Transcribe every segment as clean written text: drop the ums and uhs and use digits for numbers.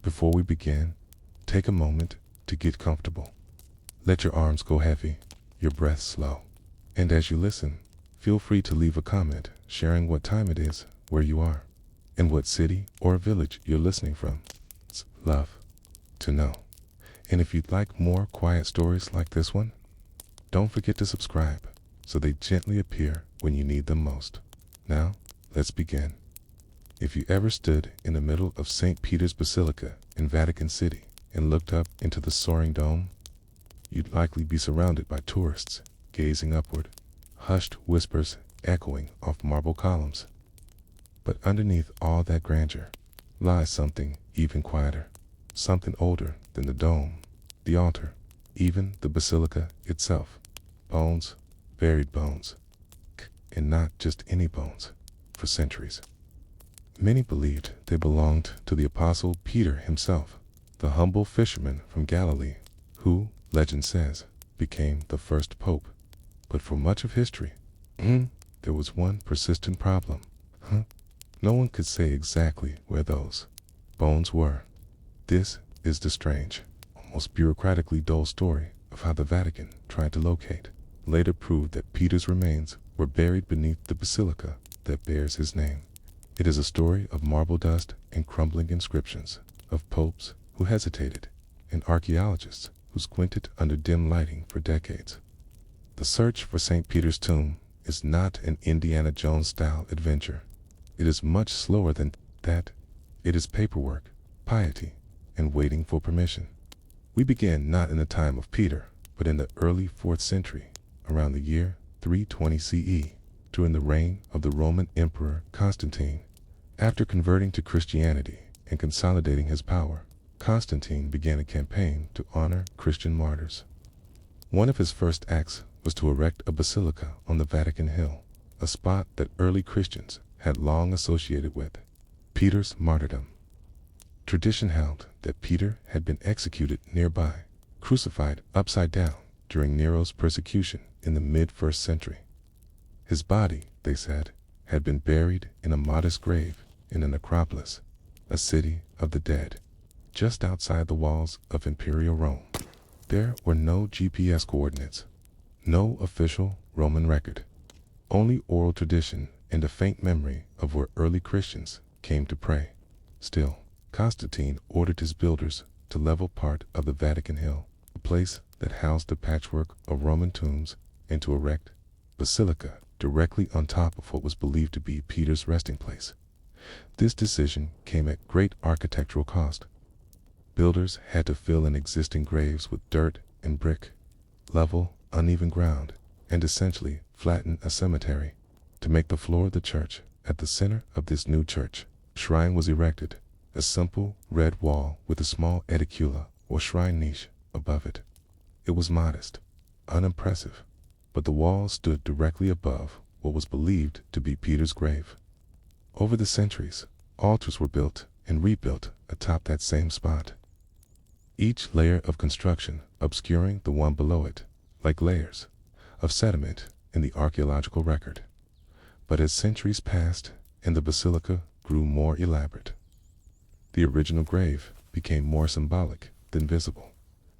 Before we begin, take a moment to get comfortable. Let your arms go heavy, your breath slow. And as you listen, feel free to leave a comment sharing what time it is, where you are, and what city or village you're listening from. It's love to know. And if you'd like more quiet stories like this one, don't forget to subscribe so they gently appear when you need them most. Now, let's begin. If you ever stood in the middle of St. Peter's Basilica in Vatican City and looked up into the soaring dome, you'd likely be surrounded by tourists gazing upward, hushed whispers echoing off marble columns. But underneath all that grandeur lies something even quieter, something older than the dome, the altar, even the basilica itself. Bones, buried bones, and not just any bones. For centuries, many believed they belonged to the Apostle Peter himself, the humble fisherman from Galilee, who, legend says, became the first pope. But for much of history, there was one persistent problem. No one could say exactly where those bones were. This is the strange, almost bureaucratically dull story of how the Vatican tried to locate, later proved that Peter's remains were buried beneath the basilica that bears his name. It is a story of marble dust and crumbling inscriptions, of popes who hesitated, and archaeologists who squinted under dim lighting for decades. The search for St. Peter's tomb is not an Indiana Jones-style adventure. It is much slower than that. It is paperwork, piety, and waiting for permission. We began not in the time of Peter, but in the early 4th century, around the year 320 CE, during the reign of the Roman Emperor Constantine. After converting to Christianity and consolidating his power, Constantine began a campaign to honor Christian martyrs. One of his first acts was to erect a basilica on the Vatican Hill, a spot that early Christians had long associated with Peter's martyrdom. Tradition held that Peter had been executed nearby, crucified upside down during Nero's persecution in the mid-1st century. His body, they said, had been buried in a modest grave in the necropolis, a city of the dead, just outside the walls of Imperial Rome. There were no GPS coordinates, no official Roman record, only oral tradition and a faint memory of where early Christians came to pray. Still, Constantine ordered his builders to level part of the Vatican Hill, a place that housed a patchwork of Roman tombs, and to erect Basilica directly on top of what was believed to be Peter's resting place. This decision came at great architectural cost. Builders had to fill in existing graves with dirt and brick, level uneven ground, and essentially flatten a cemetery. To make the floor of the church, at the center of this new church, shrine was erected, a simple red wall with a small edicula or shrine niche above it. It was modest, unimpressive, but the wall stood directly above what was believed to be Peter's grave. Over the centuries, altars were built and rebuilt atop that same spot, each layer of construction obscuring the one below it, like layers of sediment in the archaeological record. But as centuries passed and the basilica grew more elaborate, the original grave became more symbolic than visible.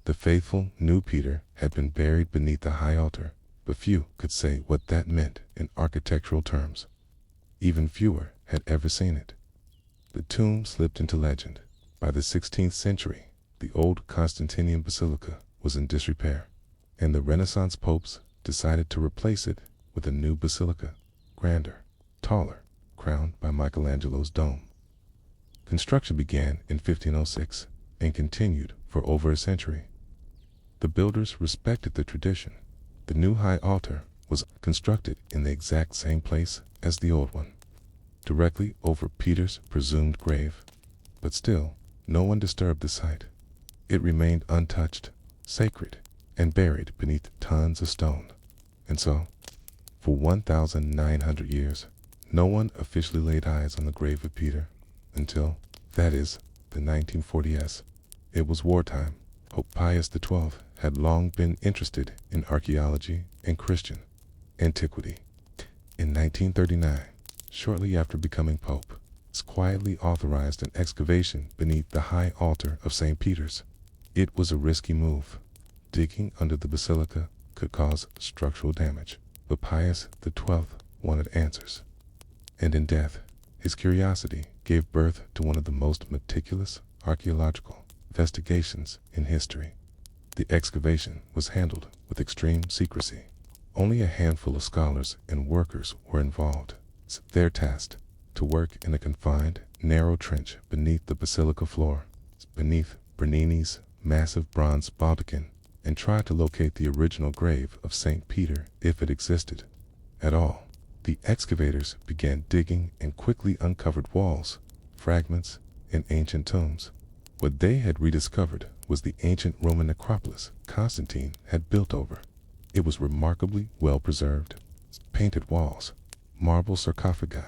The faithful knew Peter had been buried beneath the high altar, but few could say what that meant in architectural terms. Even fewer had ever seen it. The tomb slipped into legend. By the 16th century, the old Constantinian basilica was in disrepair, and the Renaissance popes decided to replace it with a new basilica, grander, taller, crowned by Michelangelo's dome. Construction began in 1506 and continued for over a century. The builders respected the tradition. The new high altar was constructed in the exact same place as the old one, directly over Peter's presumed grave. But still, no one disturbed the site. It remained untouched, sacred, and buried beneath tons of stone. And so, for 1,900 years, no one officially laid eyes on the grave of Peter until, that is, the 1940s. It was wartime. Pope Pius XII had long been interested in archaeology and Christian antiquity. In 1939, shortly after becoming pope, quietly authorized an excavation beneath the high altar of St. Peter's. It was a risky move. Digging under the basilica could cause structural damage, but Pius XII wanted answers. And in death, his curiosity gave birth to one of the most meticulous archaeological investigations in history. The excavation was handled with extreme secrecy. Only a handful of scholars and workers were involved. Their task to work in a confined, narrow trench beneath the basilica floor, beneath Bernini's massive bronze baldachin, and try to locate the original grave of St. Peter if it existed at all. The excavators began digging and quickly uncovered walls, fragments, and ancient tombs. What they had rediscovered was the ancient Roman necropolis Constantine had built over. It was remarkably well preserved. Painted walls, marble sarcophagi,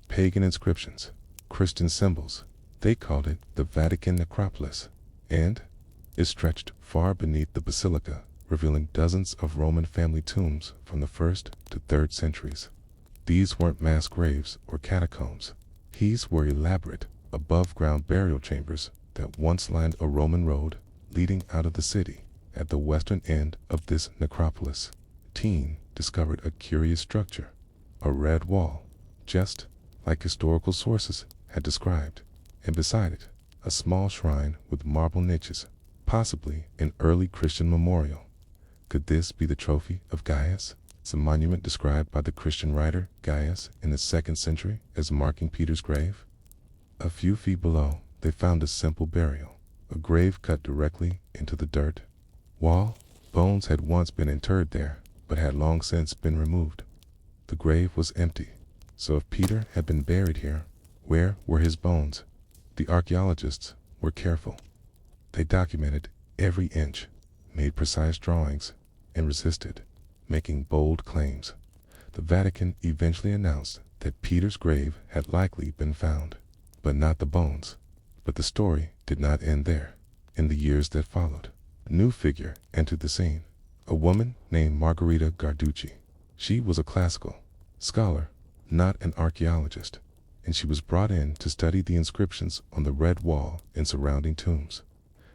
pagan inscriptions, Christian symbols. They called it the Vatican necropolis, and it stretched far beneath the basilica, revealing dozens of Roman family tombs from the 1st to 3rd centuries. These weren't mass graves or catacombs. These were elaborate, above-ground burial chambers that once lined a Roman road leading out of the city. At the western end of this necropolis, Teen discovered a curious structure, a red wall, just like historical sources had described, and beside it, a small shrine with marble niches, possibly an early Christian memorial. Could this be the trophy of Gaius? It's a monument described by the Christian writer Gaius in the 2nd century as marking Peter's grave. A few feet below, they found a simple burial, a grave cut directly into the dirt wall. Bones had once been interred there, but had long since been removed. The grave was empty, so if Peter had been buried here, where were his bones? The archaeologists were careful. They documented every inch, made precise drawings, and resisted making bold claims. The Vatican eventually announced that Peter's grave had likely been found, but not the bones. But the story did not end there. In the years that followed, a new figure entered the scene, a woman named Margherita Guarducci. She was a classical scholar, not an archaeologist, and she was brought in to study the inscriptions on the red wall and surrounding tombs.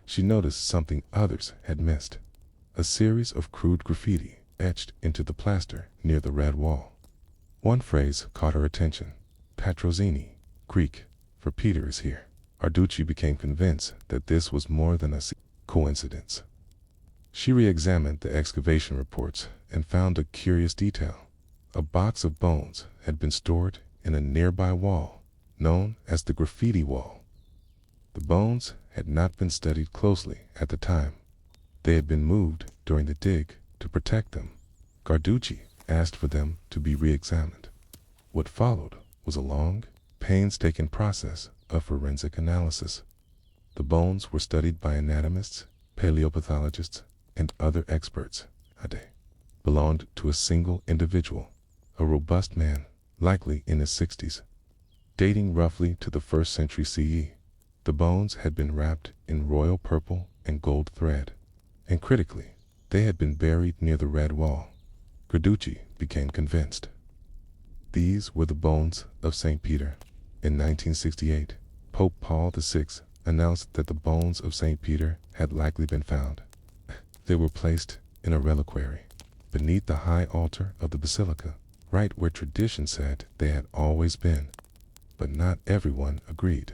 She noticed something others had missed, a series of crude graffiti etched into the plaster near the red wall. One phrase caught her attention, Patrozini, Greek, for Peter is here. Guarducci became convinced that this was more than a coincidence. She re-examined the excavation reports and found a curious detail. A box of bones had been stored in a nearby wall, known as the graffiti wall. The bones had not been studied closely at the time. They had been moved during the dig to protect them. Guarducci asked for them to be re-examined. What followed was a long, painstaking process of forensic analysis. The bones were studied by anatomists, paleopathologists, and other experts. They belonged to a single individual, a robust man, likely in his 60s. Dating roughly to the 1st century CE, the bones had been wrapped in royal purple and gold thread, and critically, they had been buried near the red wall. Guarducci became convinced. These were the bones of St. Peter. In 1968, Pope Paul VI announced that the bones of St. Peter had likely been found. They were placed in a reliquary beneath the high altar of the basilica, right where tradition said they had always been. But not everyone agreed.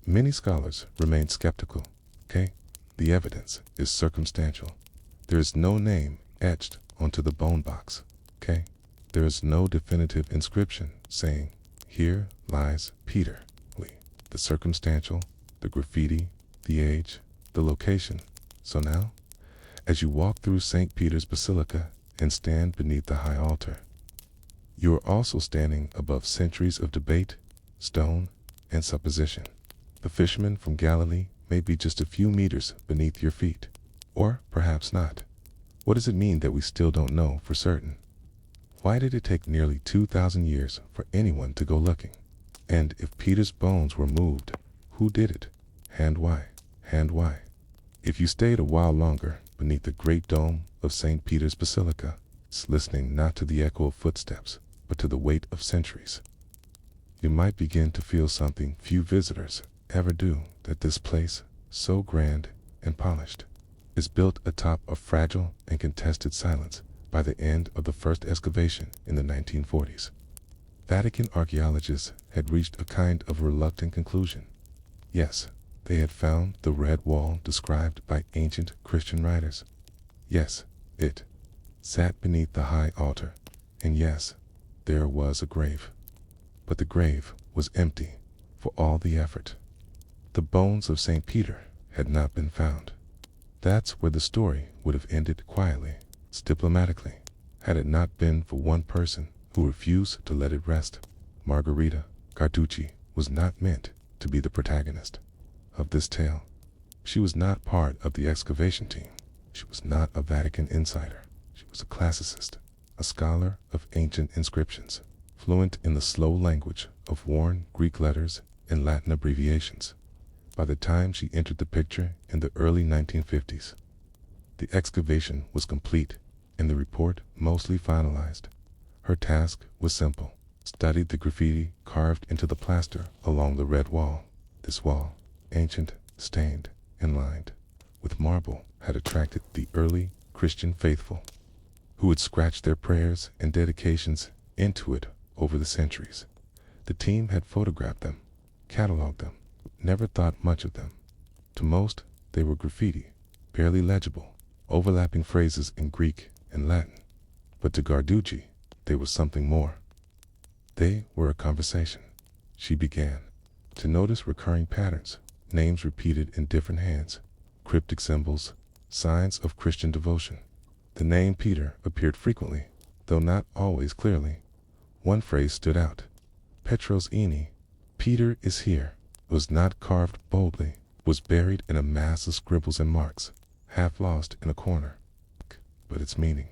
Many scholars remained skeptical. The evidence is circumstantial. There is no name etched onto the bone box. There is no definitive inscription saying, "Here lies Peter." The circumstantial, the graffiti, the age, the location. So now, as you walk through St. Peter's Basilica and stand beneath the high altar, you are also standing above centuries of debate, stone, and supposition. The fisherman from Galilee may be just a few meters beneath your feet, or perhaps not. What does it mean that we still don't know for certain? Why did it take nearly 2,000 years for anyone to go looking? And if Peter's bones were moved, who did it? And why? And why? If you stayed a while longer beneath the great dome of St. Peter's Basilica, listening not to the echo of footsteps, but to the weight of centuries, you might begin to feel something few visitors ever do, that this place, so grand and polished, is built atop a fragile and contested silence by the end of the first excavation in the 1940s. Vatican archaeologists had reached a kind of reluctant conclusion. Yes, they had found the red wall described by ancient Christian writers. Yes, it sat beneath the high altar, and yes, there was a grave. But the grave was empty for all the effort. The bones of St. Peter had not been found. That's where the story would have ended quietly, diplomatically, had it not been for one person who refused to let it rest. Margherita Carducci was not meant to be the protagonist of this tale. She was not part of the excavation team. She was not a Vatican insider. She was a classicist, a scholar of ancient inscriptions, fluent in the slow language of worn Greek letters and Latin abbreviations. By the time she entered the picture in the early 1950s, the excavation was complete and the report mostly finalized. Her task was simple: study the graffiti carved into the plaster along the red wall. This wall, ancient, stained, and lined with marble, had attracted the early Christian faithful, who would scratch their prayers and dedications into it over the centuries. The team had photographed them, cataloged them, never thought much of them. To most, they were graffiti, barely legible, overlapping phrases in Greek and Latin. But to Carducci, they were something more. They were a conversation. She began to notice recurring patterns, names repeated in different hands, cryptic symbols, signs of Christian devotion. The name Peter appeared frequently, though not always clearly. One phrase stood out: Petros ini, Peter is here, was not carved boldly, was buried in a mass of scribbles and marks, half lost in a corner. But its meaning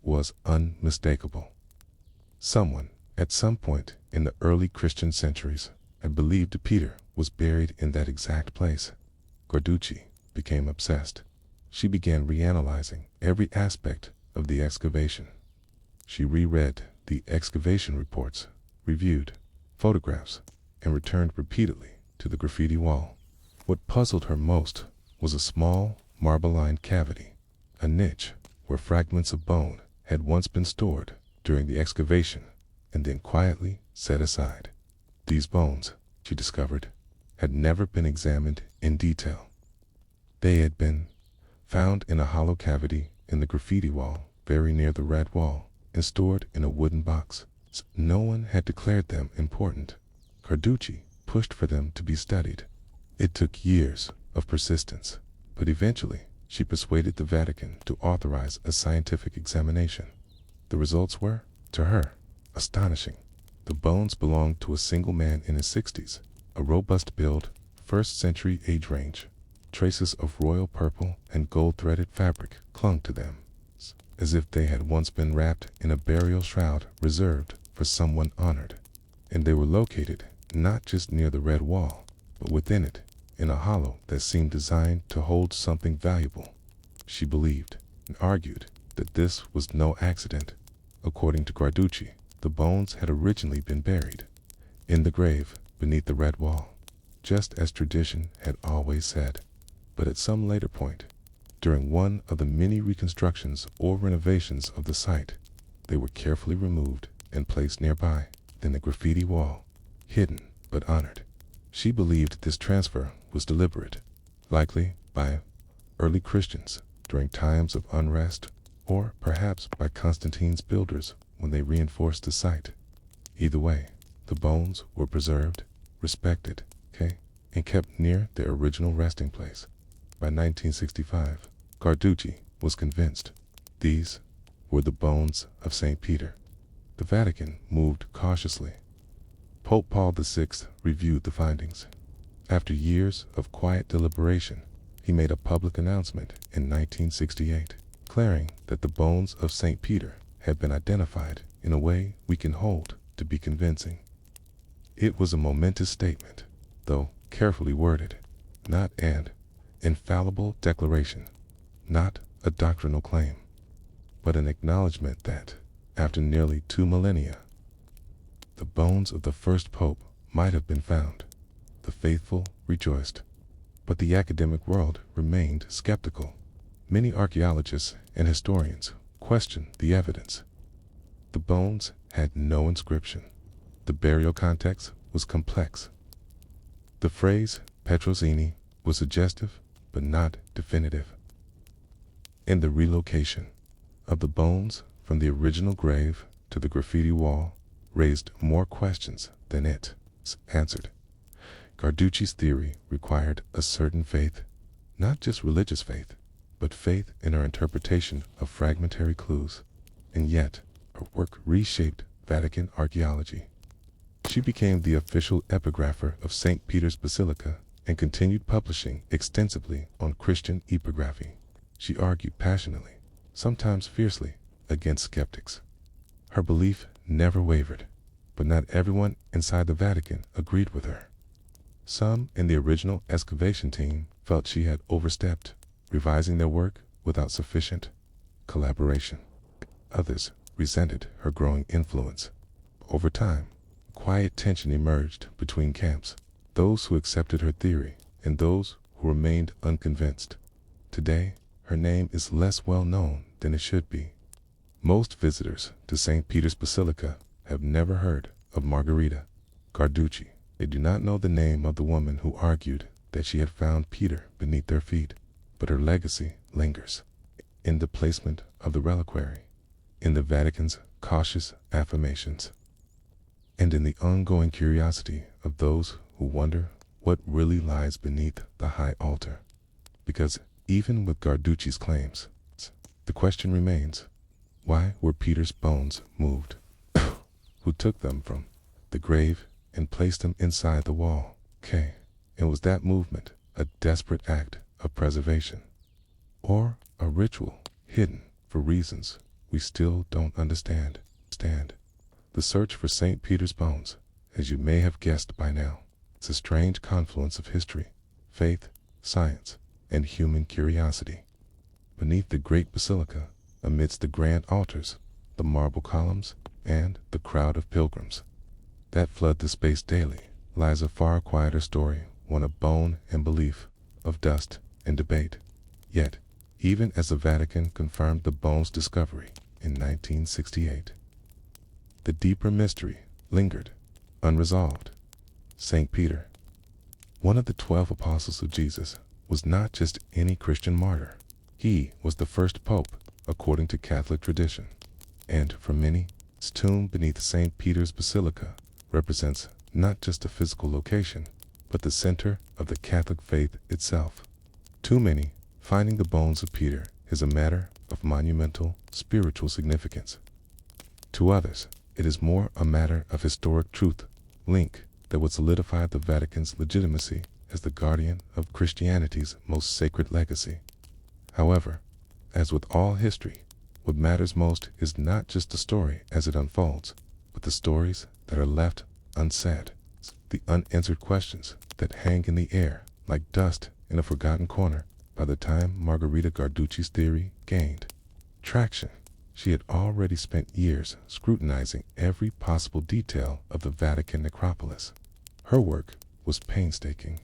was unmistakable. Someone, at some point in the early Christian centuries, had believed Peter was buried in that exact place. Carducci became obsessed. She began reanalyzing every aspect of the excavation. She reread the excavation reports, reviewed photographs, and returned repeatedly to the graffiti wall. What puzzled her most was a small, marble-lined cavity, a niche where fragments of bone had once been stored during the excavation and then quietly set aside. These bones, she discovered, had never been examined in detail. They had been found in a hollow cavity in the graffiti wall very near the red wall and stored in a wooden box. No one had declared them important. Carducci pushed for them to be studied. It took years of persistence, but eventually she persuaded the Vatican to authorize a scientific examination. The results were, to her, astonishing. The bones belonged to a single man in his 60s, a robust build, 1st century age range. Traces of royal purple and gold-threaded fabric clung to them, as if they had once been wrapped in a burial shroud reserved for someone honored. And they were located not just near the red wall, but within it, in a hollow that seemed designed to hold something valuable. She believed and argued that this was no accident. According to Carducci, the bones had originally been buried in the grave beneath the red wall, just as tradition had always said. But at some later point, during one of the many reconstructions or renovations of the site, they were carefully removed and placed nearby, in the graffiti wall, hidden but honored. She believed this transfer was deliberate, likely by early Christians during times of unrest, or perhaps by Constantine's builders when they reinforced the site. Either way, the bones were preserved, respected, and kept near their original resting place. By 1965, Carducci was convinced these were the bones of St. Peter. The Vatican moved cautiously. Pope Paul VI reviewed the findings. After years of quiet deliberation, he made a public announcement in 1968, declaring that the bones of St. Peter had been identified in a way we can hold to be convincing. It was a momentous statement, though carefully worded, not an infallible declaration, not a doctrinal claim, but an acknowledgement that, after nearly 2 millennia, the bones of the first pope might have been found. The faithful rejoiced, but the academic world remained skeptical. Many archaeologists and historians questioned the evidence. The bones had no inscription. The burial context was complex. The phrase Petrosini was suggestive but not definitive. And the relocation of the bones from the original grave to the graffiti wall raised more questions than it answered. Carducci's theory required a certain faith, not just religious faith, but faith in her interpretation of fragmentary clues. And yet, her work reshaped Vatican archaeology. She became the official epigrapher of St. Peter's Basilica and continued publishing extensively on Christian epigraphy. She argued passionately, sometimes fiercely, against skeptics. Her belief never wavered, but not everyone inside the Vatican agreed with her. Some in the original excavation team felt she had overstepped, revising their work without sufficient collaboration. Others resented her growing influence. Over time, quiet tension emerged between camps, those who accepted her theory and those who remained unconvinced. Today, her name is less well known than it should be. Most visitors to St. Peter's Basilica have never heard of Margherita Carducci. They do not know the name of the woman who argued that she had found Peter beneath their feet, but her legacy lingers in the placement of the reliquary, in the Vatican's cautious affirmations, and in the ongoing curiosity of those who wonder what really lies beneath the high altar. Because even with Carducci's claims, the question remains, why were Peter's bones moved? Who took them from the grave and placed them inside the wall? And was that movement a desperate act of preservation, or a ritual hidden for reasons we still don't understand? The search for St. Peter's bones, as you may have guessed by now, is a strange confluence of history, faith, science, and human curiosity. Beneath the great basilica, amidst the grand altars, the marble columns, and the crowd of pilgrims that flood the space daily, lies a far quieter story, one of bone and belief, of dust and debate. Yet, even as the Vatican confirmed the bones' discovery in 1968, the deeper mystery lingered, unresolved. St. Peter, one of the 12 apostles of Jesus, was not just any Christian martyr. He was the first pope, according to Catholic tradition. And for many, his tomb beneath St. Peter's Basilica represents not just a physical location, but the center of the Catholic faith itself. To many, finding the bones of Peter is a matter of monumental spiritual significance. To others, it is more a matter of historic truth, link that would solidify the Vatican's legitimacy as the guardian of Christianity's most sacred legacy. However, as with all history, what matters most is not just the story as it unfolds, but the stories that are left unsaid, the unanswered questions that hang in the air like dust in a forgotten corner. By the time Margherita Carducci's theory gained traction, she had already spent years scrutinizing every possible detail of the Vatican necropolis. Her work was painstaking.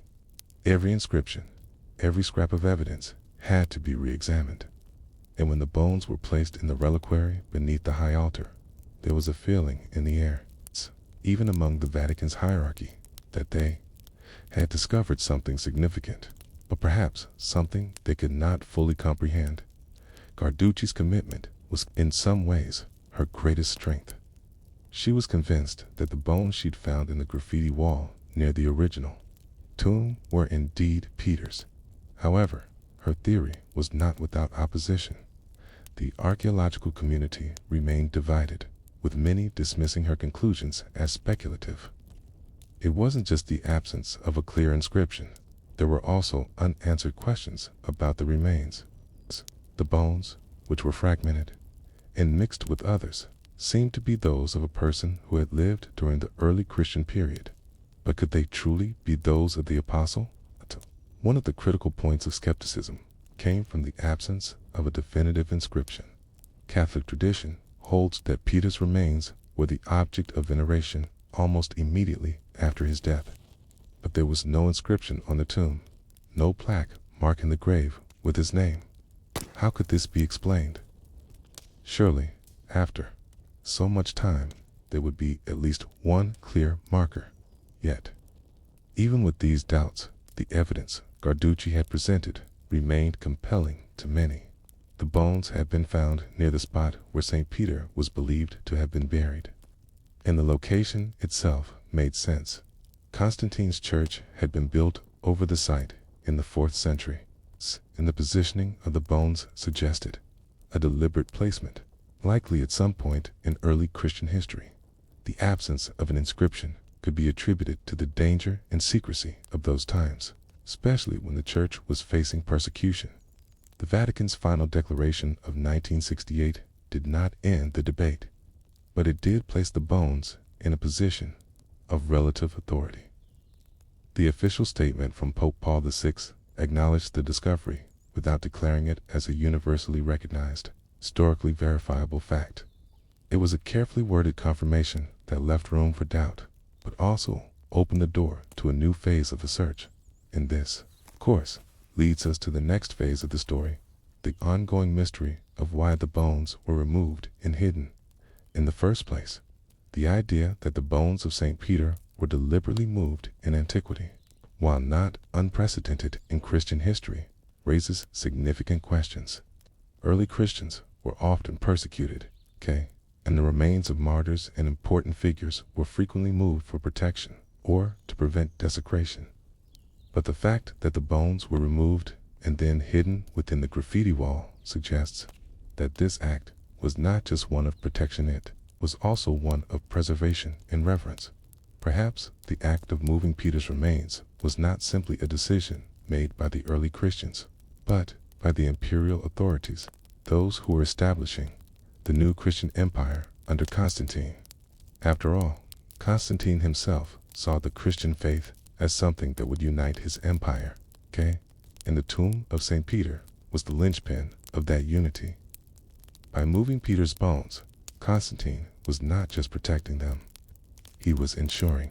Every inscription, every scrap of evidence had to be re-examined. And when the bones were placed in the reliquary beneath the high altar, there was a feeling in the air, even among the Vatican's hierarchy, that they had discovered something significant, but perhaps something they could not fully comprehend. Carducci's commitment was in some ways her greatest strength. She was convinced that the bones she'd found in the graffiti wall near the original tomb were indeed Peter's. However, her theory was not without opposition. The archaeological community remained divided, with many dismissing her conclusions as speculative. It wasn't just the absence of a clear inscription. There were also unanswered questions about the remains. The bones, which were fragmented and mixed with others, seemed to be those of a person who had lived during the early Christian period. But could they truly be those of the apostle? One of the critical points of skepticism came from the absence of a definitive inscription. Catholic tradition holds that Peter's remains were the object of veneration almost immediately after his death. But there was no inscription on the tomb, no plaque marking the grave with his name. How could this be explained? Surely, after so much time, there would be at least one clear marker. Yet, even with these doubts, the evidence Carducci had presented remained compelling to many. The bones had been found near the spot where St. Peter was believed to have been buried, and the location itself made sense. Constantine's church had been built over the site in the 4th century, and the positioning of the bones suggested a deliberate placement, likely at some point in early Christian history. The absence of an inscription could be attributed to the danger and secrecy of those times, especially when the church was facing persecution. The Vatican's final declaration of 1968 did not end the debate, but it did place the bones in a position of relative authority. The official statement from Pope Paul VI acknowledged the discovery without declaring it as a universally recognized, historically verifiable fact. It was a carefully worded confirmation that left room for doubt, but also opened the door to a new phase of the search. And this, of course, leads us to the next phase of the story, the ongoing mystery of why the bones were removed and hidden in the first place. The idea that the bones of St. Peter were deliberately moved in antiquity, while not unprecedented in Christian history, raises significant questions. Early Christians were often persecuted, and the remains of martyrs and important figures were frequently moved for protection or to prevent desecration. But the fact that the bones were removed and then hidden within the graffiti wall suggests that this act was not just one of protection, it was also one of preservation and reverence. Perhaps the act of moving Peter's remains was not simply a decision made by the early Christians, but by the imperial authorities, those who were establishing the new Christian empire under Constantine. After all, Constantine himself saw the Christian faith as something that would unite his empire, and the tomb of St. Peter was the linchpin of that unity. By moving Peter's bones, Constantine was not just protecting them, he was ensuring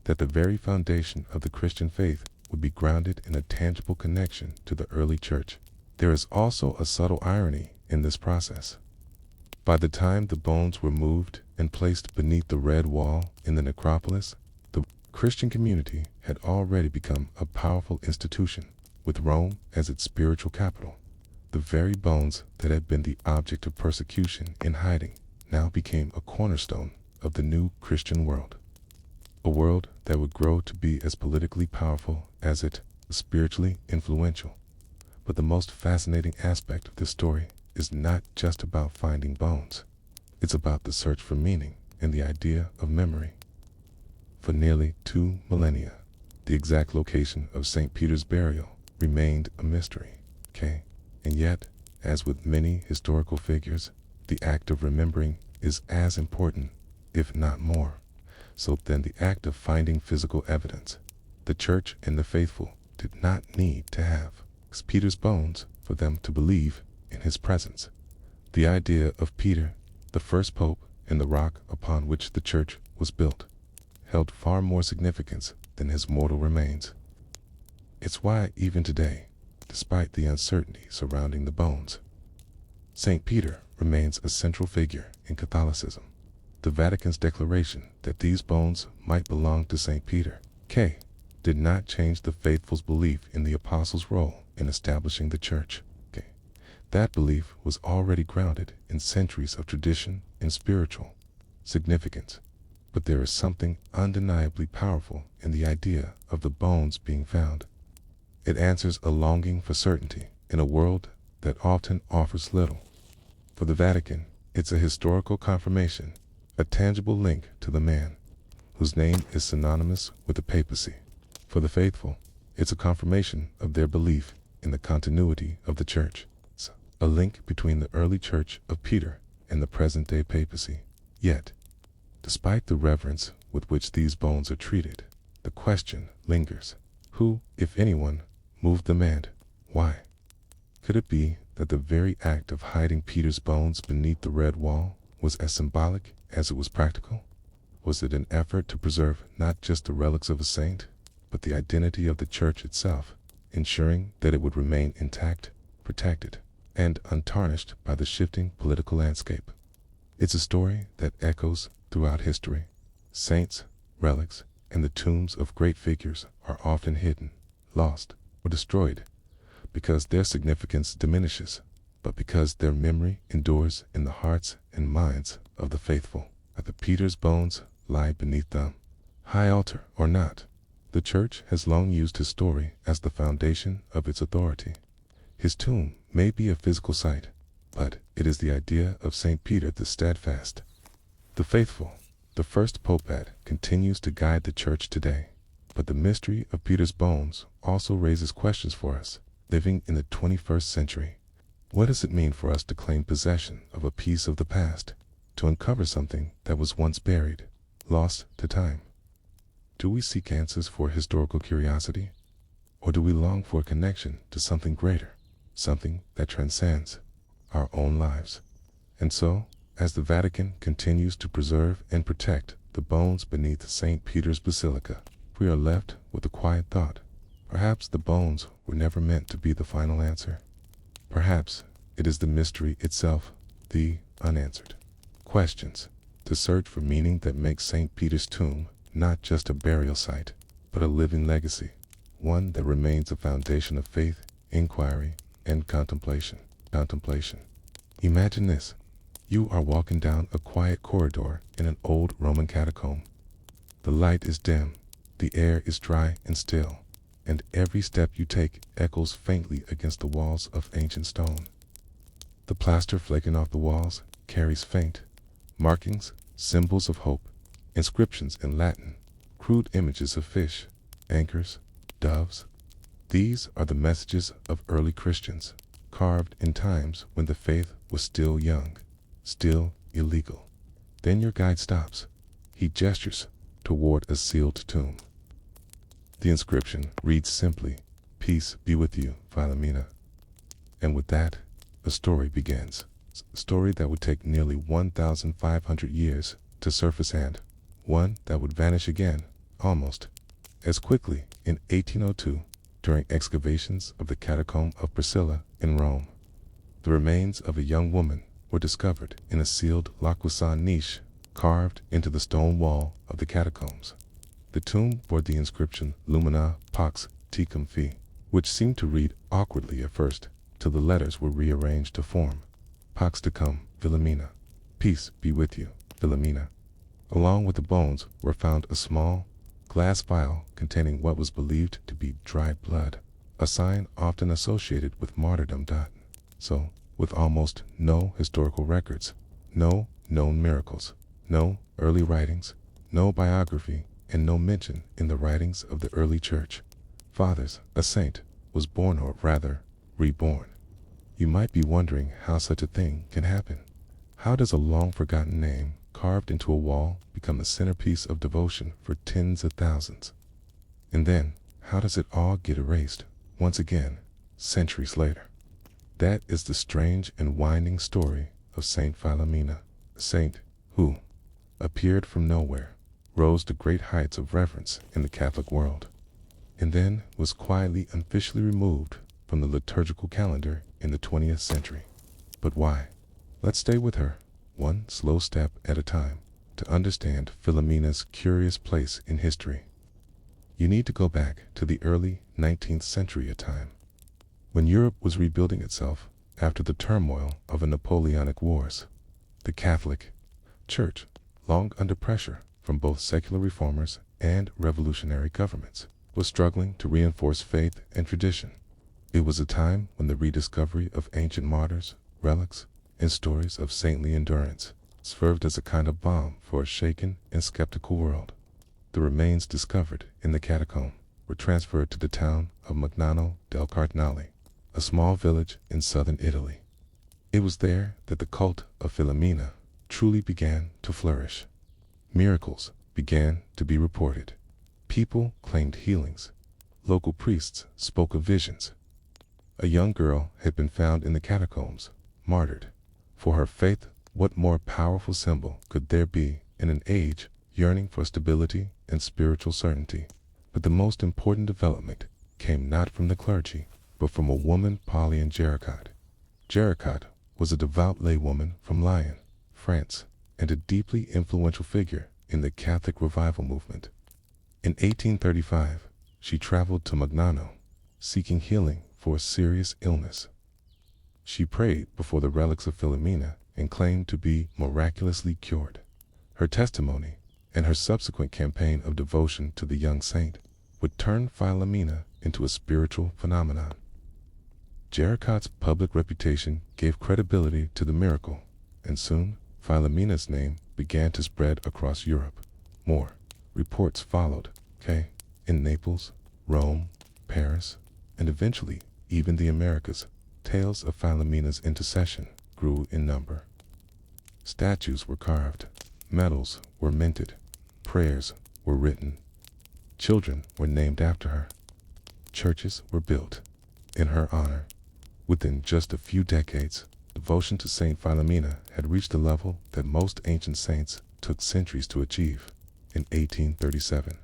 that the very foundation of the Christian faith would be grounded in a tangible connection to the early church. There is also a subtle irony in this process. By the time the bones were moved and placed beneath the red wall in the necropolis, the Christian community had already become a powerful institution, with Rome as its spiritual capital. The very bones that had been the object of persecution and hiding now became a cornerstone of the new Christian world. A world that would grow to be as politically powerful as it was spiritually influential. But the most fascinating aspect of this story is not just about finding bones. It's about the search for meaning and the idea of memory. For nearly 2 millennia, the exact location of St. Peter's burial remained a mystery, And yet, as with many historical figures, the act of remembering is as important, if not more, so than the act of finding physical evidence. The church and the faithful did not need to have Peter's bones for them to believe in his presence. The idea of Peter, the first pope, and the rock upon which the church was built, held far more significance than his mortal remains. It's why even today, despite the uncertainty surrounding the bones, St. Peter remains a central figure in Catholicism. The Vatican's declaration that these bones might belong to St. Peter, did not change the faithful's belief in the apostles' role in establishing the church. That belief was already grounded in centuries of tradition and spiritual significance. But there is something undeniably powerful in the idea of the bones being found. It answers a longing for certainty in a world that often offers little. For the Vatican, it's a historical confirmation, a tangible link to the man whose name is synonymous with the papacy. For the faithful, it's a confirmation of their belief in the continuity of the church, a link between the early church of Peter and the present-day papacy. Yet, despite the reverence with which these bones are treated, the question lingers: who, if anyone, moved them and why? Could it be that the very act of hiding Peter's bones beneath the red wall was as symbolic as it was practical? Was it an effort to preserve not just the relics of a saint, but the identity of the church itself, ensuring that it would remain intact, protected, and untarnished by the shifting political landscape? It's a story that echoes throughout history. Saints, relics, and the tombs of great figures are often hidden, lost, or destroyed, because their significance diminishes, but because their memory endures in the hearts and minds of the faithful. Whether Peter's bones lie beneath the high altar or not, the church has long used his story as the foundation of its authority. His tomb may be a physical site, but it is the idea of St. Peter the Steadfast, the faithful, the first pope that continues to guide the church today. But the mystery of Peter's bones also raises questions for us, living in the 21st century. What does it mean for us to claim possession of a piece of the past, to uncover something that was once buried, lost to time? Do we seek answers for historical curiosity, or do we long for a connection to something greater, something that transcends our own lives? And so, as the Vatican continues to preserve and protect the bones beneath St. Peter's Basilica, we are left with a quiet thought. Perhaps the bones were never meant to be the final answer. Perhaps it is the mystery itself, the unanswered questions, the search for meaning that makes St. Peter's tomb not just a burial site, but a living legacy, one that remains a foundation of faith, inquiry, and contemplation. Imagine this. You are walking down a quiet corridor in an old Roman catacomb. The light is dim, the air is dry and still, and every step you take echoes faintly against the walls of ancient stone. The plaster flaking off the walls carries faint markings, symbols of hope, inscriptions in Latin, crude images of fish, anchors, doves. These are the messages of early Christians, carved in times when the faith was still young, still illegal. Then your guide stops. He gestures toward a sealed tomb. The inscription reads simply, "Peace be with you, Philomena." And with that, a story begins. A story that would take nearly 1,500 years to surface, and one that would vanish again, almost as quickly, in 1802, during excavations of the catacomb of Basilica in Rome. The remains of a young woman were discovered in a sealed lacusan niche carved into the stone wall of the catacombs. The tomb bore the inscription Lumina Pax Tecum Fi, which seemed to read awkwardly at first, till the letters were rearranged to form Pax Tecum Philomena, peace be with you, Philomena. Along with the bones were found a small glass vial containing what was believed to be dried blood, a sign often associated with martyrdom. So, with almost no historical records, no known miracles, no early writings, no biography, and no mention in the writings of the early church fathers, a saint was born, or rather, reborn. You might be wondering how such a thing can happen. How does a long-forgotten name carved into a wall become the centerpiece of devotion for tens of thousands? And then, how does it all get erased, once again, centuries later? That is the strange and winding story of Saint Philomena, a saint who appeared from nowhere, rose to great heights of reverence in the Catholic world, and then was quietly and officially removed from the liturgical calendar in the 20th century. But why? Let's stay with her, one slow step at a time, to understand Philomena's curious place in history. You need to go back to the early 19th century, a time when Europe was rebuilding itself after the turmoil of the Napoleonic Wars. The Catholic Church, long under pressure from both secular reformers and revolutionary governments, was struggling to reinforce faith and tradition. It was a time when the rediscovery of ancient martyrs, relics, and stories of saintly endurance served as a kind of balm for a shaken and skeptical world. The remains discovered in the catacomb were transferred to the town of Magnano del Cardinale, a small village in southern Italy. It was there that the cult of Philomena truly began to flourish. Miracles began to be reported. People claimed healings. Local priests spoke of visions. A young girl had been found in the catacombs, martyred for her faith. What more powerful symbol could there be in an age yearning for stability and spiritual certainty. But the most important development came not from the clergy, but from a woman, Pauline Jerichot. Jerichot was a devout laywoman from Lyon, France, and a deeply influential figure in the Catholic revival movement. In 1835, she traveled to Magnano, seeking healing for a serious illness. She prayed before the relics of Philomena and claimed to be miraculously cured. Her testimony and her subsequent campaign of devotion to the young saint would turn Philomena into a spiritual phenomenon. Jerichot's public reputation gave credibility to the miracle, and soon Philomena's name began to spread across Europe. More reports followed, in Naples, Rome, Paris, and eventually even the Americas. Tales of Philomena's intercession grew in number. Statues were carved, medals were minted, prayers were written. Children were named after her. Churches were built in her honor. Within just a few decades, devotion to Saint Philomena had reached a level that most ancient saints took centuries to achieve. In 1837,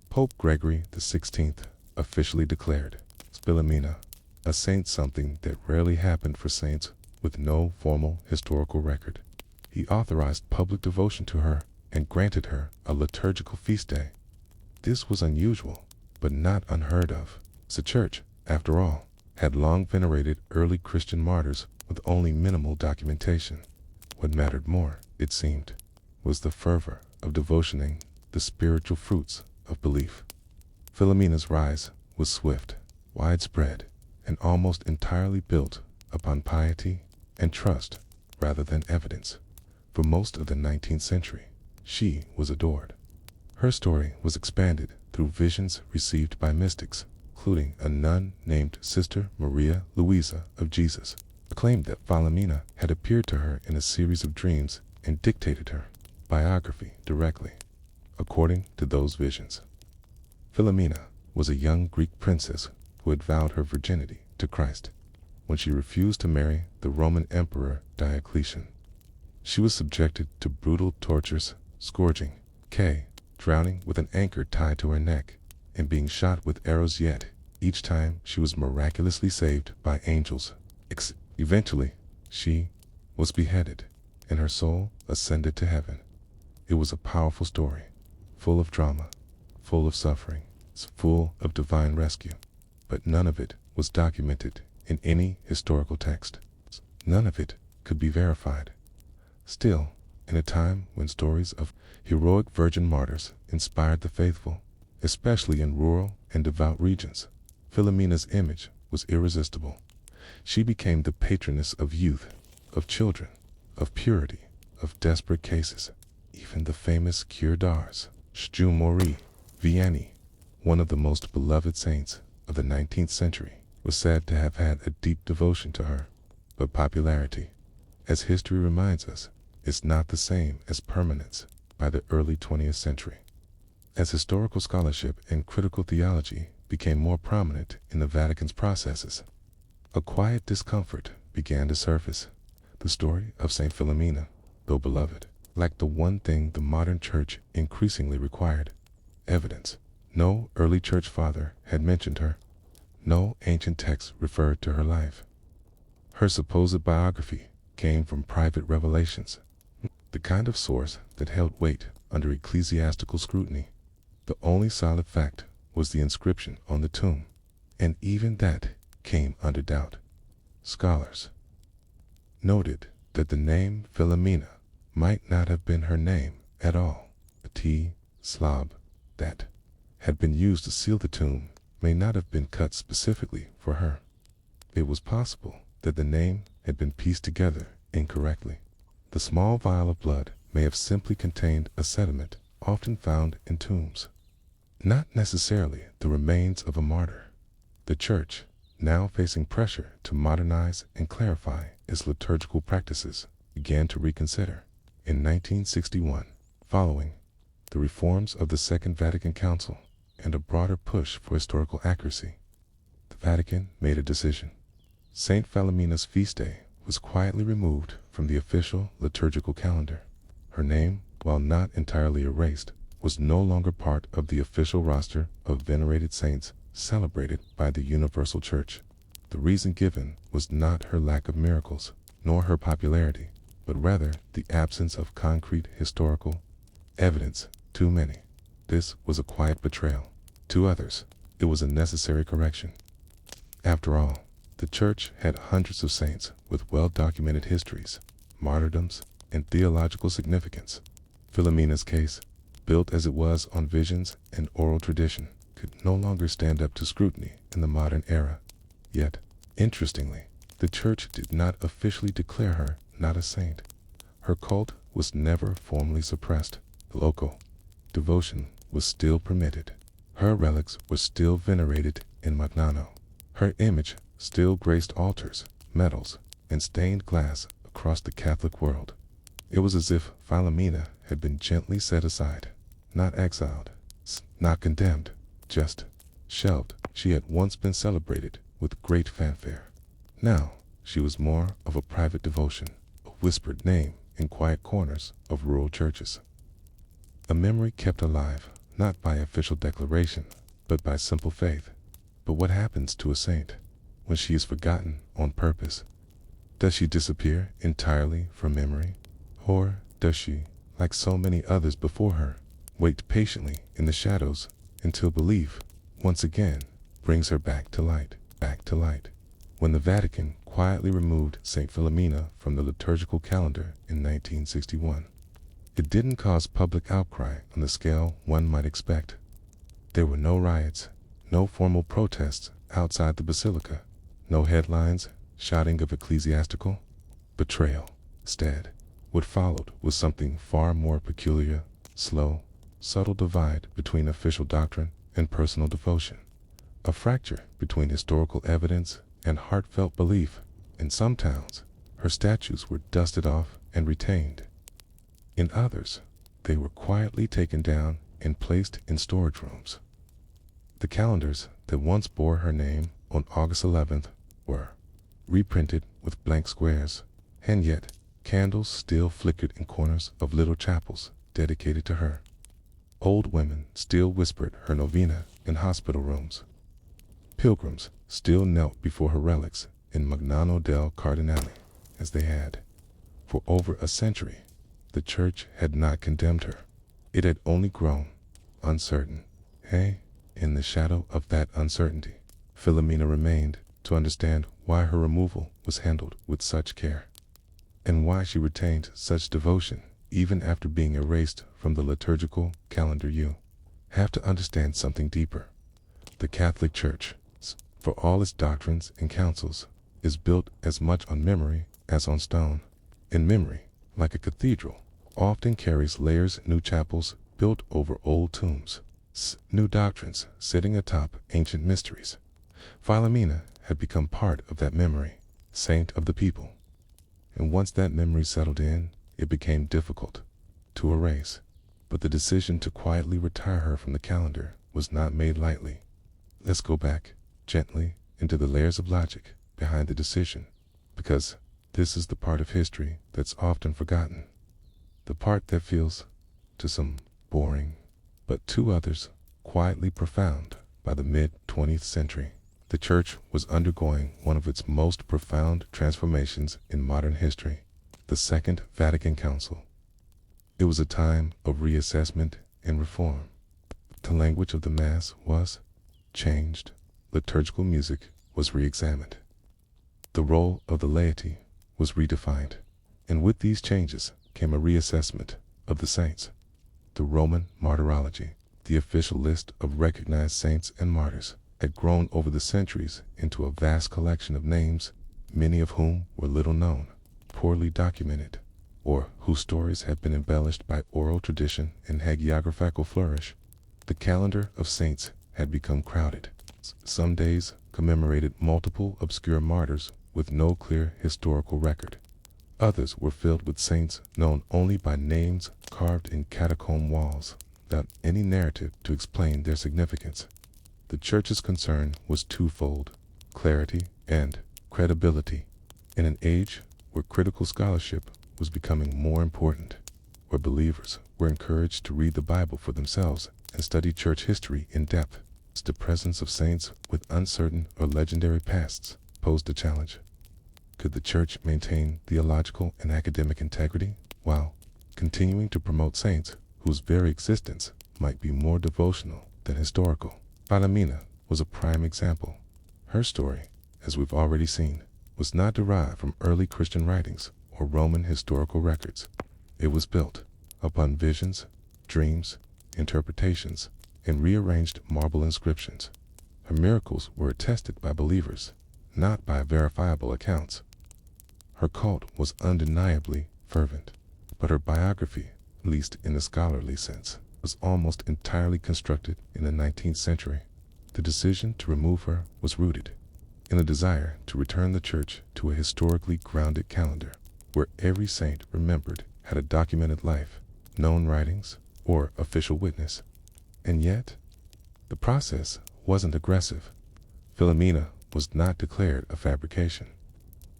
Pope Gregory XVI officially declared Philomena a saint, something that rarely happened for saints with no formal historical record. He authorized public devotion to her and granted her a liturgical feast day. This was unusual, but not unheard of. The Church, after all, had long venerated early Christian martyrs with only minimal documentation. What mattered more, it seemed, was the fervor of devotioning, the spiritual fruits of belief. Philomena's rise was swift, widespread, and almost entirely built upon piety and trust rather than evidence. For most of the 19th century, she was adored. Her story was expanded through visions received by mystics, including a nun named Sister Maria Luisa of Jesus, who claimed that Philomena had appeared to her in a series of dreams and dictated her biography directly. According to those visions, Philomena was a young Greek princess who had vowed her virginity to Christ when she refused to marry the Roman Emperor Diocletian. She was subjected to brutal tortures, scourging, drowning with an anchor tied to her neck, and being shot with arrows, yet each time she was miraculously saved by angels. Eventually, she was beheaded, and her soul ascended to heaven. It was a powerful story, full of drama, full of suffering, full of divine rescue, but none of it was documented in any historical text. None of it could be verified. Still, in a time when stories of heroic virgin martyrs inspired the faithful, especially in rural and devout regions, Philomena's image was irresistible. She became the patroness of youth, of children, of purity, of desperate cases. Even the famous Cure d'Ars, Marie Vianney, one of the most beloved saints of the 19th century, was said to have had a deep devotion to her. But popularity, as history reminds us, is not the same as permanence. By the early 20th century, as historical scholarship and critical theology became more prominent in the Vatican's processes, a quiet discomfort began to surface. The story of Saint Philomena, though beloved, lacked the one thing the modern church increasingly required: evidence. No early church father had mentioned her. No ancient text referred to her life. Her supposed biography came from private revelations, the kind of source that held weight under ecclesiastical scrutiny. The only solid fact was the inscription on the tomb, and even that came under doubt. Scholars noted that the name Philomena might not have been her name at all. A T-slab that had been used to seal the tomb may not have been cut specifically for her. It was possible that the name had been pieced together incorrectly. The small vial of blood may have simply contained a sediment often found in tombs, not necessarily the remains of a martyr. The Church, now facing pressure to modernize and clarify its liturgical practices, began to reconsider. In 1961, following the reforms of the Second Vatican Council and a broader push for historical accuracy, the Vatican made a decision. Saint Philomena's feast day was quietly removed from the official liturgical calendar. Her name while not entirely erased, was no longer part of the official roster of venerated saints celebrated by the Universal Church. The reason given was not her lack of miracles, nor her popularity, but rather the absence of concrete historical evidence. To many, this was a quiet betrayal. To others, it was a necessary correction. After all, the Church had hundreds of saints with well-documented histories, martyrdoms, and theological significance. Philomena's case, built as it was on visions and oral tradition, could no longer stand up to scrutiny in the modern era. Yet, interestingly, the Church did not officially declare her not a saint. Her cult was never formally suppressed. Local devotion was still permitted. Her relics were still venerated in Magnano. Her image still graced altars, medals, and stained glass across the Catholic world. It was as if Philomena had been gently set aside, not exiled, not condemned, just shelved. She had once been celebrated with great fanfare. Now, she was more of a private devotion, a whispered name in quiet corners of rural churches. A memory kept alive, not by official declaration, but by simple faith. But what happens to a saint when she is forgotten on purpose? Does she disappear entirely from memory? Or does she, like so many others before her, wait patiently in the shadows until belief, once again, brings her back to light, back to light? When the Vatican quietly removed St. Philomena from the liturgical calendar in 1961, it didn't cause public outcry on the scale one might expect. There were no riots, no formal protests outside the Basilica, no headlines shouting of ecclesiastical betrayal. Instead, what followed was something far more peculiar: slow, subtle divide between official doctrine and personal devotion. A fracture between historical evidence and heartfelt belief. In some towns, her statues were dusted off and retained. In others, they were quietly taken down and placed in storage rooms. The calendars that once bore her name on August 11th were reprinted with blank squares, and yet candles still flickered in corners of little chapels dedicated to her. Old women still whispered her novena in hospital rooms. Pilgrims still knelt before her relics in Magnano del Cardinale, as they had. For over a century, the Church had not condemned her. It had only grown uncertain. In the shadow of that uncertainty, Philomena remained to understand why her removal was handled with such care, and why she retained such devotion even after being erased from the liturgical calendar. You have to understand something deeper. The Catholic Church, for all its doctrines and councils, is built as much on memory as on stone. And memory, like a cathedral, often carries layers. New chapels built over old tombs, new doctrines sitting atop ancient mysteries. Philomena had become part of that memory, saint of the people. And once that memory settled in, it became difficult to erase. But the decision to quietly retire her from the calendar was not made lightly. Let's go back, gently, into the layers of logic behind the decision, because this is the part of history that's often forgotten. The part that feels, to some, boring, but to others, quietly profound. By the mid-20th century, the Church was undergoing one of its most profound transformations in modern history, the Second Vatican Council. It was a time of reassessment and reform. The language of the Mass was changed. Liturgical music was re-examined. The role of the laity was redefined. And with these changes came a reassessment of the saints. The Roman Martyrology, the official list of recognized saints and martyrs, had grown over the centuries into a vast collection of names, many of whom were little known, poorly documented, or whose stories had been embellished by oral tradition and hagiographical flourish. The calendar of saints had become crowded. Some days commemorated multiple obscure martyrs with no clear historical record. Others were filled with saints known only by names carved in catacomb walls, without any narrative to explain their significance. The Church's concern was twofold: clarity and credibility. In an age where critical scholarship was becoming more important, where believers were encouraged to read the Bible for themselves and study church history in depth. The presence of saints with uncertain or legendary pasts posed a challenge. Could the church maintain theological and academic integrity while continuing to promote saints whose very existence might be more devotional than historical? Philomena was a prime example. Her story, as we've already seen, was not derived from early Christian writings or Roman historical records. It was built upon visions, dreams, interpretations, and rearranged marble inscriptions. Her miracles were attested by believers, not by verifiable accounts. Her cult was undeniably fervent, but her biography, at least in the scholarly sense, was almost entirely constructed in the 19th century. The decision to remove her was rooted in a desire to return the church to a historically grounded calendar, where every saint remembered had a documented life, known writings, or official witness. And yet, the process wasn't aggressive. Philomena was not declared a fabrication.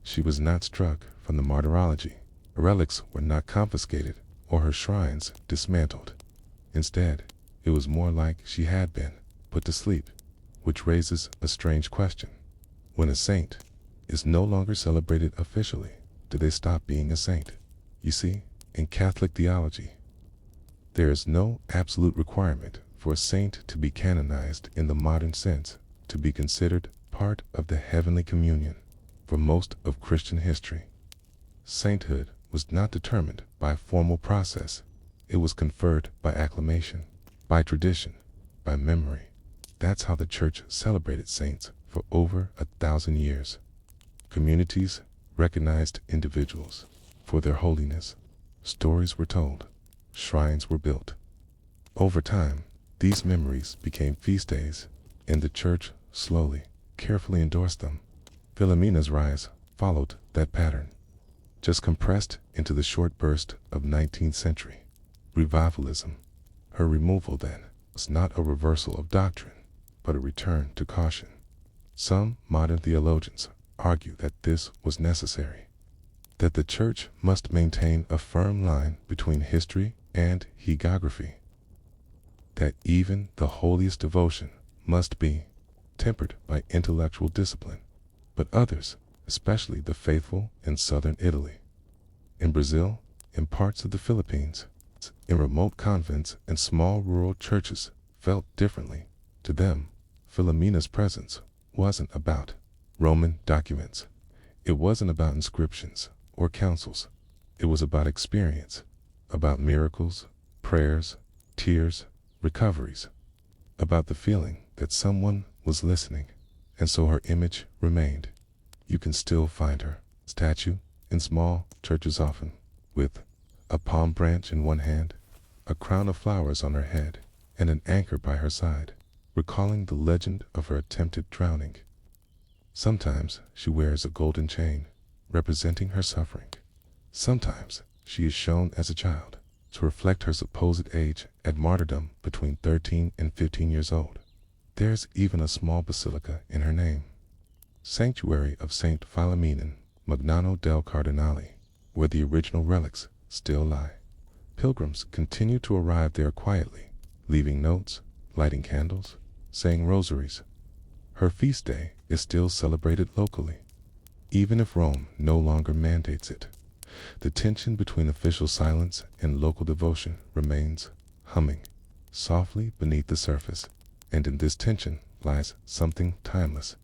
She was not struck from the martyrology. Her relics were not confiscated or her shrines dismantled. Instead, it was more like she had been put to sleep, which raises a strange question. When a saint is no longer celebrated officially, do they stop being a saint? You see, in Catholic theology, there is no absolute requirement for a saint to be canonized in the modern sense, to be considered part of the heavenly communion. For most of Christian history, sainthood was not determined by a formal process. It was conferred by acclamation, by tradition, by memory. That's how the church celebrated saints for over 1,000 years. Communities recognized individuals for their holiness. Stories were told. Shrines were built. Over time, these memories became feast days, and the church slowly, carefully endorsed them. Philomena's rise followed that pattern, just compressed into the short burst of 19th century revivalism. Her removal, then, was not a reversal of doctrine, but a return to caution. Some modern theologians argue that this was necessary, that the church must maintain a firm line between history and hagiography, that even the holiest devotion must be tempered by intellectual discipline. But others, especially the faithful in southern Italy, in Brazil, in parts of the Philippines, in remote convents and small rural churches, felt differently. To them, Philomena's presence wasn't about Roman documents. It wasn't about inscriptions or councils. It was about experience, about miracles, prayers, tears, recoveries, about the feeling that someone was listening. And so her image remained. You can still find her statue in small churches often, with a palm branch in one hand, a crown of flowers on her head, and an anchor by her side, recalling the legend of her attempted drowning. Sometimes she wears a golden chain, representing her suffering. Sometimes she is shown as a child, to reflect her supposed age at martyrdom between 13 and 15 years old. There's even a small basilica in her name, Sanctuary of Saint Philomena, Magnano del Cardinale, where the original relics still lie. Pilgrims continue to arrive there quietly, leaving notes, lighting candles, saying rosaries. Her feast day is still celebrated locally, even if Rome no longer mandates it. The tension between official silence and local devotion remains humming softly beneath the surface. And in this tension lies something timeless.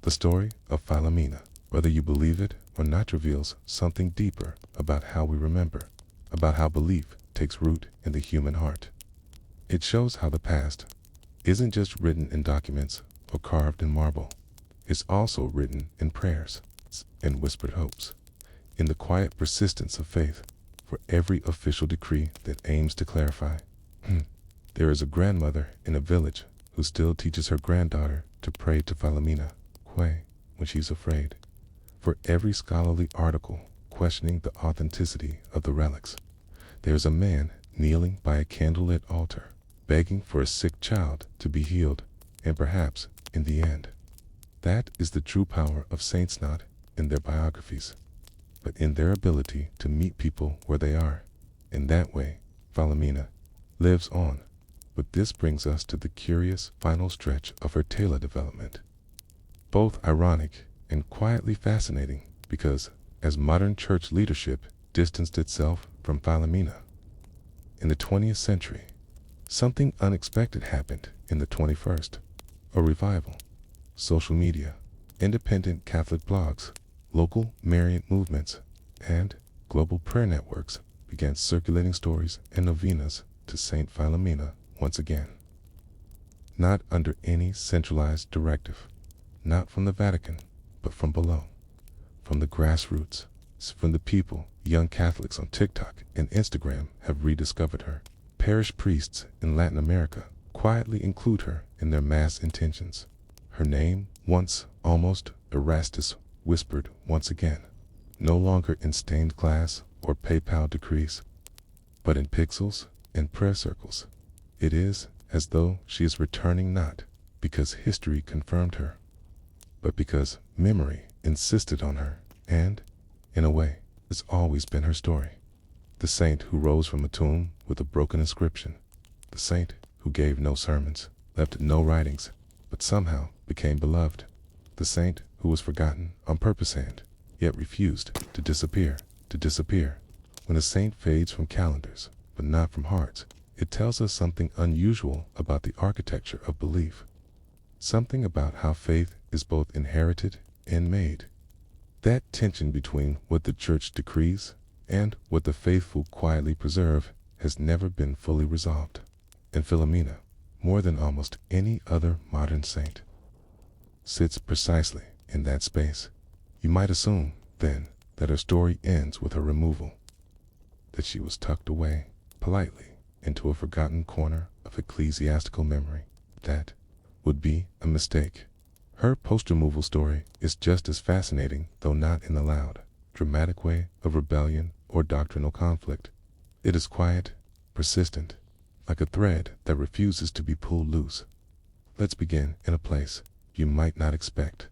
The story of Philomena, whether you believe it or not, reveals something deeper about how we remember, about how belief takes root in the human heart. It shows how the past isn't just written in documents or carved in marble. It's also written in prayers and whispered hopes, in the quiet persistence of faith for every official decree that aims to clarify. There is a grandmother in a village who still teaches her granddaughter to pray to Philomena when she's afraid. For every scholarly article questioning the authenticity of the relics, there's a man kneeling by a candlelit altar, begging for a sick child to be healed, and perhaps, in the end. That is the true power of saints, not in their biographies, but in their ability to meet people where they are. In that way, Philomena lives on, but this brings us to the curious final stretch of her tale of development. Both ironic and quietly fascinating because as modern church leadership distanced itself from Philomena in the 20th century, something unexpected happened in the 21st. A revival. Social media, independent Catholic blogs, local Marian movements, and global prayer networks began circulating stories and novenas to Saint Philomena once again. Not under any centralized directive, not from the Vatican, but from below, from the grassroots, from the people. Young Catholics on TikTok and Instagram have rediscovered her. Parish priests in Latin America quietly include her in their mass intentions. Her name, once almost Erastus whispered once again, no longer in stained glass or PayPal decrees, but in pixels and prayer circles. It is as though she is returning not because history confirmed her, but because memory insisted on her, and, in a way, it's always been her story. The saint who rose from a tomb with a broken inscription, the saint who gave no sermons, left no writings, but somehow became beloved, the saint who was forgotten on purpose and yet refused to disappear. When a saint fades from calendars, but not from hearts, it tells us something unusual about the architecture of belief, something about how faith is both inherited and made. That tension between what the church decrees and what the faithful quietly preserve has never been fully resolved. And Philomena, more than almost any other modern saint, sits precisely in that space. You might assume, then, that her story ends with her removal, that she was tucked away, politely, into a forgotten corner of ecclesiastical memory. That would be a mistake. Her post-removal story is just as fascinating, though not in the loud, dramatic way of rebellion or doctrinal conflict. It is quiet, persistent, like a thread that refuses to be pulled loose. Let's begin in a place you might not expect.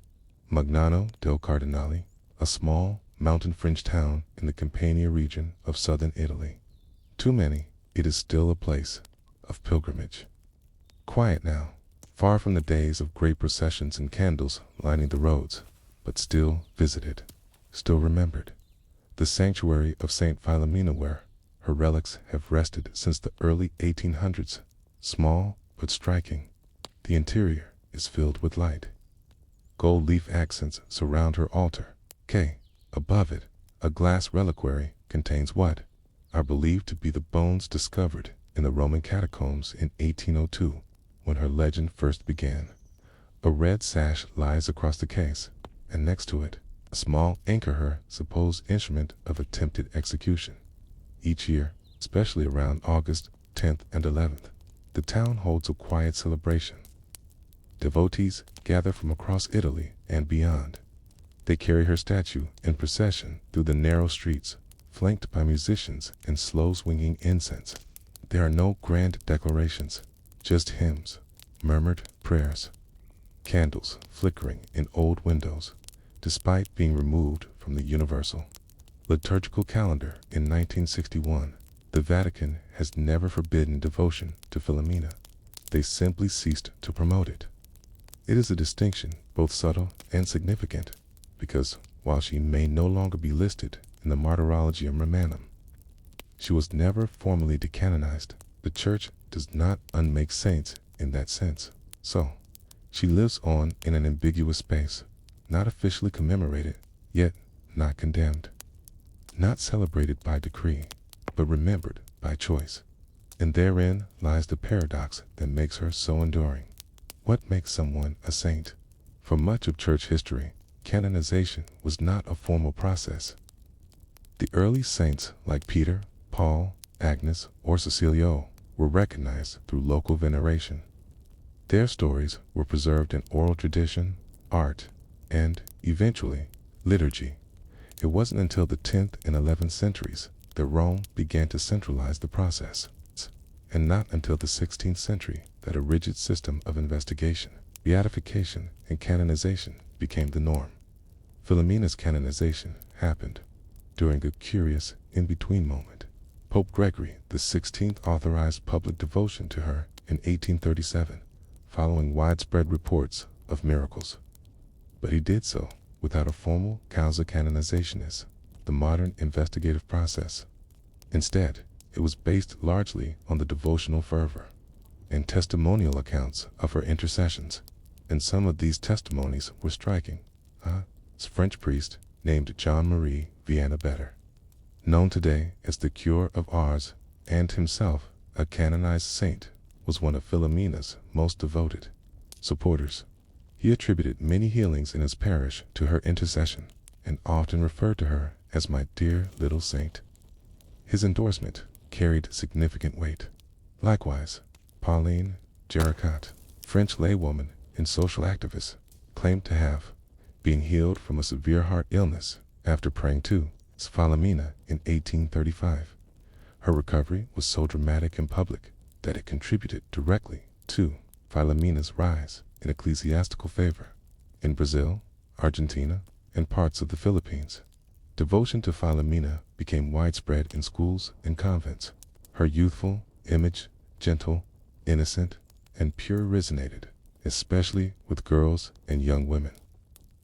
Magnano del Cardinale, a small, mountain-fringed town in the Campania region of southern Italy. To many, it is still a place of pilgrimage. Quiet now, far from the days of great processions and candles lining the roads, but still visited, still remembered. The sanctuary of St. Philomena where her relics have rested since the early 1800s, small but striking. The interior is filled with light. Gold leaf accents surround her altar. Above it, a glass reliquary contains what are believed to be the bones discovered in the Roman catacombs in 1802, when her legend first began. A red sash lies across the case, and next to it, a small anchor, her supposed instrument of attempted execution. Each year, especially around August 10th and 11th, the town holds a quiet celebration. Devotees gather from across Italy and beyond. They carry her statue in procession through the narrow streets, flanked by musicians and slow-swinging incense. There are no grand declarations, just hymns, murmured prayers, candles flickering in old windows, despite being removed from the universal liturgical calendar in 1961. The Vatican has never forbidden devotion to Philomena. They simply ceased to promote it. It is a distinction both subtle and significant, because while she may no longer be listed in the Martyrologium Romanum, she was never formally decanonized. The Church does not unmake saints in that sense. So, she lives on in an ambiguous space, not officially commemorated, yet not condemned. Not celebrated by decree, but remembered by choice. And therein lies the paradox that makes her so enduring. What makes someone a saint? For much of church history, canonization was not a formal process. The early saints like Peter, Paul, Agnes, or Cecilia were recognized through local veneration. Their stories were preserved in oral tradition, art, and, eventually, liturgy. It wasn't until the 10th and 11th centuries that Rome began to centralize the process, and not until the 16th century that a rigid system of investigation, beatification, and canonization became the norm. Philomena's canonization happened during a curious in-between moment, Pope Gregory XVI authorized public devotion to her in 1837, following widespread reports of miracles. But he did so without a formal causa canonizationis, the modern investigative process. Instead, it was based largely on the devotional fervor and testimonial accounts of her intercessions, and some of these testimonies were striking. A French priest named Jean-Marie Vianney, known today as the Cure of Ars, and himself a canonized saint, was one of Philomena's most devoted supporters. He attributed many healings in his parish to her intercession, and often referred to her as my dear little saint. His endorsement carried significant weight. Likewise, Pauline Jericat, French laywoman and social activist, claimed to have been healed from a severe heart illness after praying to Philomena in 1835. Her recovery was so dramatic and public that it contributed directly to Philomena's rise in ecclesiastical favor. In Brazil, Argentina, and parts of the Philippines, devotion to Philomena became widespread in schools and convents. Her youthful image, gentle, innocent, and pure, resonated, especially with girls and young women.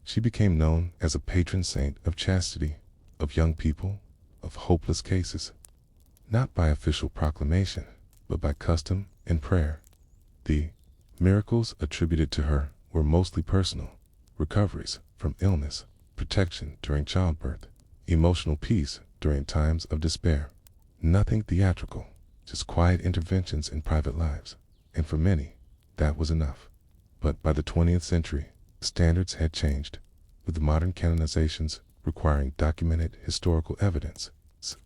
She became known as a patron saint of chastity, of young people, of hopeless cases, not by official proclamation, but by custom and prayer. The miracles attributed to her were mostly personal: recoveries from illness, protection during childbirth, emotional peace during times of despair. Nothing theatrical, just quiet interventions in private lives, and for many, that was enough. But by the 20th century, standards had changed, with modern canonizations requiring documented historical evidence,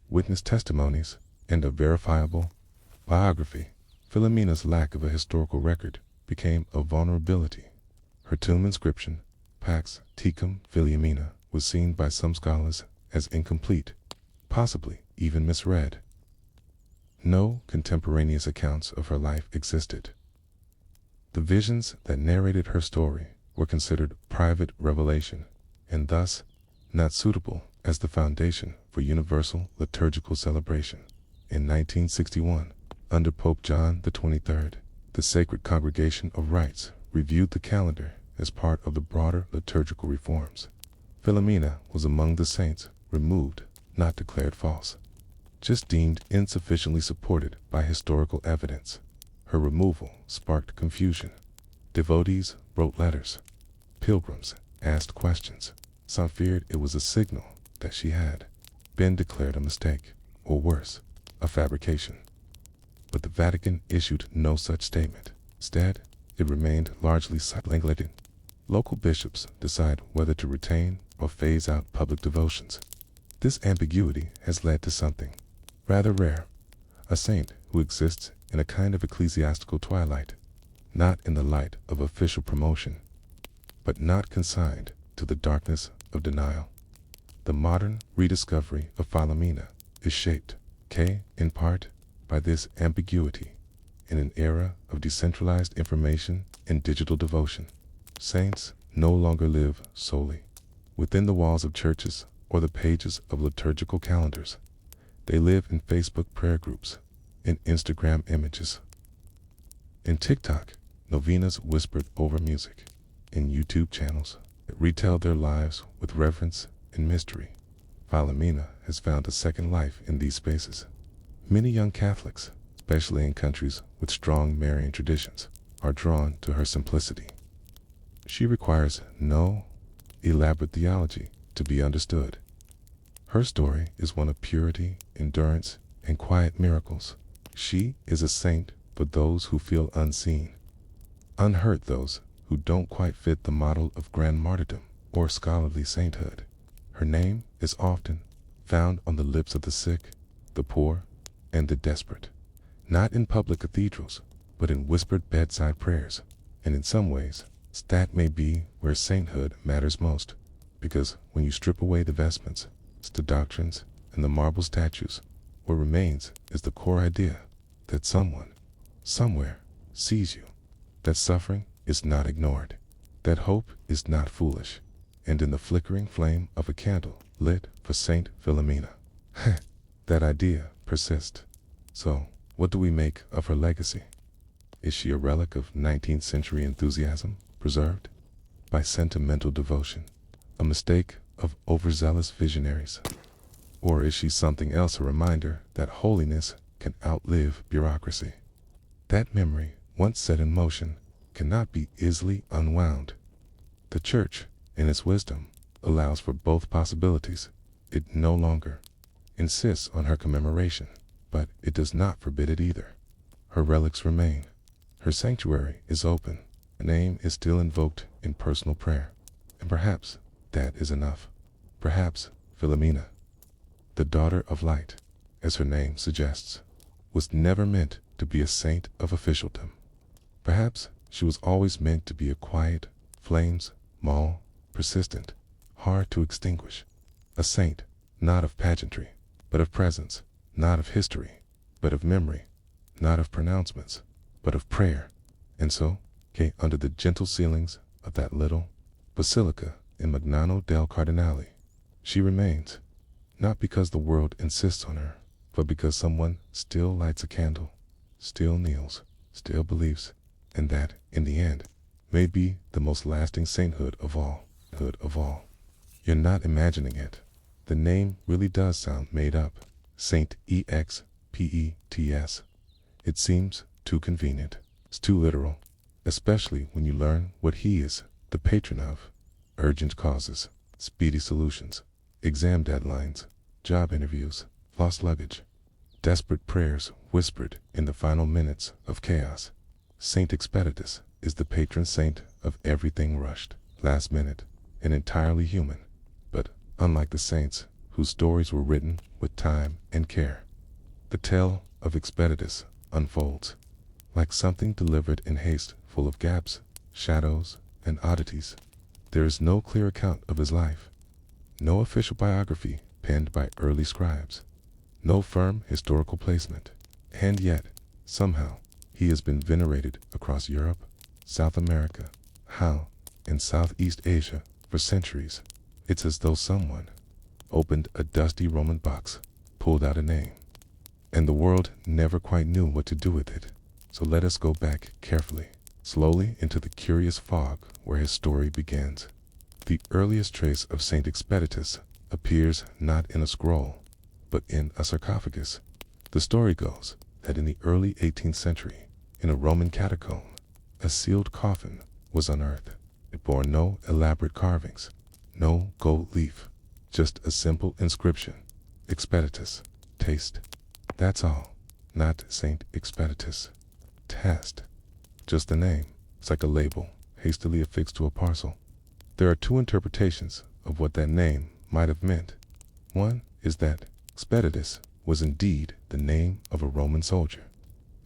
witness testimonies, and a verifiable biography. Philomena's lack of a historical record became a vulnerability. Her tomb inscription, Pax Tecum Philomena, was seen by some scholars as incomplete, possibly even misread. No contemporaneous accounts of her life existed. The visions that narrated her story were considered private revelation, and thus not suitable as the foundation for universal liturgical celebration. In 1961, under Pope John XXIII, the Sacred Congregation of Rites reviewed the calendar as part of the broader liturgical reforms. Philomena was among the saints removed, not declared false, just deemed insufficiently supported by historical evidence. Her removal sparked confusion. Devotees wrote letters. Pilgrims asked questions. Some feared it was a signal that she had been declared a mistake, or worse, a fabrication. But the Vatican issued no such statement. Instead, it remained largely silent. Local bishops decide whether to retain or phase out public devotions. This ambiguity has led to something rather rare: a saint who exists in a kind of ecclesiastical twilight, not in the light of official promotion, but not consigned to the darkness of denial. The modern rediscovery of Philomena is shaped, in part, by this ambiguity. In an era of decentralized information and digital devotion, saints no longer live solely within the walls of churches or the pages of liturgical calendars. They live in Facebook prayer groups, in Instagram images, in TikTok novenas whispered over music, in YouTube channels that retell their lives with reverence and mystery. Philomena has found a second life in these spaces. Many young Catholics, especially in countries with strong Marian traditions, are drawn to her simplicity. She requires no elaborate theology to be understood. Her story is one of purity, endurance, and quiet miracles. She is a saint for those who feel unseen, unhurt, those who don't quite fit the model of grand martyrdom or scholarly sainthood. Her name is often found on the lips of the sick, the poor, and the desperate, not in public cathedrals, but in whispered bedside prayers. And in some ways, that may be where sainthood matters most, because when you strip away the vestments, the doctrines, and the marble statues, what remains is the core idea that someone, somewhere, sees you, that suffering is not ignored, that hope is not foolish, and in the flickering flame of a candle lit for Saint Philomena, that idea persist. So, what do we make of her legacy? Is she a relic of 19th century enthusiasm, preserved by sentimental devotion, a mistake of overzealous visionaries? Or is she something else, a reminder that holiness can outlive bureaucracy? That memory, once set in motion, cannot be easily unwound. The Church, in its wisdom, allows for both possibilities. It no longer insists on her commemoration, but it does not forbid it either. Her relics remain. Her sanctuary is open. Her name is still invoked in personal prayer. And perhaps that is enough. Perhaps Philomena, the daughter of light, as her name suggests, was never meant to be a saint of officialdom. Perhaps she was always meant to be a quiet, flames, small, persistent, hard to extinguish. A saint, not of pageantry, but of presence, not of history, but of memory, not of pronouncements, but of prayer. And so, under the gentle ceilings of that little Basilica in Magnano del Cardinale, she remains, not because the world insists on her, but because someone still lights a candle, still kneels, still believes, and that, in the end, may be the most lasting sainthood of all. You're not imagining it. The name really does sound made up. Saint Expets. It seems too convenient. It's too literal, especially when you learn what he is the patron of: urgent causes, speedy solutions, exam deadlines, job interviews, lost luggage, desperate prayers whispered in the final minutes of chaos. Saint Expeditus is the patron saint of everything rushed, last minute, and entirely human. But unlike the saints whose stories were written with time and care, the tale of Expeditus unfolds like something delivered in haste, full of gaps, shadows, and oddities. There is no clear account of his life, no official biography penned by early scribes, no firm historical placement, and yet, somehow, he has been venerated across Europe, South America, and Southeast Asia for centuries. It's as though someone opened a dusty Roman box, pulled out a name, and the world never quite knew what to do with it. So let us go back carefully, slowly into the curious fog where his story begins. The earliest trace of Saint Expeditus appears not in a scroll, but in a sarcophagus. The story goes that in the early 18th century, in a Roman catacomb, a sealed coffin was unearthed. It bore no elaborate carvings, no gold leaf, just a simple inscription: Expeditus, taste. That's all. Not Saint Expeditus, test. Just the name. It's like a label hastily affixed to a parcel. There are two interpretations of what that name might have meant. One is that Expeditus was indeed the name of a Roman soldier,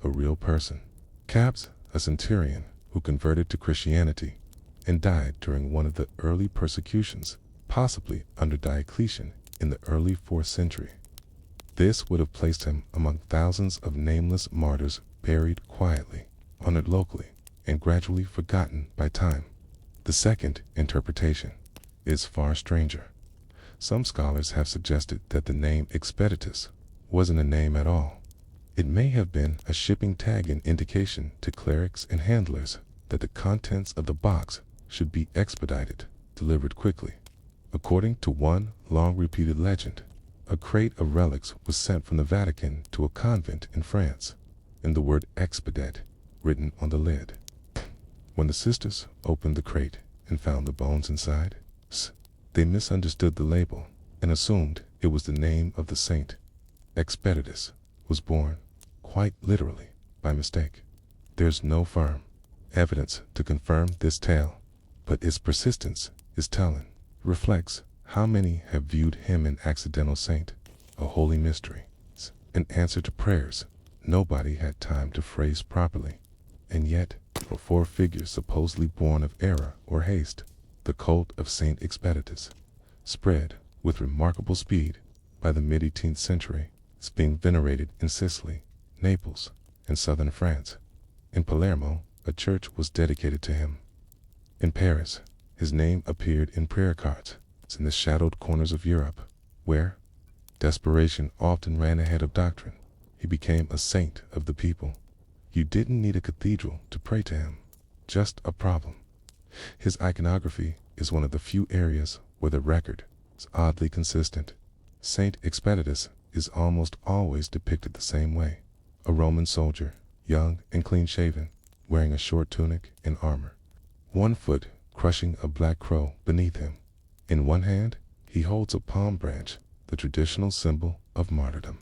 a real person. Cabs, a centurion who converted to Christianity and died during one of the early persecutions, possibly under Diocletian in the early 4th century. This would have placed him among thousands of nameless martyrs buried quietly, honored locally, and gradually forgotten by time. The second interpretation is far stranger. Some scholars have suggested that the name Expeditus wasn't a name at all. It may have been a shipping tag, an indication to clerics and handlers that the contents of the box should be expedited, delivered quickly. According to one long-repeated legend, a crate of relics was sent from the Vatican to a convent in France, and the word expedite written on the lid. When the sisters opened the crate and found the bones inside, they misunderstood the label and assumed it was the name of the saint. Expeditus was born, quite literally, by mistake. There's no firm evidence to confirm this tale, but its persistence is telling. It reflects how many have viewed him an accidental saint, a holy mystery, an answer to prayers nobody had time to phrase properly. And yet, for four figures supposedly born of error or haste, the cult of Saint Expeditus spread with remarkable speed. By the mid-18th century, it's being venerated in Sicily, Naples, and southern France. In Palermo, a church was dedicated to him. In Paris, his name appeared in prayer cards in the shadowed corners of Europe, where Desperation often ran ahead of doctrine. He became a saint of the people. You didn't need a cathedral to pray to him, just a problem. His iconography is one of the few areas where the record is oddly consistent. Saint Expeditus is almost always depicted the same way. A Roman soldier, young and clean-shaven, wearing a short tunic and armor. One foot crushing a black crow beneath him. In one hand, he holds a palm branch, the traditional symbol of martyrdom.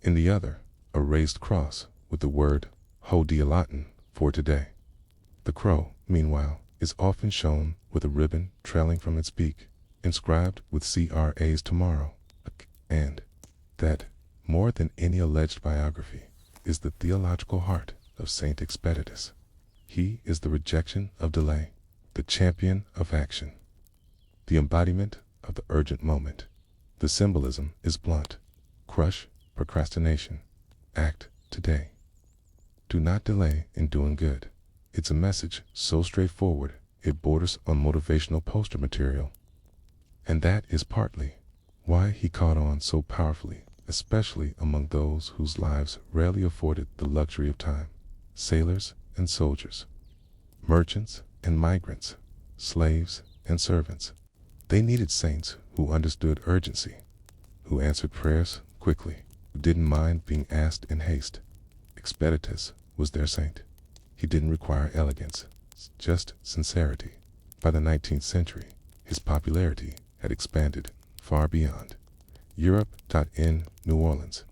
In the other, a raised cross with the word Hodie Latin for today. The crow, meanwhile, is often shown with a ribbon trailing from its beak, inscribed with CRA's tomorrow, and that, more than any alleged biography, is the theological heart of Saint Expeditus. He is the rejection of delay, the champion of action, the embodiment of the urgent moment. The symbolism is blunt. Crush procrastination. Act today. Do not delay in doing good. It's a message so straightforward it borders on motivational poster material. And that is partly why he caught on so powerfully, especially among those whose lives rarely afforded the luxury of time. Sailors and soldiers, merchants and migrants, slaves and servants. They needed saints who understood urgency, who answered prayers quickly, who didn't mind being asked in haste. Expeditus was their saint. He didn't require elegance, just sincerity. By the 19th century, his popularity had expanded far beyond Europe. In New Orleans,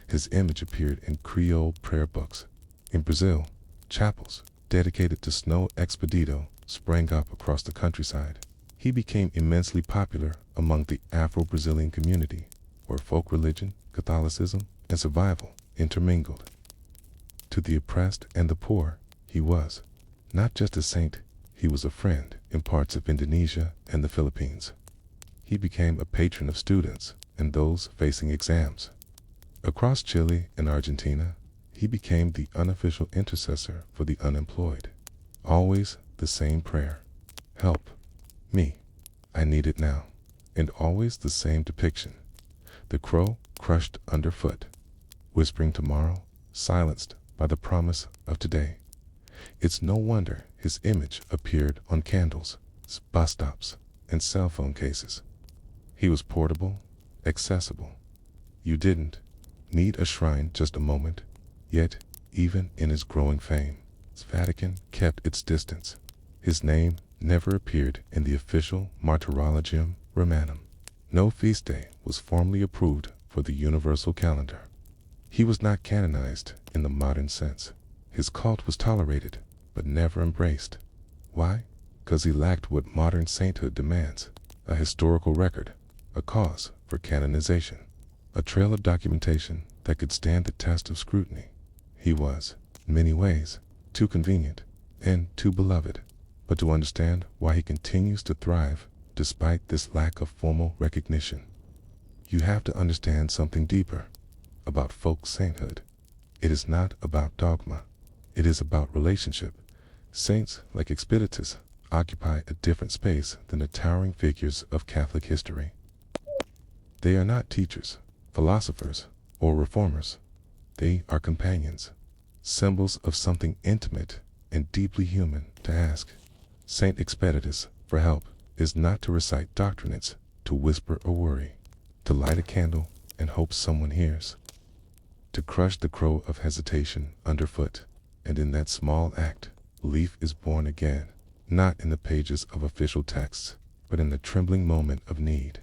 his image appeared in Creole prayer books. In Brazil, chapels dedicated to Snow Expedito sprang up across the countryside. He became immensely popular among the Afro-Brazilian community, where folk religion, Catholicism, and survival intermingled. To the oppressed and the poor, he was not just a saint, he was a friend in parts of Indonesia and the Philippines. He became a patron of students and those facing exams. Across Chile and Argentina, he became the unofficial intercessor for the unemployed. Always the same prayer. Help me. I need it now. And always the same depiction. The crow crushed underfoot, whispering tomorrow, silenced by the promise of today. It's no wonder his image appeared on candles, bus stops, and cell phone cases. He was portable, accessible. You didn't need a shrine just a moment, yet even in his growing fame, the Vatican kept its distance. His name never appeared in the official Martyrologium Romanum. No feast day was formally approved for the universal calendar. He was not canonized in the modern sense. His cult was tolerated, but never embraced. Why? Because he lacked what modern sainthood demands: a historical record, a cause for canonization, a trail of documentation that could stand the test of scrutiny. He was, in many ways, too convenient and too beloved. But to understand why he continues to thrive despite this lack of formal recognition, you have to understand something deeper about folk sainthood. It is not about dogma. It is about relationship. Saints like Expeditus occupy a different space than the towering figures of Catholic history. They are not teachers, philosophers, or reformers. They are companions, symbols of something intimate and deeply human to ask. Saint Expeditus, for help, is not to recite doctrinates, to whisper or worry, to light a candle and hope someone hears, to crush the crow of hesitation underfoot. And in that small act, belief is born again, not in the pages of official texts, but in the trembling moment of need.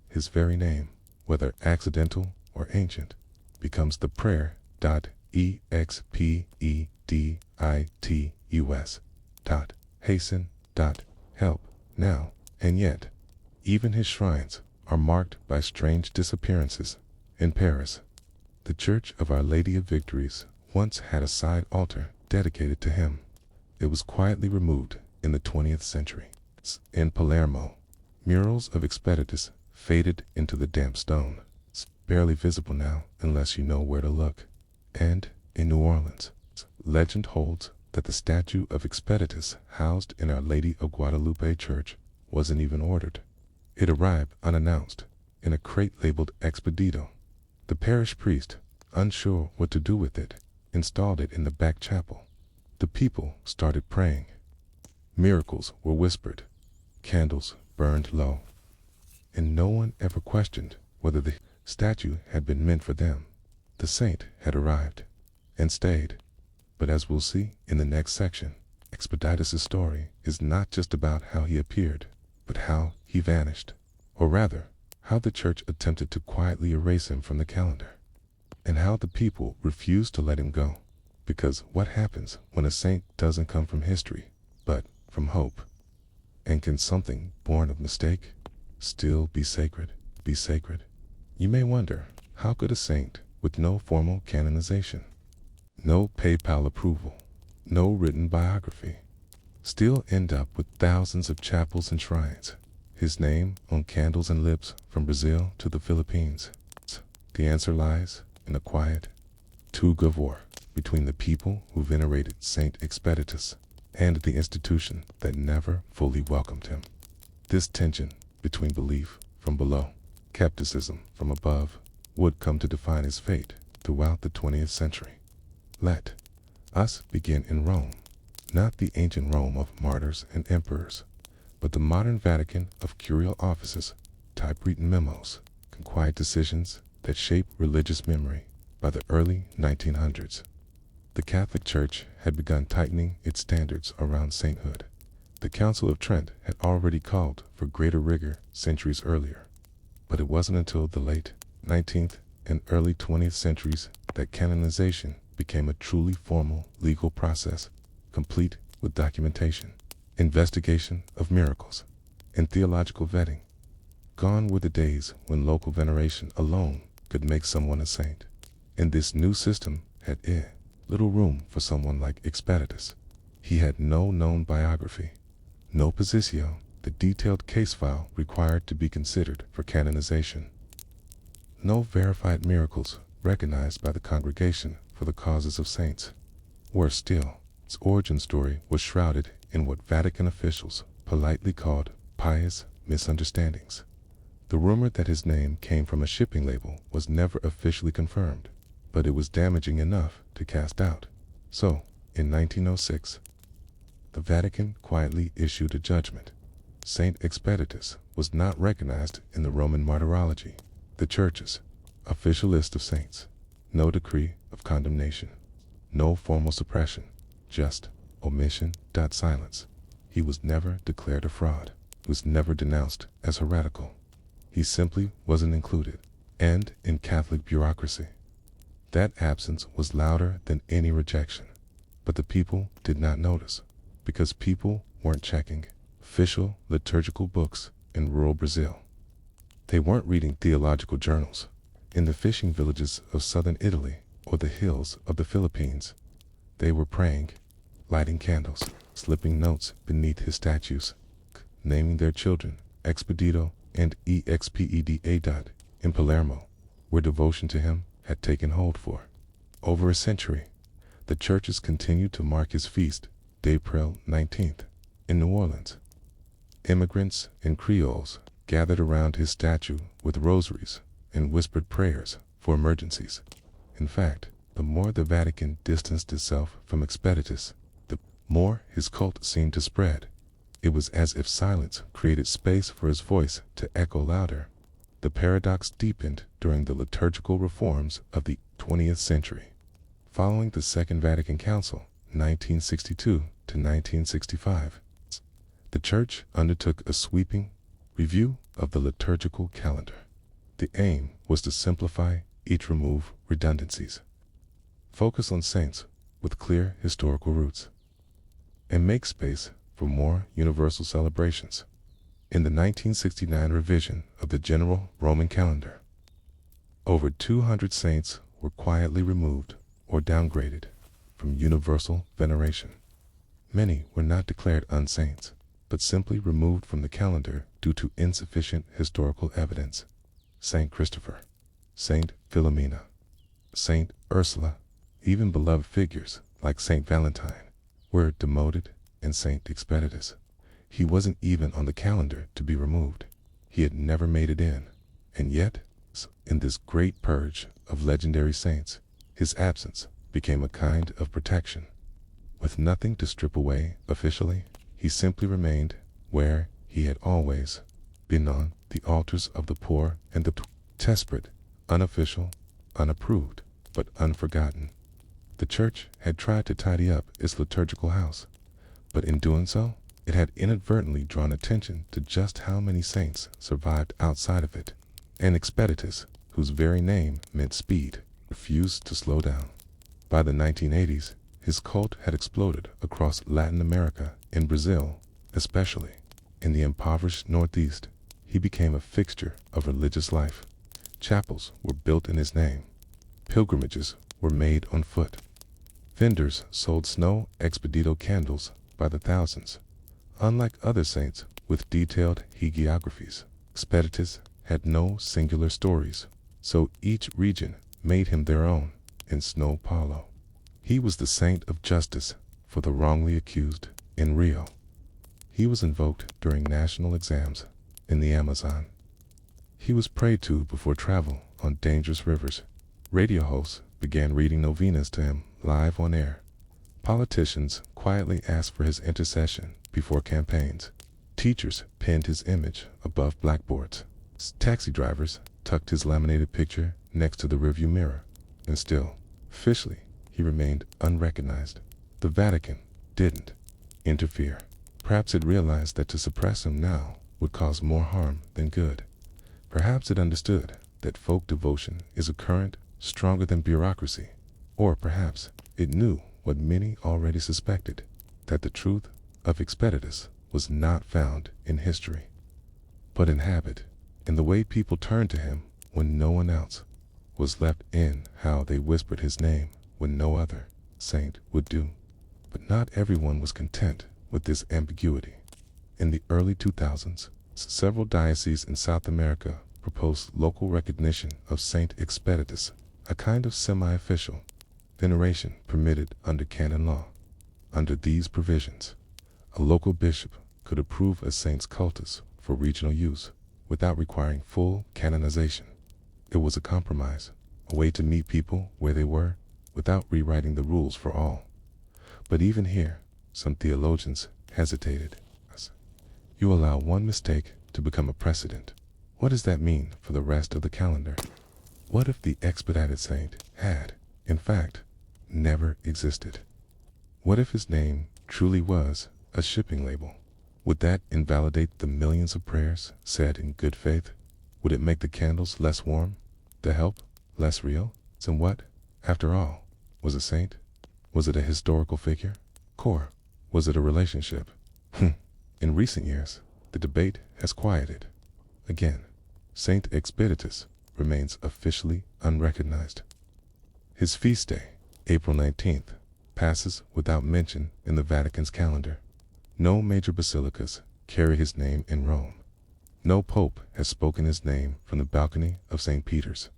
His very name, whether accidental or ancient, becomes the prayer. Expeditus. Hasten. Help. Now. And yet, even his shrines are marked by strange disappearances. In Paris, the Church of Our Lady of Victories once had a side altar dedicated to him. It was quietly removed in the 20th century. In Palermo, murals of Expeditus faded into the damp stone. It's barely visible now unless you know where to look. And in New Orleans, legend holds that the statue of Expeditus housed in Our Lady of Guadalupe Church wasn't even ordered. It arrived unannounced in a crate labeled Expedito. The parish priest, unsure what to do with it, installed it in the back chapel. The people started praying. Miracles were whispered. Candles burned low. And no one ever questioned whether the statue had been meant for them. The saint had arrived and stayed. But as we'll see in the next section, Expeditus' story is not just about how he appeared, but how he vanished, or rather, how the church attempted to quietly erase him from the calendar, and how the people refused to let him go. Because what happens when a saint doesn't come from history, but from hope? And can something born of mistake still be sacred? Be sacred? You may wonder, how could a saint with no formal canonization, no PayPal approval, no written biography, still end up with thousands of chapels and shrines, his name on candles and lips from Brazil to the Philippines? The answer lies in a quiet tug-of-war between the people who venerated Saint Expeditus and the institution that never fully welcomed him. This tension between belief from below, skepticism from above, would come to define his fate throughout the 20th century. Let us begin in Rome, not the ancient Rome of martyrs and emperors, but the modern Vatican of curial offices, typewritten memos, and quiet decisions that shape religious memory. By the early 1900s, the Catholic Church had begun tightening its standards around sainthood. The Council of Trent had already called for greater rigor centuries earlier, but it wasn't until the late 19th and early 20th centuries that canonization became a truly formal legal process, complete with documentation, investigation of miracles, and theological vetting. Gone were the days when local veneration alone could make someone a saint, and this new system had little room for someone like Expeditus. He had no known biography, no positio, the detailed case file required to be considered for canonization, no verified miracles recognized by the congregation for the causes of saints. Worse still, its origin story was shrouded in what Vatican officials politely called pious misunderstandings. The rumor that his name came from a shipping label was never officially confirmed, but it was damaging enough to cast doubt. So, in 1906, the Vatican quietly issued a judgment. Saint Expeditus was not recognized in the Roman Martyrology, the Church's official list of saints. No decree of condemnation, no formal suppression, just omission. Silence. He was never declared a fraud, was never denounced as heretical. He simply wasn't included. And in Catholic bureaucracy, that absence was louder than any rejection. But the people did not notice, because people weren't checking official liturgical books in rural Brazil. They weren't reading theological journals in the fishing villages of southern Italy or the hills of the Philippines. They were praying, lighting candles, slipping notes beneath his statues, naming their children Expedito and Expeda. In Palermo, where devotion to him had taken hold for over a century, the churches continued to mark his feast, April 19th. In New Orleans, immigrants and Creoles gathered around his statue with rosaries and whispered prayers for emergencies. In fact, the more the Vatican distanced itself from Expeditus, the more his cult seemed to spread. It was as if silence created space for his voice to echo louder. The paradox deepened during the liturgical reforms of the 20th century. Following the Second Vatican Council, 1962 to 1965, the Church undertook a sweeping review of the liturgical calendar. The aim was to simplify each, remove redundancies, focus on saints with clear historical roots, and make space for more universal celebrations. In the 1969 revision of the General Roman Calendar, over 200 saints were quietly removed or downgraded from universal veneration. Many were not declared unsaints, but simply removed from the calendar due to insufficient historical evidence. Saint Christopher, Saint Philomena, Saint Ursula, even beloved figures like Saint Valentine were demoted, and Saint Expeditus, he wasn't even on the calendar to be removed. He had never made it in. And yet, in this great purge of legendary saints, his absence became a kind of protection. With nothing to strip away officially, he simply remained where he had always been, on the altars of the poor and the desperate, unofficial, unapproved, but unforgotten. The church had tried to tidy up its liturgical house, but in doing so, it had inadvertently drawn attention to just how many saints survived outside of it. And Expeditus, whose very name meant speed, refused to slow down. By the 1980s, his cult had exploded across Latin America and Brazil, especially. In the impoverished Northeast, he became a fixture of religious life. Chapels were built in his name. Pilgrimages were made on foot. Vendors sold snow expedito candles by the thousands. Unlike other saints with detailed hagiographies, Expeditus had no singular stories, so each region made him their own in São Paulo. He was the saint of justice for the wrongly accused in Rio. He was invoked during national exams in the Amazon. He was prayed to before travel on dangerous rivers. Radio hosts began reading novenas to him live on air. Politicians quietly asked for his intercession before campaigns. Teachers pinned his image above blackboards. Taxi drivers tucked his laminated picture next to the rearview mirror. And still, officially, he remained unrecognized. The Vatican didn't interfere. Perhaps it realized that to suppress him now would cause more harm than good. Perhaps it understood that folk devotion is a current stronger than bureaucracy. Or perhaps it knew what many already suspected, that the truth of Expeditus was not found in history, but in habit, in the way people turned to him when no one else was left, in how they whispered his name when no other saint would do. But not everyone was content with this ambiguity. In the early 2000s, several dioceses in South America proposed local recognition of Saint Expeditus, a kind of semi-official veneration permitted under canon law. Under these provisions, a local bishop could approve a saint's cultus for regional use without requiring full canonization. It was a compromise, a way to meet people where they were without rewriting the rules for all. But even here, some theologians hesitated. You allow one mistake to become a precedent. What does that mean for the rest of the calendar? What if the expedited saint had, in fact, never existed? What if his name truly was a shipping label? Would that invalidate the millions of prayers said in good faith? Would it make the candles less warm, the help less real? And what, after all, was a saint? Was it a historical figure? Or was it a relationship? In recent years, the debate has quieted. Again, Saint Expeditus remains officially unrecognized. His feast day, April 19th, passes without mention in the Vatican's calendar. No major basilicas carry his name in Rome. No pope has spoken his name from the balcony of St. Peter's.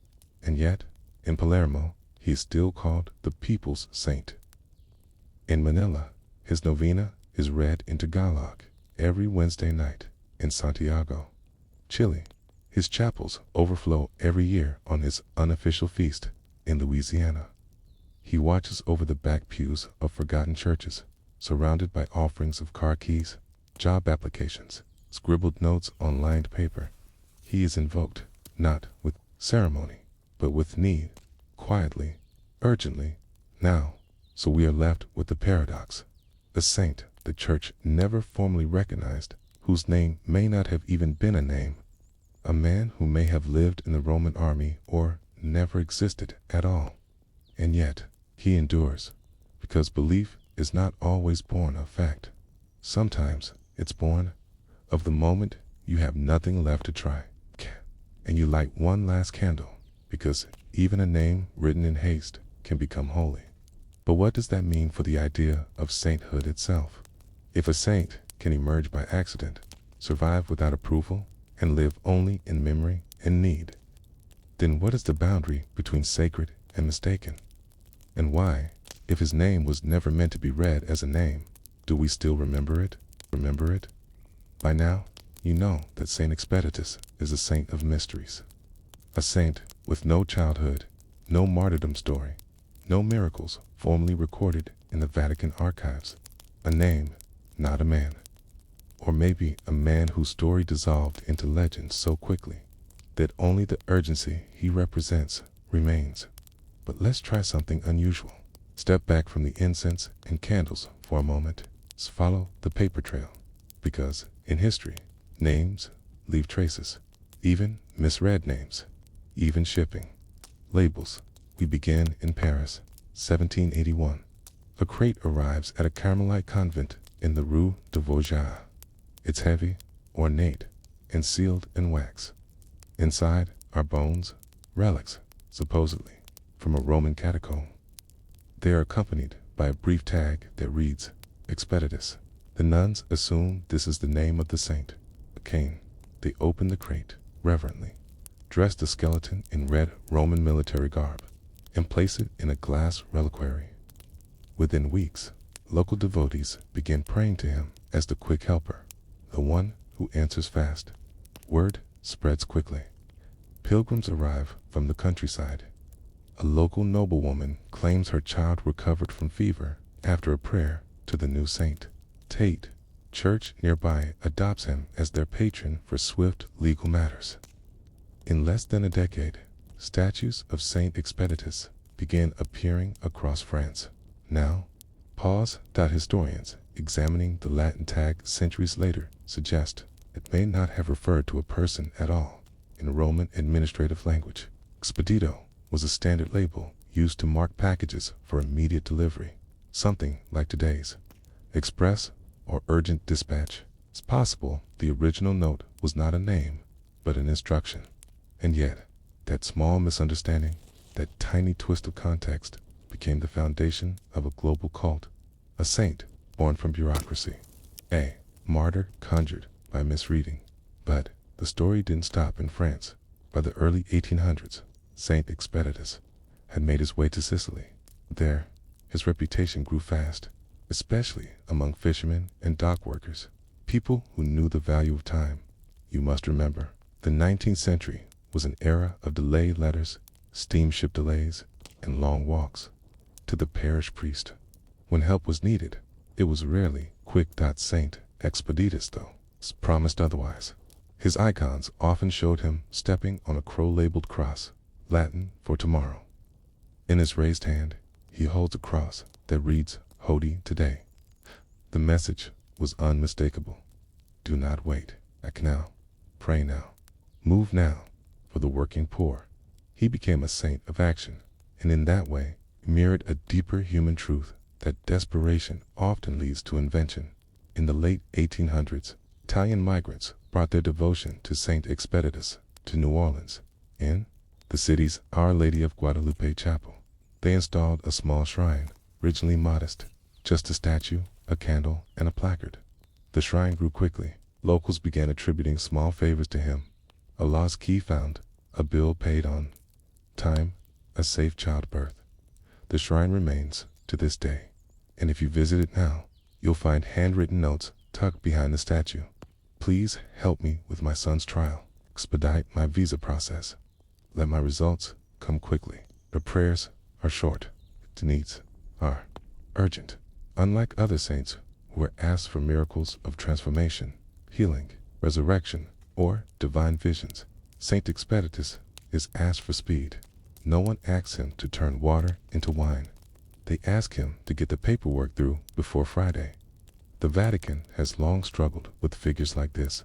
And yet, in Palermo, he is still called the people's saint. In Manila, his novena is read in Tagalog every Wednesday night. In Santiago, Chile, his chapels overflow every year on his unofficial feast. In Louisiana, he watches over the back pews of forgotten churches, surrounded by offerings of car keys, job applications, scribbled notes on lined paper. He is invoked, not with ceremony, but with need, quietly, urgently, now. So we are left with the paradox. A saint the church never formally recognized, whose name may not have even been a name. A man who may have lived in the Roman army or never existed at all. And yet, he endures, because belief is not always born of fact. Sometimes it's born of the moment you have nothing left to try, and you light one last candle, because even a name written in haste can become holy. But what does that mean for the idea of sainthood itself? If a saint can emerge by accident, survive without approval, and live only in memory and need, then what is the boundary between sacred and mistaken? And why, if his name was never meant to be read as a name, do we still remember it? By now, you know that Saint Expeditus is a saint of mysteries. A saint with no childhood, no martyrdom story, no miracles formally recorded in the Vatican archives. A name, not a man. Or maybe a man whose story dissolved into legend so quickly that only the urgency he represents remains. But let's try something unusual. Step back from the incense and candles for a moment. Follow the paper trail. Because in history, names leave traces. Even misread names. Even shipping. Labels. We begin in Paris, 1781. A crate arrives at a Carmelite convent in the Rue de Vaugirard. It's heavy, ornate, and sealed in wax. Inside are bones, relics, supposedly, from a Roman catacomb. They are accompanied by a brief tag that reads, Expeditus. The nuns assume this is the name of the saint, a cane. They open the crate, reverently, dress the skeleton in red Roman military garb, and place it in a glass reliquary. Within weeks, local devotees begin praying to him as the quick helper, the one who answers fast. Word spreads quickly. Pilgrims arrive from the countryside. A local noblewoman claims her child recovered from fever after a prayer to the new saint. Tate, church nearby, adopts him as their patron for swift legal matters. In less than a decade, statues of Saint Expeditus began appearing across France. Now, historians examining the Latin tag centuries later suggest it may not have referred to a person at all. In Roman administrative language, expedito was a standard label used to mark packages for immediate delivery, something like today's express or urgent dispatch. It's possible the original note was not a name, but an instruction. And yet, that small misunderstanding, that tiny twist of context, became the foundation of a global cult. A saint born from bureaucracy. A martyr conjured by misreading. But the story didn't stop in France. By the early 1800s, Saint Expeditus had made his way to Sicily. There, his reputation grew fast, especially among fishermen and dock workers, people who knew the value of time. You must remember, the 19th century was an era of delayed letters, steamship delays, and long walks. To the parish priest, when help was needed, it was rarely quick. Saint Expeditus, though, promised otherwise. His icons often showed him stepping on a crow-labeled cross, Latin for tomorrow. In his raised hand, he holds a cross that reads, Hodie today. The message was unmistakable. Do not wait. Act now. Pray now. Move now for the working poor. He became a saint of action, and in that way mirrored a deeper human truth that desperation often leads to invention. In the late 1800s, Italian migrants brought their devotion to Saint Expeditus to New Orleans. In the city's Our Lady of Guadalupe chapel, they installed a small shrine, originally modest, just a statue, a candle, and a placard. The shrine grew quickly. Locals began attributing small favors to him. A lost key found, a bill paid on time, a safe childbirth. The shrine remains to this day, and if you visit it now, you'll find handwritten notes tucked behind the statue. Please help me with my son's trial. Expedite my visa process. Let my results come quickly. The prayers are short. The needs are urgent. Unlike other saints who were asked for miracles of transformation, healing, resurrection, or divine visions, Saint Expeditus is asked for speed. No one asks him to turn water into wine. They ask him to get the paperwork through before Friday. The Vatican has long struggled with figures like this.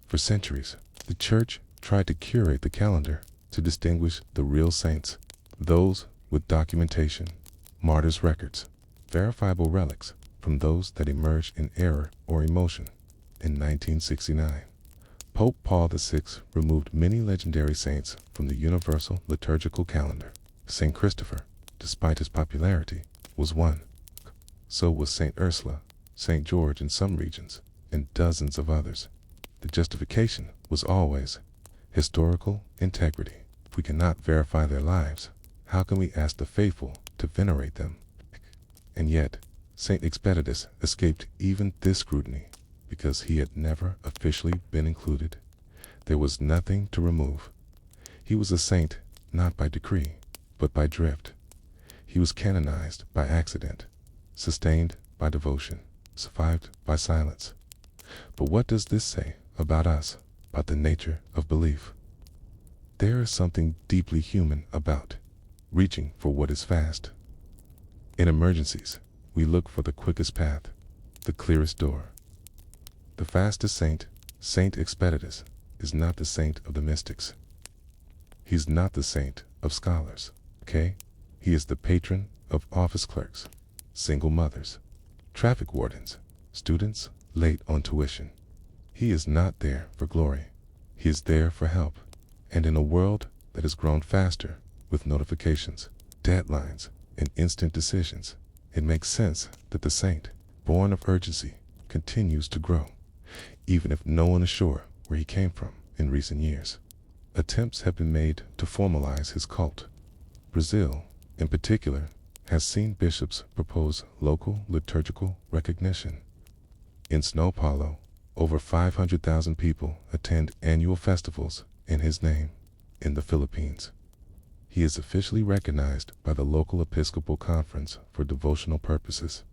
For centuries, the Church tried to curate the calendar to distinguish the real saints, those with documentation, martyrs' records, verifiable relics, from those that emerged in error or emotion. In 1969, Pope Paul VI removed many legendary saints from the universal liturgical calendar. Saint Christopher, despite his popularity, was one. So was Saint Ursula, Saint George in some regions, and dozens of others. The justification was always historical integrity. If we cannot verify their lives, how can we ask the faithful to venerate them? And yet, Saint Expeditus escaped even this scrutiny because he had never officially been included. There was nothing to remove. He was a saint, not by decree, but by drift. He was canonized by accident, sustained by devotion, survived by silence. But what does this say about us, about the nature of belief? There is something deeply human about reaching for what is fast. In emergencies, we look for the quickest path, the clearest door. The fastest saint, Saint Expeditus, is not the saint of the mystics. He's not the saint of scholars, okay? He is the patron of office clerks, single mothers, traffic wardens, students late on tuition. He is not there for glory. He is there for help. And in a world that has grown faster with notifications, deadlines, and instant decisions, it makes sense that the saint, born of urgency, continues to grow, even if no one is sure where he came from in recent years. Attempts have been made to formalize his cult. Brazil, in particular, has seen bishops propose local liturgical recognition. In São Paulo, over 500,000 people attend annual festivals in his name. In the Philippines, he is officially recognized by the local Episcopal Conference for devotional purposes.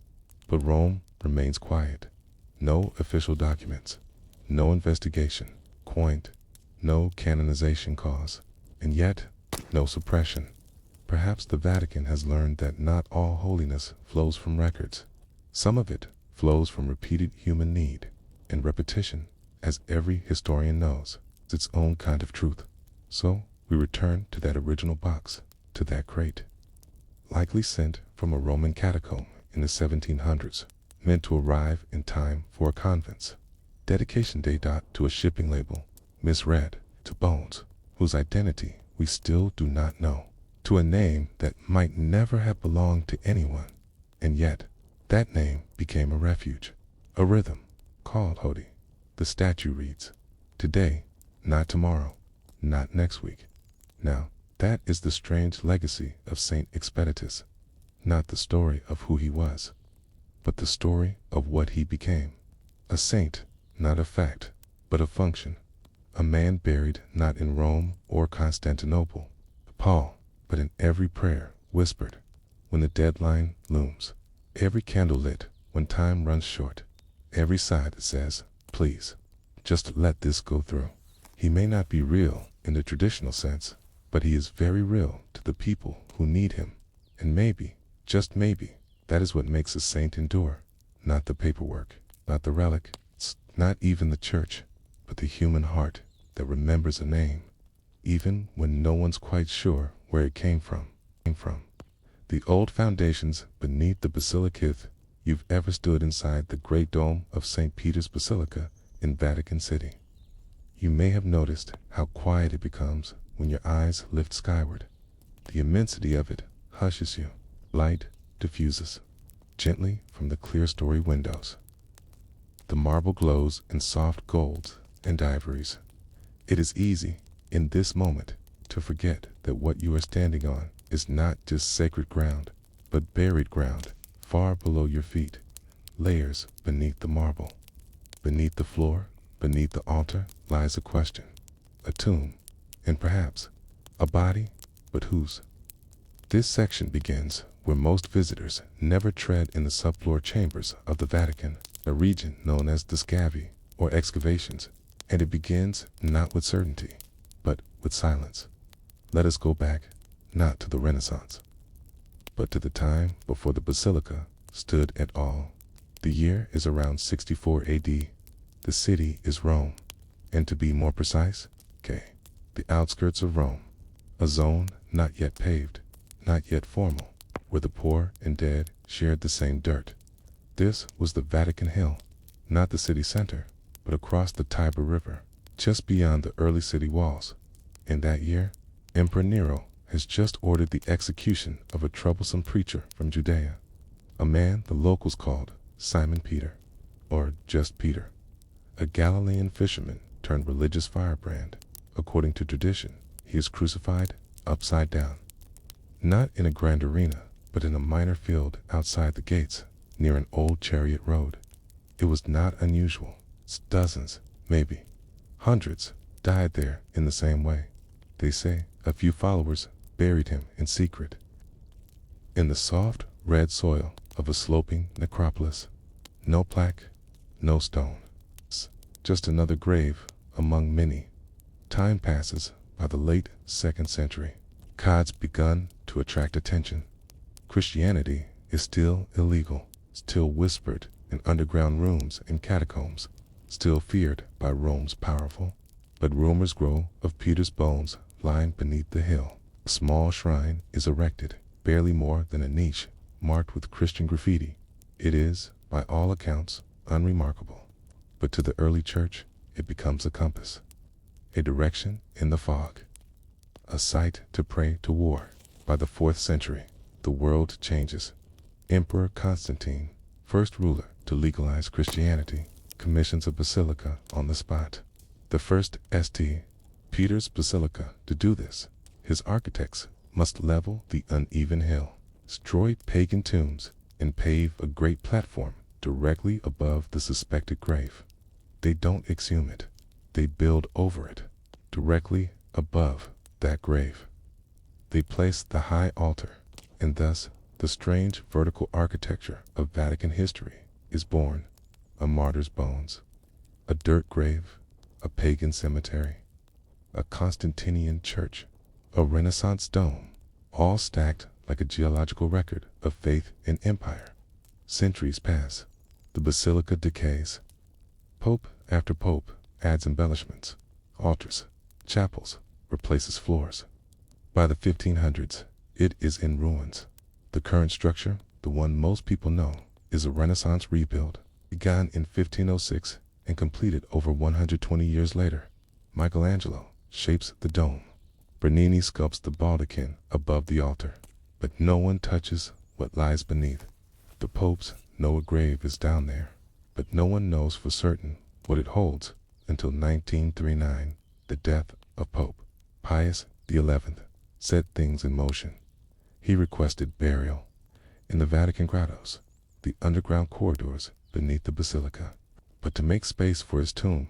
But Rome remains quiet. No official documents, no investigation, no canonization cause, and yet no suppression. Perhaps the Vatican has learned that not all holiness flows from records. Some of it flows from repeated human need and repetition, as every historian knows, is its own kind of truth. So we return to that original box, to that crate, likely sent from a Roman catacomb in the 1700s, meant to arrive in time for a convent's dedication day. To a shipping label, misread, to bones, whose identity we still do not know, to a name that might never have belonged to anyone, and yet that name became a refuge, a rhythm, called Hodi. The statue reads, "Today, not tomorrow, not next week." Now, that is the strange legacy of Saint Expeditus, not the story of who he was, but the story of what he became. A saint, not a fact, but a function. A man buried not in Rome or Constantinople, Paul, but in every prayer whispered when the deadline looms, every candle lit when time runs short, every sigh that says, "Please, just let this go through." He may not be real in the traditional sense, but he is very real to the people who need him. And maybe, just maybe, that is what makes a saint endure. Not the paperwork, not the relic, not even the church, but the human heart that remembers a name, even when no one's quite sure where it came from. The old foundations beneath the Basilica. If you've ever stood inside the great dome of St. Peter's Basilica in Vatican City, you may have noticed how quiet it becomes when your eyes lift skyward. The immensity of it hushes you. Light diffuses gently from the clear-story windows. The marble glows in soft golds and ivories. It is easy, in this moment, to forget that what you are standing on is not just sacred ground, but buried ground, far below your feet, layers beneath the marble. Beneath the floor, beneath the altar, lies a question, a tomb, and perhaps a body, but whose? This section begins where most visitors never tread, in the subfloor chambers of the Vatican, a region known as the scavi, or excavations, and it begins not with certainty, but with silence. Let us go back, not to the Renaissance, but to the time before the Basilica stood at all. The year is around 64 AD. The city is Rome, and to be more precise, the outskirts of Rome, a zone not yet paved, not yet formal, where the poor and dead shared the same dirt. This was the Vatican Hill, not the city center, but across the Tiber River, just beyond the early city walls. In that year, Emperor Nero has just ordered the execution of a troublesome preacher from Judea, a man the locals called Simon Peter, or just Peter, a Galilean fisherman turned religious firebrand. According to tradition, he is crucified upside down, not in a grand arena, but in a minor field outside the gates, near an old chariot road. It was not unusual. Dozens, maybe hundreds, died there in the same way. They say a few followers buried him in secret in the soft, red soil of a sloping necropolis. No plaque, no stone. Just another grave among many. Time passes. By the late 2nd century, God's begun to attract attention. Christianity is still illegal, still whispered in underground rooms and catacombs, still feared by Rome's powerful. But rumors grow of Peter's bones lying beneath the hill. A small shrine is erected, barely more than a niche, marked with Christian graffiti. It is, by all accounts, unremarkable. But to the early church, it becomes a compass, a direction in the fog, a site to pray to war. By the 4th century, the world changes. Emperor Constantine, first ruler to legalize Christianity, commissions a basilica on the spot. The first St. Peter's Basilica. To do this, his architects must level the uneven hill, destroy pagan tombs, and pave a great platform directly above the suspected grave. They don't exhume it. They build over it, directly above that grave. They place the high altar, and thus the strange vertical architecture of Vatican history is born. A martyr's bones, a dirt grave, a pagan cemetery, a Constantinian church, a Renaissance dome, all stacked like a geological record of faith and empire. Centuries pass. The basilica decays. Pope after pope adds embellishments, altars, chapels, replaces floors. By the 1500s, it is in ruins. The current structure, the one most people know, is a Renaissance rebuild, begun in 1506 and completed over 120 years later. Michelangelo shapes the dome. Bernini sculpts the baldachin above the altar. But no one touches what lies beneath. The popes know a grave is down there, but no one knows for certain what it holds until 1939, the death of Pope Pius XI set things in motion. He requested burial in the Vatican grottos, the underground corridors beneath the basilica. But to make space for his tomb,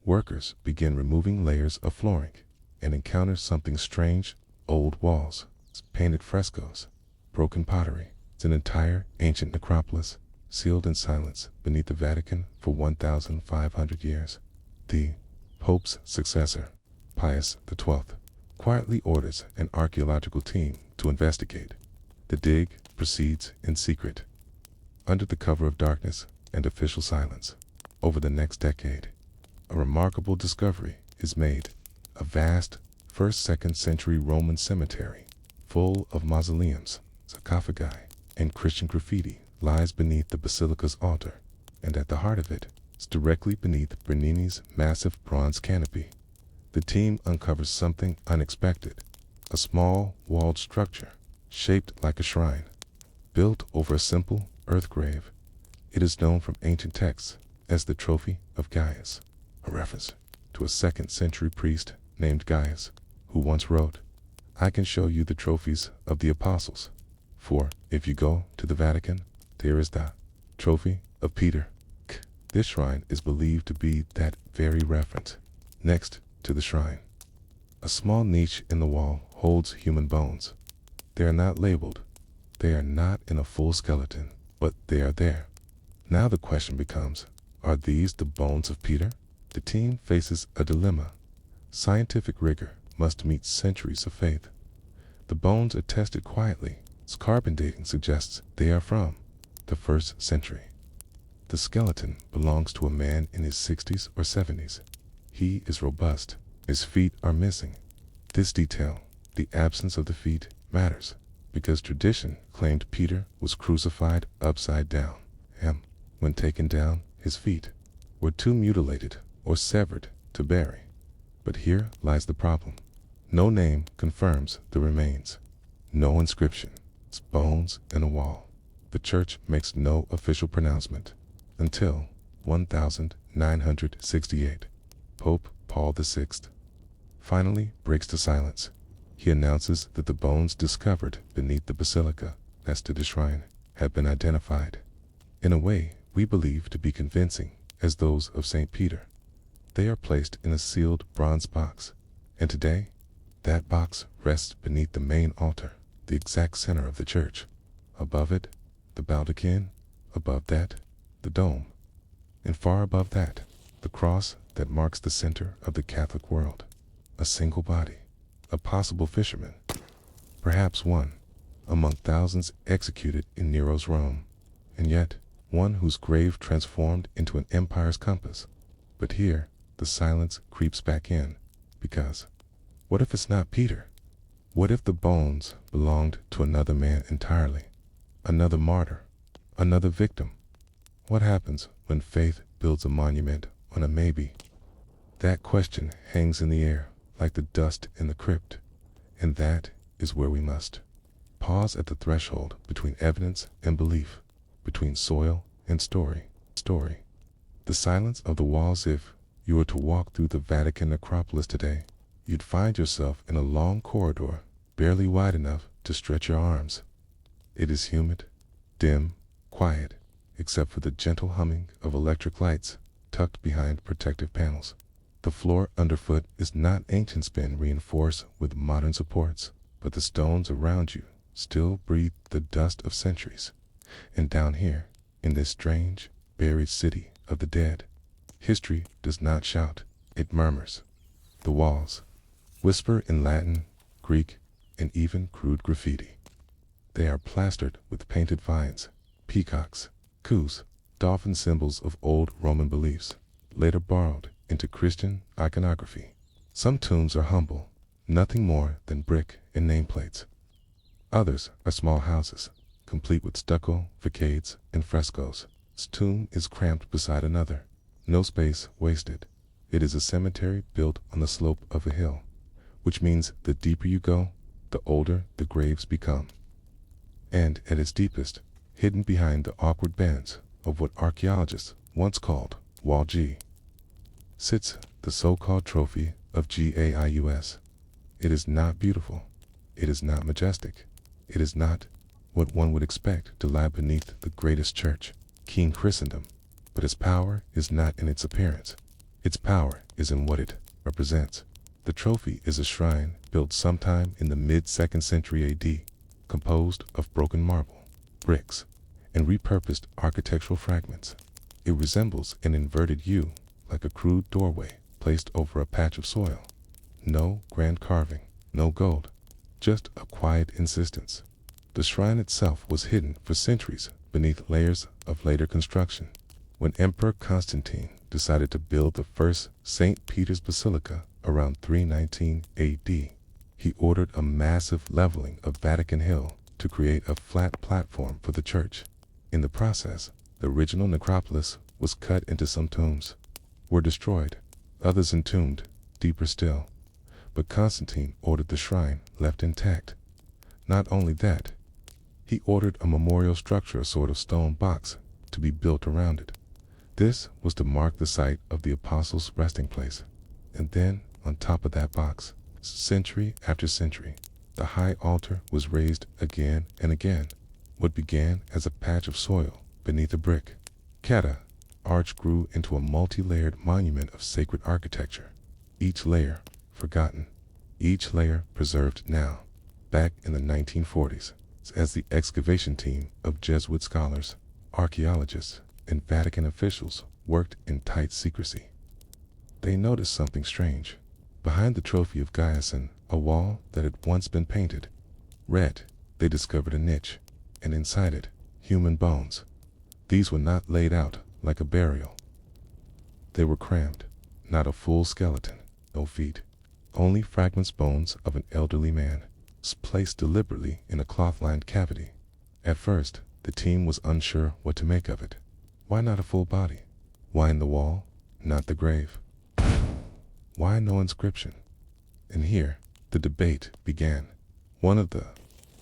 workers began removing layers of flooring and encountered something strange: old walls, painted frescoes, broken pottery. It's an entire ancient necropolis, sealed in silence beneath the Vatican for 1,500 years. The Pope's successor, Pius XII, quietly orders an archaeological team to investigate. The dig proceeds in secret, under the cover of darkness and official silence. Over the next decade, a remarkable discovery is made: a vast 1st-2nd century Roman cemetery, full of mausoleums, sarcophagi, and Christian graffiti, lies beneath the basilica's altar, and at the heart of it, directly beneath Bernini's massive bronze canopy. The team uncovers something unexpected: a small walled structure, shaped like a shrine, built over a simple earth grave. It is known from ancient texts as the Trophy of Gaius, a reference to a 2nd century priest named Gaius, who once wrote, "I can show you the trophies of the apostles, for if you go to the Vatican, there is the Trophy of Peter." This shrine is believed to be that very reference. Next to the shrine, a small niche in the wall holds human bones. They are not labeled. They are not in a full skeleton, but they are there. Now the question becomes, are these the bones of Peter? The team faces a dilemma. Scientific rigor must meet centuries of faith. The bones are tested quietly. Carbon dating suggests they are from the 1st century. The skeleton belongs to a man in his 60s or 70s. He is robust. His feet are missing. This detail, the absence of the feet, matters because tradition claimed Peter was crucified upside down, and when taken down, his feet were too mutilated or severed to bury. But here lies the problem. No name confirms the remains. No inscription. It's bones in a wall. The church makes no official pronouncement until 1968. Pope Paul VI finally breaks the silence. He announces that the bones discovered beneath the basilica next to the shrine have been identified in a way we believe to be convincing as those of St. Peter. They are placed in a sealed bronze box, and today That box rests beneath the main altar, the exact center of the church. Above it, the baldachin. Above that, the dome. And far above that, the cross that marks the center of the Catholic world. A single body, a possible fisherman, perhaps one among thousands executed in Nero's Rome, and yet one whose grave transformed into an empire's compass. But here, the silence creeps back in, because what if it's not Peter? What if the bones belonged to another man entirely? Another martyr? Another victim? What happens when faith builds a monument on a maybe? That question hangs in the air like the dust in the crypt, and that is where we must pause at the threshold between evidence and belief, between soil and story. The silence of the walls. If you were to walk through the Vatican necropolis today, you'd find yourself in a long corridor, barely wide enough to stretch your arms. It is humid, dim, quiet, except for the gentle humming of electric lights tucked behind protective panels. The floor underfoot is not ancient spin reinforced with modern supports, but the stones around you still breathe the dust of centuries. And down here, in this strange, buried city of the dead, history does not shout, it murmurs. The walls whisper in Latin, Greek, and even crude graffiti. They are plastered with painted vines, peacocks, coos, dolphin symbols of old Roman beliefs, later borrowed into Christian iconography. Some tombs are humble, nothing more than brick and nameplates. Others are small houses, complete with stucco, facades, and frescoes. This tomb is cramped beside another, no space wasted. It is a cemetery built on the slope of a hill, which means the deeper you go, the older the graves become. And at its deepest, hidden behind the awkward bends of what archaeologists once called Wall G, sits the so-called trophy of Gaius. It is not beautiful. It is not majestic. It is not what one would expect to lie beneath the greatest church, King Christendom. But its power is not in its appearance. Its power is in what it represents. The trophy is a shrine built sometime in the mid-2nd century AD, composed of broken marble, bricks, and repurposed architectural fragments. It resembles an inverted U, like a crude doorway placed over a patch of soil. No grand carving, no gold, just a quiet insistence. The shrine itself was hidden for centuries beneath layers of later construction. When Emperor Constantine decided to build the first St. Peter's Basilica around 319 AD, he ordered a massive leveling of Vatican Hill to create a flat platform for the church. In the process, the original necropolis was cut into. Some tombs were destroyed, others entombed deeper still. But Constantine ordered the shrine left intact. Not only that, he ordered a memorial structure, a sort of stone box, to be built around it. This was to mark the site of the apostles' resting place. And then, on top of that box, century after century, the high altar was raised again and again. What began as a patch of soil beneath a brick arch grew into a multi-layered monument of sacred architecture. Each layer forgotten, each layer preserved now. Back in the 1940s, as the excavation team of Jesuit scholars, archaeologists, and Vatican officials worked in tight secrecy, they noticed something strange. Behind the trophy of Gaius, a wall that had once been painted red, they discovered a niche, and inside it, human bones. These were not laid out like a burial. They were crammed, not a full skeleton, no feet, only fragments, bones of an elderly man, placed deliberately in a cloth-lined cavity. At first, the team was unsure what to make of it. Why not a full body? Why in the wall, not the grave? Why no inscription? And here, the debate began. One of the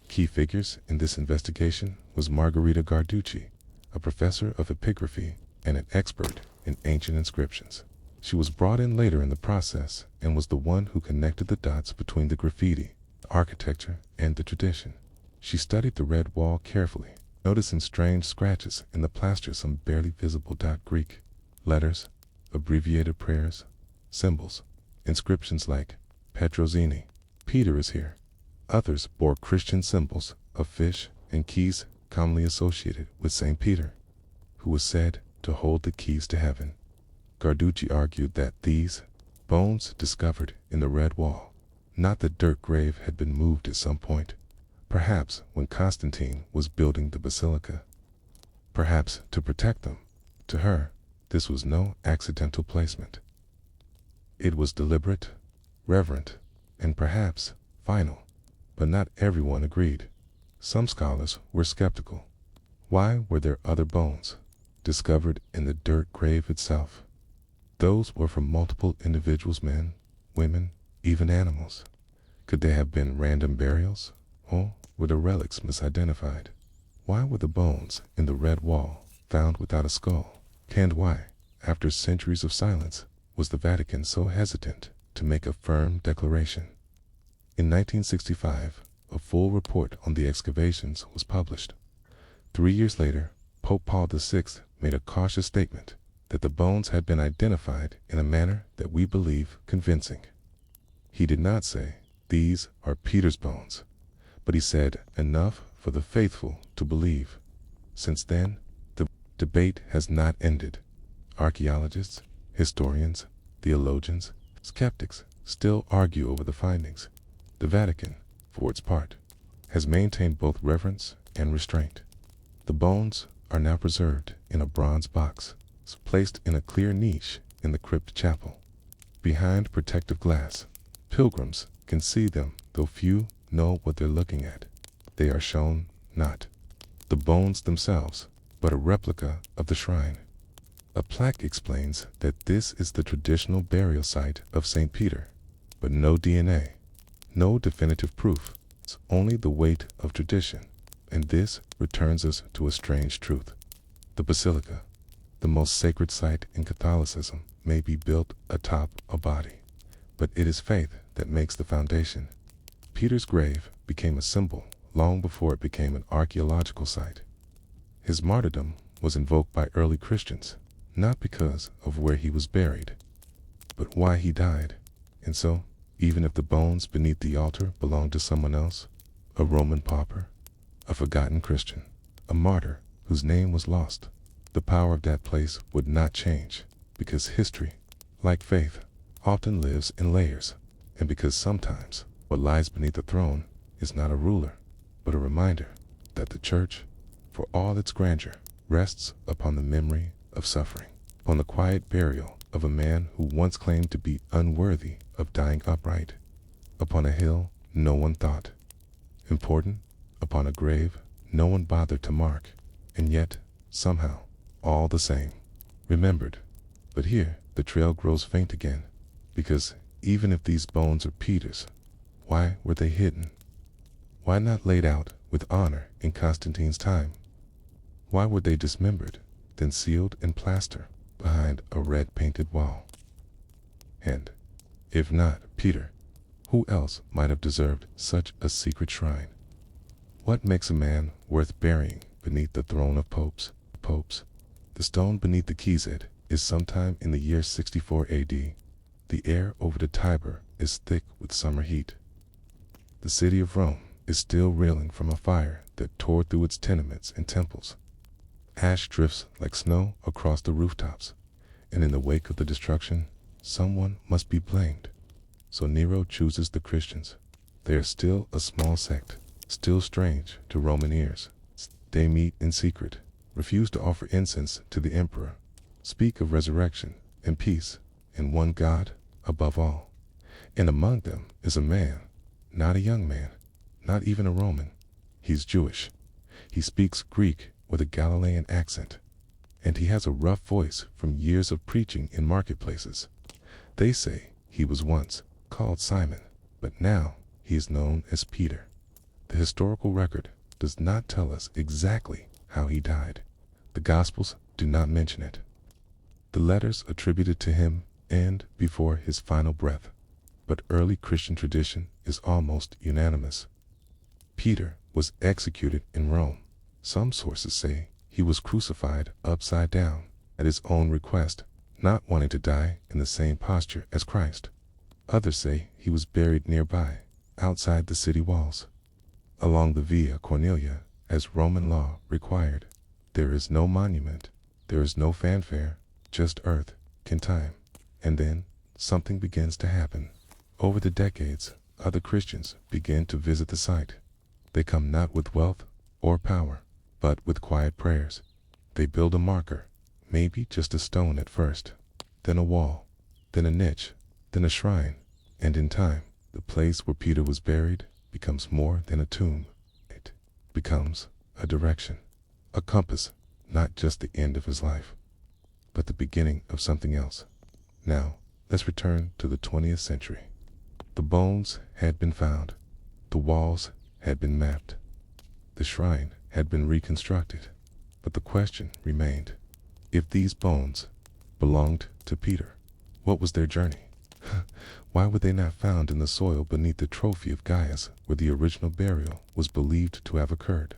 key figures in this investigation was Margherita Garducci, a professor of epigraphy and an expert in ancient inscriptions. She was brought in later in the process and was the one who connected the dots between the graffiti, the architecture, and the tradition. She studied the red wall carefully, noticing strange scratches in the plaster, some barely visible Greek letters, abbreviated prayers, symbols, inscriptions like Petrosini, Peter is here. Others bore Christian symbols of fish and keys commonly associated with St. Peter, who was said to hold the keys to heaven. Garducci argued that these bones discovered in the red wall, not the dirt grave, had been moved at some point, perhaps when Constantine was building the Basilica, perhaps to protect them. To her, this was no accidental placement. It was deliberate, reverent, and perhaps final. But not everyone agreed. Some scholars were skeptical. Why were there other bones discovered in the dirt grave itself? Those were from multiple individuals, men, women, even animals. Could they have been random burials? Or were the relics misidentified? Why were the bones in the red wall found without a skull? And why, after centuries of silence, was the Vatican so hesitant to make a firm declaration? In 1965, a full report on the excavations was published. 3 years later, Pope Paul VI made a cautious statement that the bones had been identified in a manner that we believe convincing. He did not say, "These are Peter's bones," but he said enough for the faithful to believe. Since then, the debate has not ended. Archaeologists, historians, theologians, skeptics still argue over the findings. The Vatican, for its part, has maintained both reverence and restraint. The bones are now preserved in a bronze box, placed in a clear niche in the crypt chapel. Behind protective glass, pilgrims can see them, though few know what they're looking at. They are shown not the bones themselves, but a replica of the shrine. A plaque explains that this is the traditional burial site of St. Peter, but no DNA, no definitive proof. It's only the weight of tradition, and this returns us to a strange truth. The Basilica, the most sacred site in Catholicism, may be built atop a body, but it is faith that makes the foundation. Peter's grave became a symbol long before it became an archaeological site. His martyrdom was invoked by early Christians, not because of where he was buried, but why he died. And so, even if the bones beneath the altar belonged to someone else, a Roman pauper, a forgotten Christian, a martyr whose name was lost, the power of that place would not change, because history, like faith, often lives in layers, and because sometimes what lies beneath the throne is not a ruler, but a reminder that the Church, for all its grandeur, rests upon the memory of suffering, upon the quiet burial of a man who once claimed to be unworthy of dying upright, upon a hill no one thought important, upon a grave no one bothered to mark, and yet, somehow, all the same, remembered. But here the trail grows faint again, because even if these bones are Peter's, why were they hidden? Why not laid out with honor in Constantine's time? Why were they dismembered, then sealed in plaster behind a red-painted wall? And, if not Peter, who else might have deserved such a secret shrine? What makes a man worth burying beneath the throne of popes? The stone beneath the quayshead is sometime in the year 64 AD. The air over the Tiber is thick with summer heat. The city of Rome is still reeling from a fire that tore through its tenements and temples. Ash drifts like snow across the rooftops, and in the wake of the destruction, someone must be blamed. So Nero chooses the Christians. They are still a small sect, still strange to Roman ears. They meet in secret, refuse to offer incense to the emperor, speak of resurrection and peace, and one God above all. And among them is a man, not a young man, not even a Roman. He's Jewish. He speaks Greek with a Galilean accent, and he has a rough voice from years of preaching in marketplaces. They say he was once called Simon, but now he is known as Peter. The historical record does not tell us exactly how he died. The Gospels do not mention it. The letters attributed to him end before his final breath, but early Christian tradition is almost unanimous. Peter was executed in Rome. Some sources say he was crucified upside down at his own request, not wanting to die in the same posture as Christ. Others say he was buried nearby, outside the city walls, along the Via Cornelia, as Roman law required. There is no monument, there is no fanfare, just earth and time. And then something begins to happen. Over the decades, other Christians begin to visit the site. They come not with wealth or power, but with quiet prayers. They build a marker, maybe just a stone at first, then a wall, then a niche, then a shrine, and in time, the place where Peter was buried becomes more than a tomb. It becomes a direction, a compass, not just the end of his life, but the beginning of something else. Now, let's return to the 20th century. The bones had been found, the walls had been mapped, the shrine had been reconstructed, but the question remained, if these bones belonged to Peter, what was their journey? Why were they not found in the soil beneath the trophy of Gaius, where the original burial was believed to have occurred?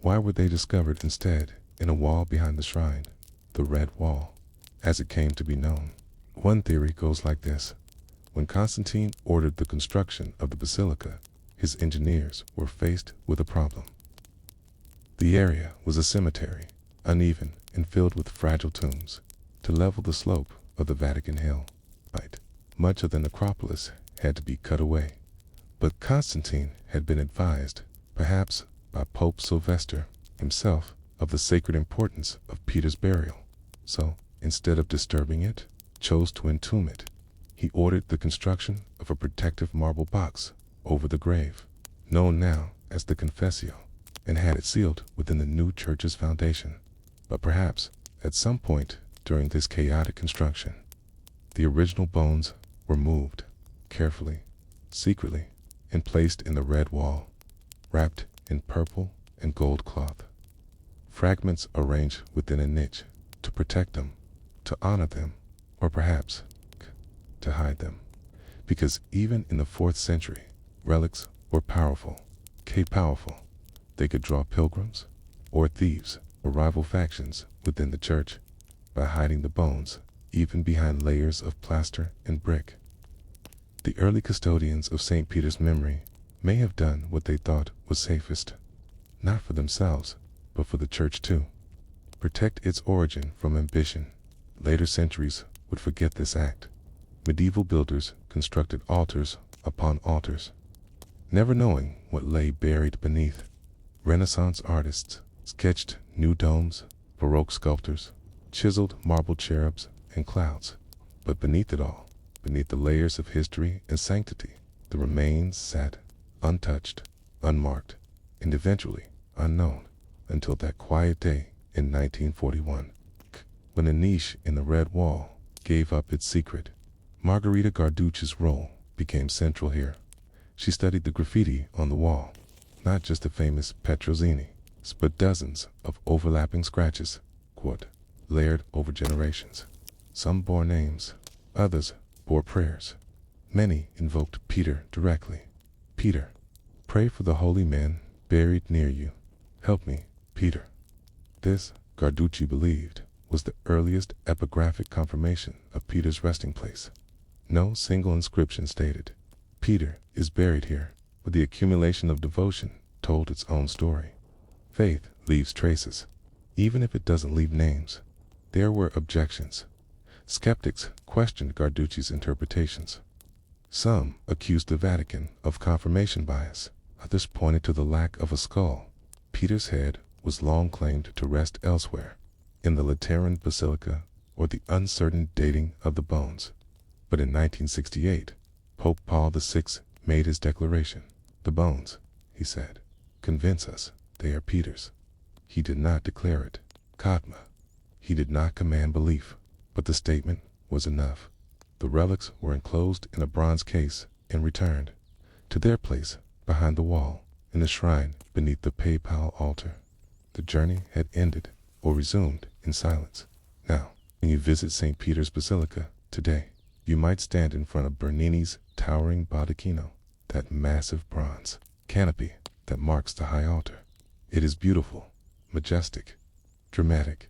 Why were they discovered instead in a wall behind the shrine, the Red Wall, as it came to be known? One theory goes like this. When Constantine ordered the construction of the Basilica, his engineers were faced with a problem. The area was a cemetery, uneven and filled with fragile tombs. To level the slope of the Vatican Hill, much of the necropolis had to be cut away. But Constantine had been advised, perhaps by Pope Sylvester himself, of the sacred importance of Peter's burial. So, instead of disturbing it, chose to entomb it. He ordered the construction of a protective marble box over the grave, known now as the Confessio, and had it sealed within the new church's foundation. But perhaps, at some point during this chaotic construction, the original bones were moved, carefully, secretly, and placed in the red wall, wrapped in purple and gold cloth. Fragments arranged within a niche to protect them, to honor them, or perhaps to hide them. Because even in the 4th century, relics were powerful. They could draw pilgrims, or thieves, or rival factions within the church by hiding the bones, even behind layers of plaster and brick. The early custodians of St. Peter's memory may have done what they thought was safest, not for themselves, but for the church too. Protect its origin from ambition. Later centuries would forget this act. Medieval builders constructed altars upon altars, never knowing what lay buried beneath. Renaissance artists sketched new domes, Baroque sculptors chiseled marble cherubs and clouds. But beneath it all, beneath the layers of history and sanctity, the remains sat untouched, unmarked, and eventually unknown, until that quiet day in 1941, when a niche in the red wall gave up its secret. Margherita Garducci's role became central here. She studied the graffiti on the wall, not just the famous Petrosini, but dozens of overlapping scratches, layered over generations. Some bore names, others bore prayers. Many invoked Peter directly. Peter, pray for the holy man buried near you. Help me, Peter. This, Garducci believed, was the earliest epigraphic confirmation of Peter's resting place. No single inscription stated, Peter is buried here, but the accumulation of devotion told its own story. Faith leaves traces, even if it doesn't leave names. There were objections. Skeptics questioned Garducci's interpretations. Some accused the Vatican of confirmation bias. Others pointed to the lack of a skull. Peter's head was long claimed to rest elsewhere, in the Lateran Basilica, or the uncertain dating of the bones. But in 1968, Pope Paul VI made his declaration. The bones, he said, convince us they are Peter's. He did not declare it dogma. He did not command belief, but the statement was enough. The relics were enclosed in a bronze case and returned to their place behind the wall in the shrine beneath the papal altar. The journey had ended or resumed in silence. Now, when you visit St. Peter's Basilica today, you might stand in front of Bernini's towering baldacchino, that massive bronze canopy that marks the high altar. It is beautiful, majestic, dramatic,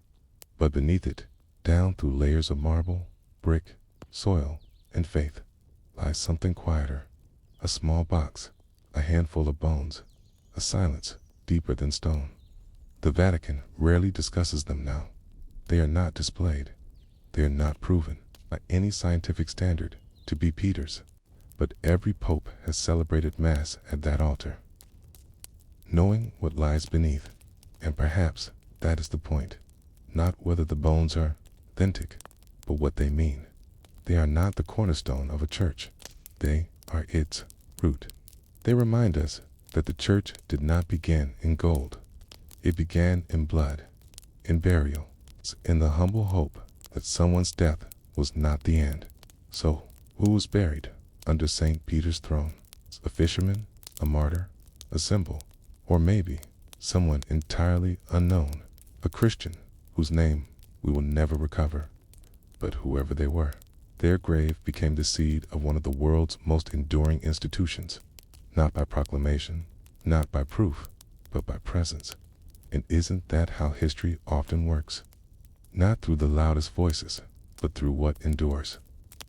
but beneath it, down through layers of marble, brick, soil, and faith, lies something quieter, A small box, a handful of bones, a silence deeper than stone. The Vatican rarely discusses them now. They are not displayed. They are not proven by any scientific standard to be Peter's. But every pope has celebrated Mass at that altar, knowing what lies beneath. And perhaps that is the point. Not whether the bones are authentic, but what they mean. They are not the cornerstone of a church. They are its root. They remind us that the church did not begin in gold. It began in blood, in burial, in the humble hope that someone's death was not the end. So, who was buried under St. Peter's throne? A fisherman, a martyr, a symbol, or maybe someone entirely unknown, a Christian whose name we will never recover. But whoever they were, their grave became the seed of one of the world's most enduring institutions, not by proclamation, not by proof, but by presence. And isn't that how history often works? Not through the loudest voices, but through what endures.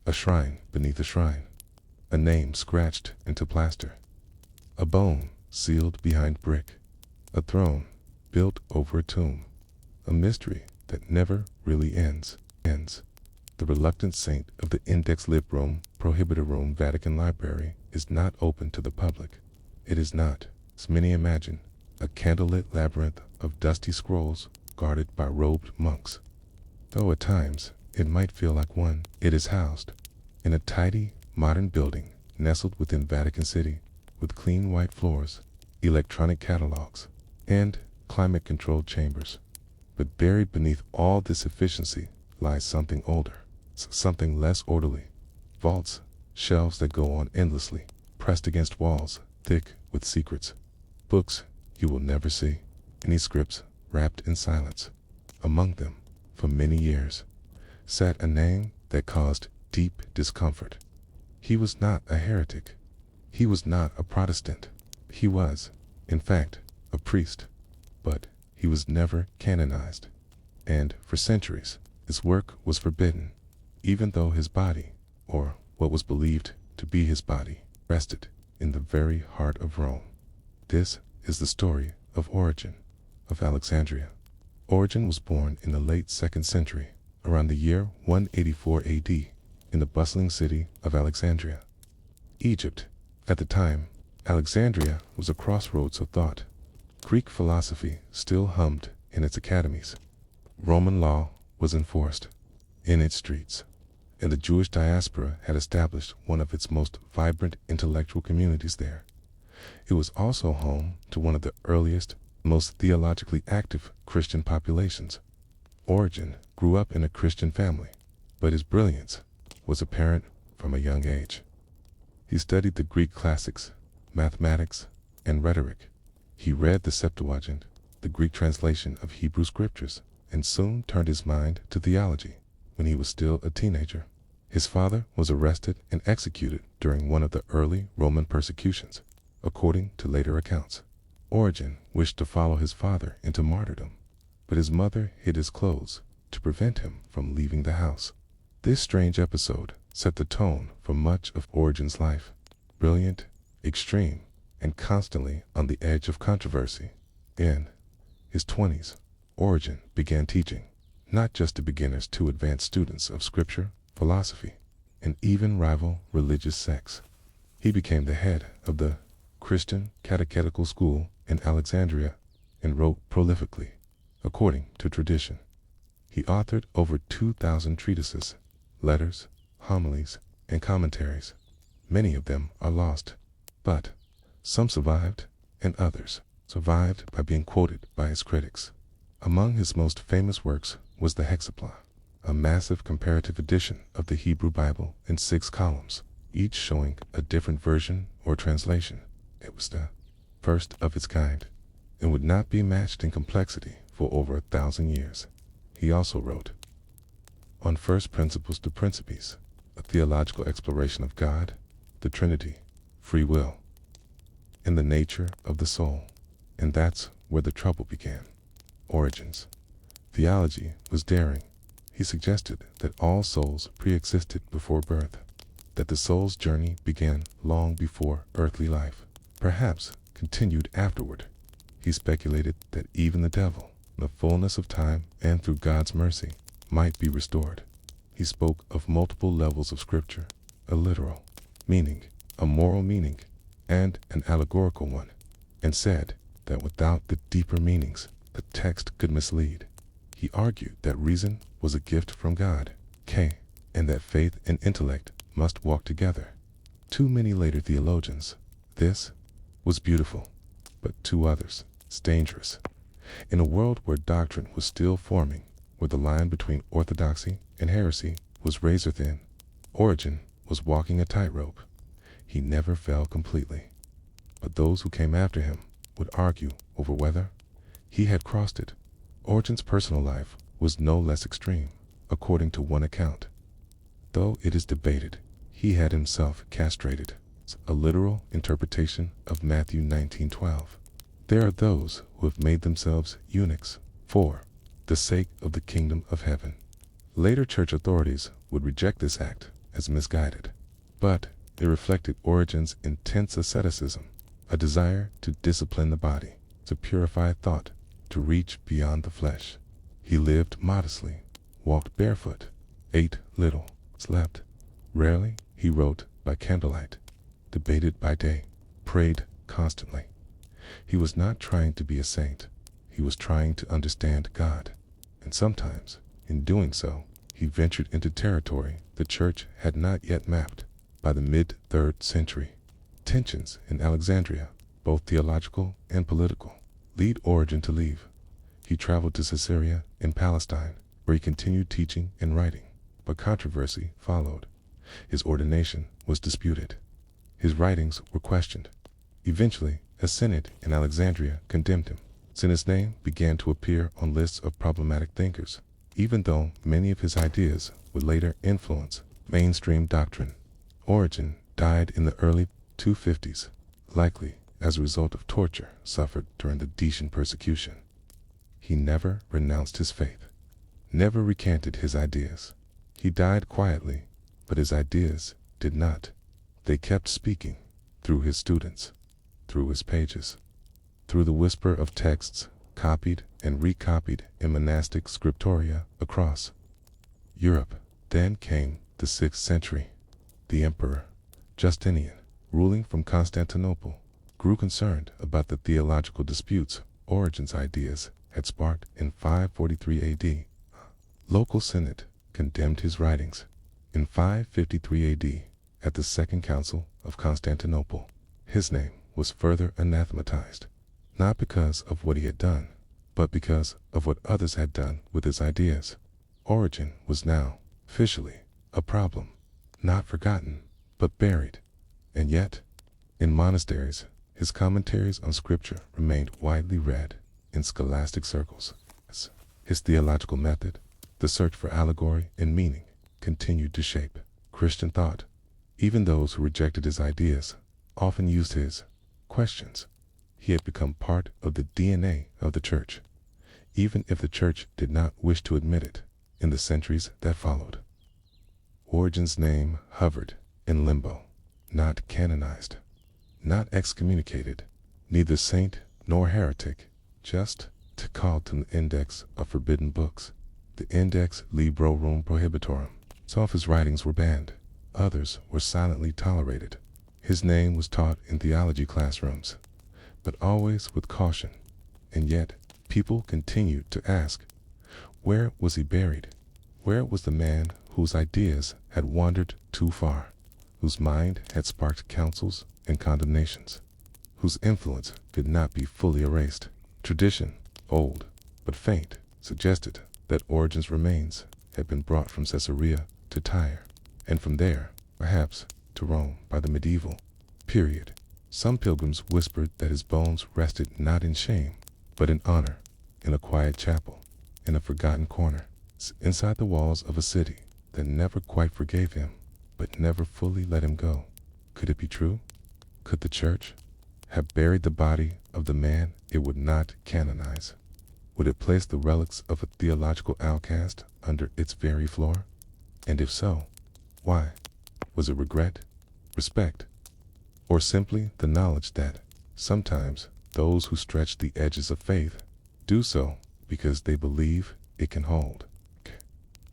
A shrine beneath a shrine, a name scratched into plaster, a bone sealed behind brick, a throne built over a tomb, a mystery that never really ends. The reluctant saint of the Index Librorum Prohibitorum Vatican Library is not open to the public. It is not, as many imagine, a candlelit labyrinth of dusty scrolls guarded by robed monks. Though at times it might feel like one, it is housed in a tidy, modern building nestled within Vatican City, with clean white floors, electronic catalogs, and climate-controlled chambers. But buried beneath all this efficiency lies something older, something less orderly. Vaults, shelves that go on endlessly, pressed against walls, thick with secrets. Books you will never see, manuscripts wrapped in silence. Among them, for many years, sat a name that caused deep discomfort. He was not a heretic. He was not a Protestant. He was, in fact, a priest. But he was never canonized. And for centuries, his work was forbidden, even though his body, or what was believed to be his body, rested in the very heart of Rome. This is the story of Origen of Alexandria. Origen was born in the late 2nd century, around the year 184 AD, in the bustling city of Alexandria, Egypt. At the time, Alexandria was a crossroads of thought. Greek philosophy still hummed in its academies. Roman law was enforced in its streets, and the Jewish diaspora had established one of its most vibrant intellectual communities there. It was also home to one of the earliest, most theologically active Christian populations. Origen grew up in a Christian family, but his brilliance was apparent from a young age. He studied the Greek classics, mathematics, and rhetoric. He read the Septuagint, the Greek translation of Hebrew scriptures, and soon turned his mind to theology when he was still a teenager. His father was arrested and executed during one of the early Roman persecutions, according to later accounts. Origen wished to follow his father into martyrdom, but his mother hid his clothes to prevent him from leaving the house. This strange episode set the tone for much of Origen's life. Brilliant, extreme, and constantly on the edge of controversy. In his 20s, Origen began teaching, not just to beginners to advanced students of scripture, philosophy, and even rival religious sects. He became the head of the Christian Catechetical School in Alexandria and wrote prolifically, according to tradition. He authored over 2,000 treatises, letters, homilies, and commentaries. Many of them are lost, but some survived, and others survived by being quoted by his critics. Among his most famous works was the Hexapla, a massive comparative edition of the Hebrew Bible in 6 columns, each showing a different version or translation. It was the first of its kind, and would not be matched in complexity for over 1,000 years. He also wrote On First Principles to Principes, a theological exploration of God, the Trinity, free will, and the nature of the soul. And that's where the trouble began. Origen's theology was daring. He suggested that all souls pre-existed before birth. that the soul's journey began long before earthly life, perhaps continued afterward. He speculated that even the devil, in the fullness of time and through God's mercy, might be restored. He spoke of multiple levels of scripture, a literal meaning, a moral meaning, and an allegorical one, and said that without the deeper meanings, the text could mislead. He argued that reason was a gift from God, and that faith and intellect must walk together. To many later theologians, this was beautiful, but to others, it's dangerous. In a world where doctrine was still forming, where the line between orthodoxy and heresy was razor thin, Origen was walking a tightrope. He never fell completely, but those who came after him would argue over whether he had crossed it. Origen's personal life was no less extreme, according to one account. Though it is debated, he had himself castrated, a literal interpretation of Matthew 19:12. There are those who have made themselves eunuchs for the sake of the kingdom of heaven. Later church authorities would reject this act as misguided, but it reflected Origen's intense asceticism, a desire to discipline the body, to purify thought, to reach beyond the flesh. He lived modestly, walked barefoot, ate little, slept rarely. He wrote by candlelight, debated by day, prayed constantly. He was not trying to be a saint. He was trying to understand God. And sometimes, in doing so, he ventured into territory the church had not yet mapped. By the mid-3rd century, tensions in Alexandria, both theological and political, lead Origen to leave. He traveled to Caesarea in Palestine, where he continued teaching and writing, but controversy followed. His ordination was disputed. His writings were questioned. Eventually, a synod in Alexandria condemned him, since his name began to appear on lists of problematic thinkers, even though many of his ideas would later influence mainstream doctrine. Origen died in the early 250s, likely as a result of torture suffered during the Decian persecution. He never renounced his faith, never recanted his ideas. He died quietly, but his ideas did not. They kept speaking through his students, through his pages, through the whisper of texts copied and recopied in monastic scriptoria across Europe. Then came the 6th century. The Emperor Justinian, ruling from Constantinople, grew concerned about the theological disputes Origen's ideas had sparked in 543 AD. Local synod condemned his writings. In 553 AD, at the Second Council of Constantinople, his name was further anathematized, not because of what he had done, but because of what others had done with his ideas. Origen was now, officially, a problem, not forgotten, but buried. And yet, in monasteries, his commentaries on scripture remained widely read in scholastic circles. His theological method, the search for allegory and meaning, continued to shape Christian thought. Even those who rejected his ideas often used his questions. He had become part of the DNA of the church, even if the church did not wish to admit it. In the centuries that followed, Origen's name hovered in limbo, not canonized, not excommunicated, neither saint nor heretic, just called to the index of forbidden books, the Index Librorum Prohibitorum. Some of his writings were banned, others were silently tolerated. His name was taught in theology classrooms, but always with caution. And yet, people continued to ask, where was he buried? Where was the man whose ideas had wandered too far, whose mind had sparked counsels and condemnations, whose influence could not be fully erased? Tradition, old but faint, suggested that Origen's remains had been brought from Caesarea to Tyre, and from there, perhaps, to Rome by the medieval period. Some pilgrims whispered that his bones rested not in shame, but in honor, in a quiet chapel, in a forgotten corner, inside the walls of a city that never quite forgave him, but never fully let him go. Could it be true? Could the church have buried the body of the man it would not canonize? Would it place the relics of a theological outcast under its very floor? And if so, why? Was it regret, respect, or simply the knowledge that sometimes those who stretch the edges of faith do so because they believe it can hold?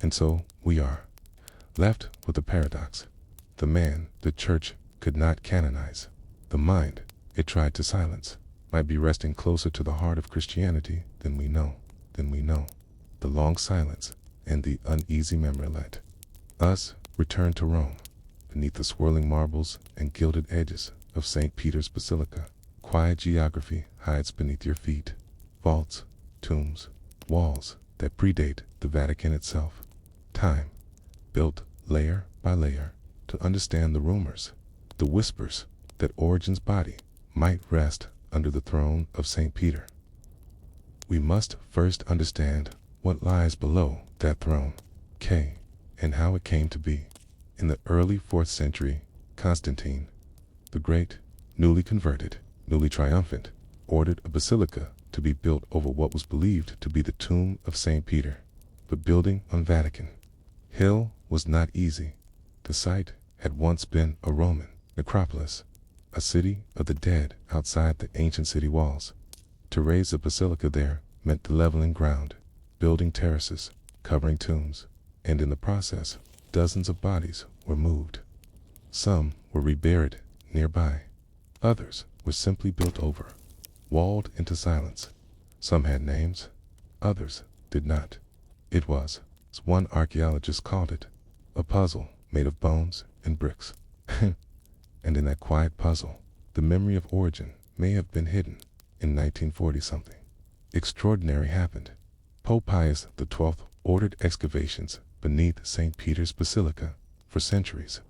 And so we are left with a paradox. The man the church could not canonize, the mind it tried to silence, might be resting closer to the heart of Christianity than we know. The long silence and the uneasy memory let us return to Rome, beneath the swirling marbles and gilded edges of St. Peter's Basilica. Quiet geography hides beneath your feet, vaults, tombs, walls that predate the Vatican itself. Time, built layer by layer to understand the rumors, the whispers that Origen's body might rest under the throne of St. Peter. We must first understand what lies below that throne, and how it came to be. In the early 4th century, Constantine the Great, newly converted, newly triumphant, ordered a basilica to be built over what was believed to be the tomb of St. Peter. But building on Vatican Hill was not easy. The site had once been a Roman necropolis, a city of the dead outside the ancient city walls. To raise a basilica there meant leveling ground, building terraces, covering tombs, and in the process, dozens of bodies were moved. Some were reburied nearby. Others were simply built over, walled into silence. Some had names, others did not. It was, as one archaeologist called it, a puzzle made of bones and bricks. And in that quiet puzzle, the memory of Origen may have been hidden. In 1940-something, extraordinary happened. Pope Pius XII ordered excavations beneath St. Peter's Basilica. For centuries,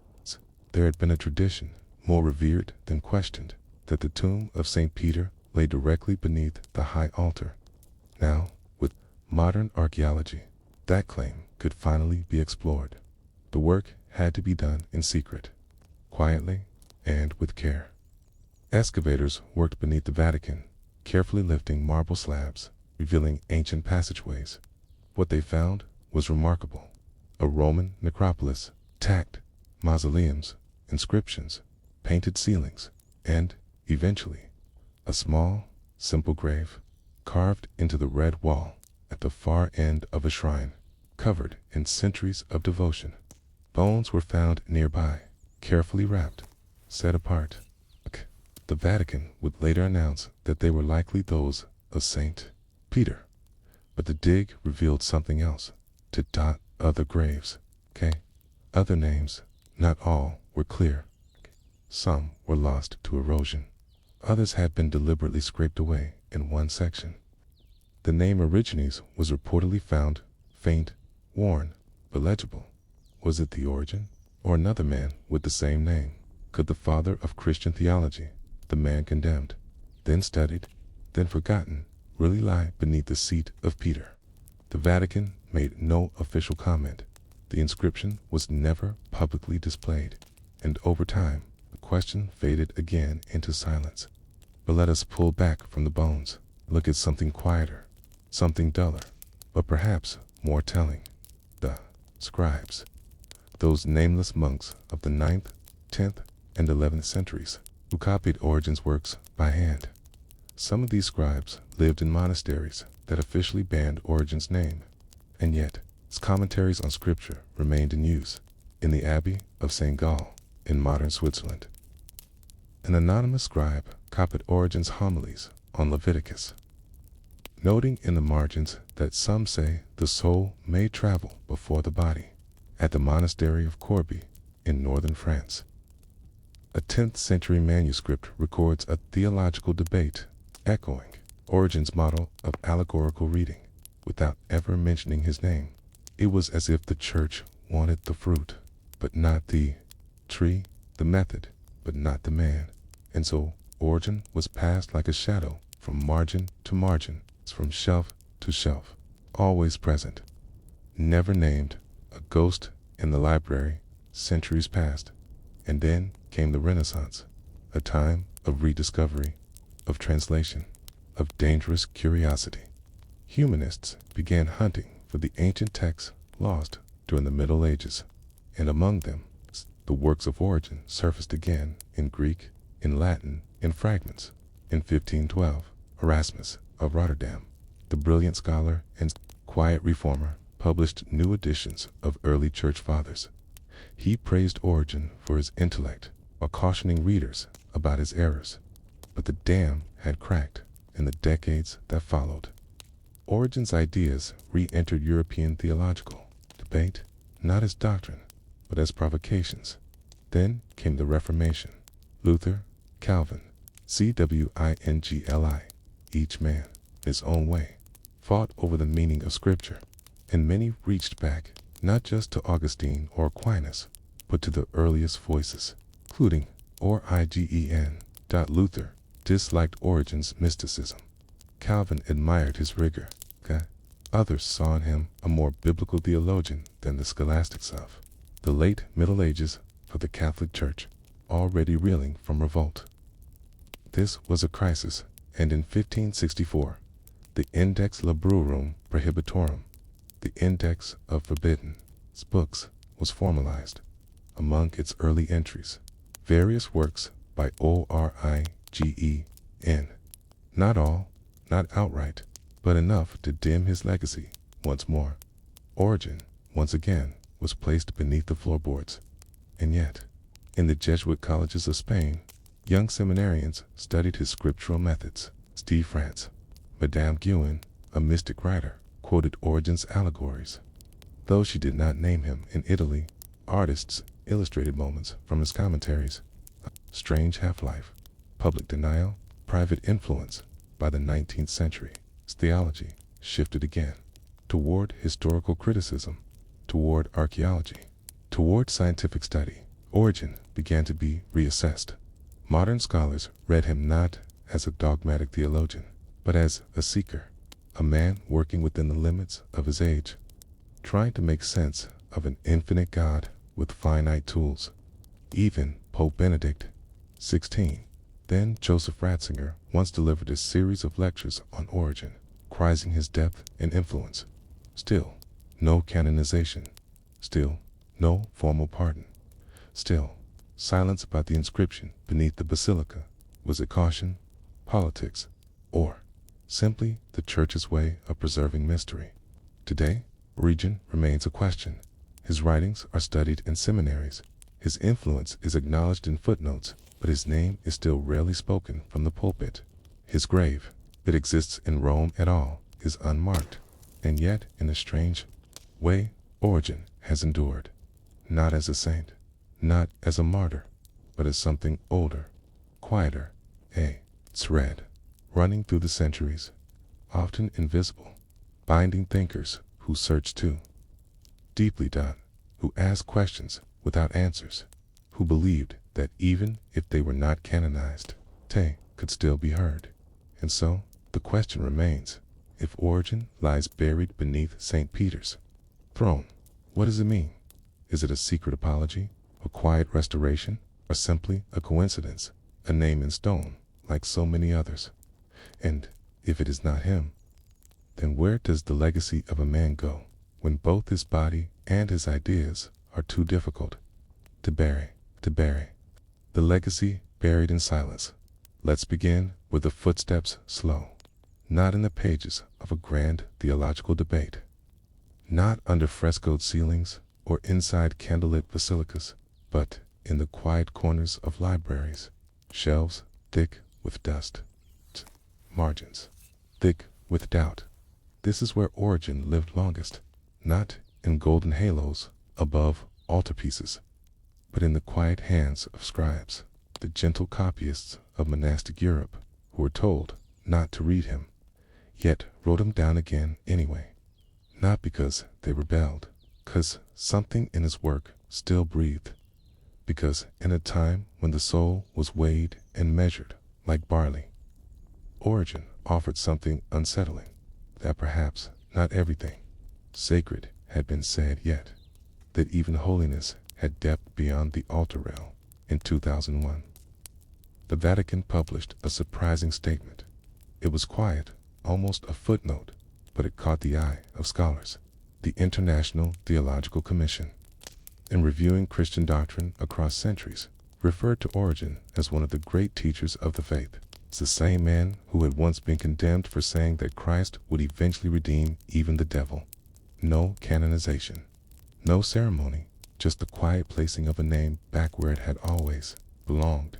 there had been a tradition, more revered than questioned, that the tomb of St. Peter lay directly beneath the high altar. Now, with modern archaeology, that claim could finally be explored. The work had to be done in secret, quietly, and with care. Excavators worked beneath the Vatican, carefully lifting marble slabs, revealing ancient passageways. What they found was remarkable. A Roman necropolis, tacked mausoleums, inscriptions, painted ceilings, and, eventually, a small, simple grave, carved into the red wall at the far end of a shrine, covered in centuries of devotion. Bones were found nearby, carefully wrapped, set apart. The Vatican would later announce that they were likely those of St. Peter. But the dig revealed something else. To dot other graves, other names, not all, were clear. Some were lost to erosion. Others had been deliberately scraped away in one section. The name Origenes was reportedly found, faint, worn, but legible. Was it the Origen, or another man with the same name? Could the father of Christian theology, the man condemned, then studied, then forgotten, really lie beneath the seat of Peter? The Vatican made no official comment. The inscription was never publicly displayed, and over time, the question faded again into silence. But let us pull back from the bones, look at something quieter, something duller, but perhaps more telling. The scribes, those nameless monks of the 9th, 10th, and 11th centuries, who copied Origen's works by hand. Some of these scribes lived in monasteries that officially banned Origen's name, and yet his commentaries on scripture remained in use in the Abbey of St. Gall in modern Switzerland. An anonymous scribe copied Origen's homilies on Leviticus, noting in the margins that some say the soul may travel before the body, at the monastery of Corbie in northern France. A 10th century manuscript records a theological debate echoing Origen's model of allegorical reading without ever mentioning his name. It was as if the church wanted the fruit, but not the tree, the method, but not the man. And so Origen was passed like a shadow from margin to margin, from shelf to shelf, always present, never named, a ghost in the library, centuries passed. And then came the Renaissance, a time of rediscovery, of translation, of dangerous curiosity. Humanists began hunting for the ancient texts lost during the Middle Ages, and among them, the works of Origen surfaced again in Greek, in Latin, in fragments. In 1512, Erasmus of Rotterdam, the brilliant scholar and quiet reformer, published new editions of early church fathers. He praised Origen for his intellect while cautioning readers about his errors. But the dam had cracked in the decades that followed. Origen's ideas re-entered European theological debate, not as doctrine, but as provocations. Then came the Reformation. Luther, Calvin, Zwingli, each man, his own way, fought over the meaning of Scripture, and many reached back not just to Augustine or Aquinas, but to the earliest voices, including Origen. Luther disliked Origen's mysticism. Calvin admired his rigor. Others saw in him a more biblical theologian than the scholastics of the late Middle Ages for the Catholic Church, already reeling from revolt. This was a crisis, and in 1564, the Index Librorum Prohibitorum, the Index of Forbidden Books, was formalized. Among its early entries, various works by Origen. Not all, not outright, but enough to dim his legacy once more. Origen, once again, was placed beneath the floorboards. And yet, in the Jesuit colleges of Spain, young seminarians studied his scriptural methods. Steve France, Madame Guyon, a mystic writer, quoted Origen's allegories. Though she did not name him in Italy, artists illustrated moments from his commentaries. Strange half-life, public denial, private influence. By the 19th century, theology shifted again toward historical criticism, toward archaeology, toward scientific study. Origen began to be reassessed. Modern scholars read him not as a dogmatic theologian, but as a seeker, a man working within the limits of his age, trying to make sense of an infinite God with finite tools. Even Pope Benedict XVI, then Joseph Ratzinger, once delivered a series of lectures on Origen, prizing his depth and influence. Still, no canonization. Still, no formal pardon. Still, silence about the inscription beneath the Basilica. Was it caution, politics, or simply the Church's way of preserving mystery? Today, Origen remains a question. His writings are studied in seminaries. His influence is acknowledged in footnotes, but his name is still rarely spoken from the pulpit. His grave, if it exists in Rome at all, is unmarked. And yet, in a strange way, Origen has endured. Not as a saint, not as a martyr, but as something older, quieter, a thread running through the centuries, often invisible, binding thinkers who search too deeply, who ask questions without answers, who believed that even if they were not canonized, they could still be heard. And so, the question remains, if Origen lies buried beneath St. Peter's throne, what does it mean? Is it a secret apology, a quiet restoration, or simply a coincidence, a name in stone, like so many others? And if it is not him, then where does the legacy of a man go when both his body and his ideas are too difficult to bury? The legacy buried in silence. Let's begin with the footsteps slow, not in the pages of a grand theological debate, not under frescoed ceilings or inside candlelit basilicas, but in the quiet corners of libraries, shelves thick with dust, margins thick with doubt. This is where Origen lived longest, not in golden halos above altarpieces, but in the quiet hands of scribes, the gentle copyists of monastic Europe, who were told not to read him, yet wrote him down again anyway. Not because they rebelled, because something in his work still breathed, because in a time when the soul was weighed and measured like barley, Origen offered something unsettling, that perhaps not everything sacred had been said yet, that even holiness had depth beyond the altar rail. In 2001, the Vatican published a surprising statement. It was quiet, almost a footnote, but it caught the eye of scholars. The International Theological Commission, in reviewing Christian doctrine across centuries, referred to Origen as one of the great teachers of the faith. It's the same man who had once been condemned for saying that Christ would eventually redeem even the devil. No canonization, no ceremony, just the quiet placing of a name back where it had always belonged,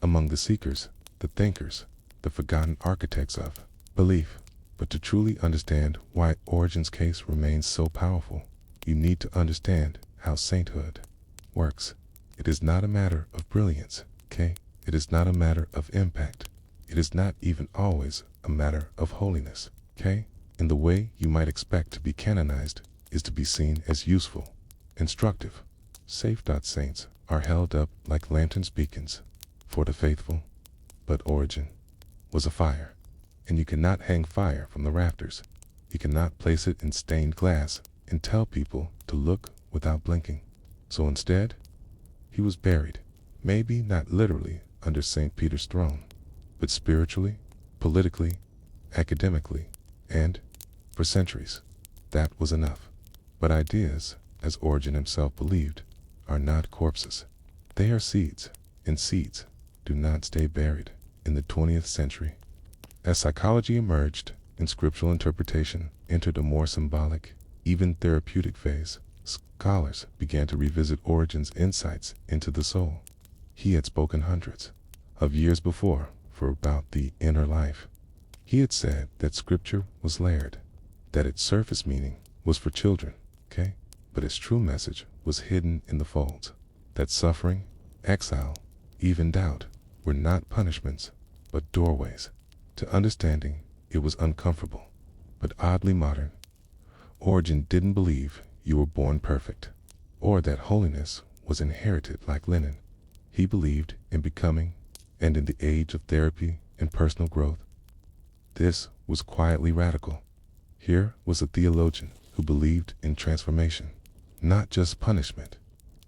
among the seekers, the thinkers, the forgotten architects of belief. But to truly understand why Origen's case remains so powerful, you need to understand how sainthood works. It is not a matter of brilliance, okay? It is not a matter of impact. It is not even always a matter of holiness, okay? In the way you might expect to be canonized is to be seen as useful, instructive, safe. Saints are held up like lanterns, beacons for the faithful, but Origen was a fire, and you cannot hang fire from the rafters. You cannot place it in stained glass and tell people to look without blinking. So instead, he was buried, maybe not literally under St. Peter's throne, but spiritually, politically, academically, and, for centuries, that was enough. But ideas, as Origen himself believed, are not corpses. They are seeds, and seeds do not stay buried. In the 20th century, as psychology emerged and scriptural interpretation entered a more symbolic, even therapeutic phase, scholars began to revisit Origen's insights into the soul. He had spoken hundreds of years before about the inner life. He had said that scripture was layered, that its surface meaning was for children, okay? But its true message was hidden in the folds, that suffering, exile, even doubt were not punishments, but doorways to understanding. It was uncomfortable, but oddly modern. Origen didn't believe you were born perfect, or that holiness was inherited like linen. He believed in becoming, and in the age of therapy and personal growth. This was quietly radical. Here was a theologian who believed in transformation, not just punishment.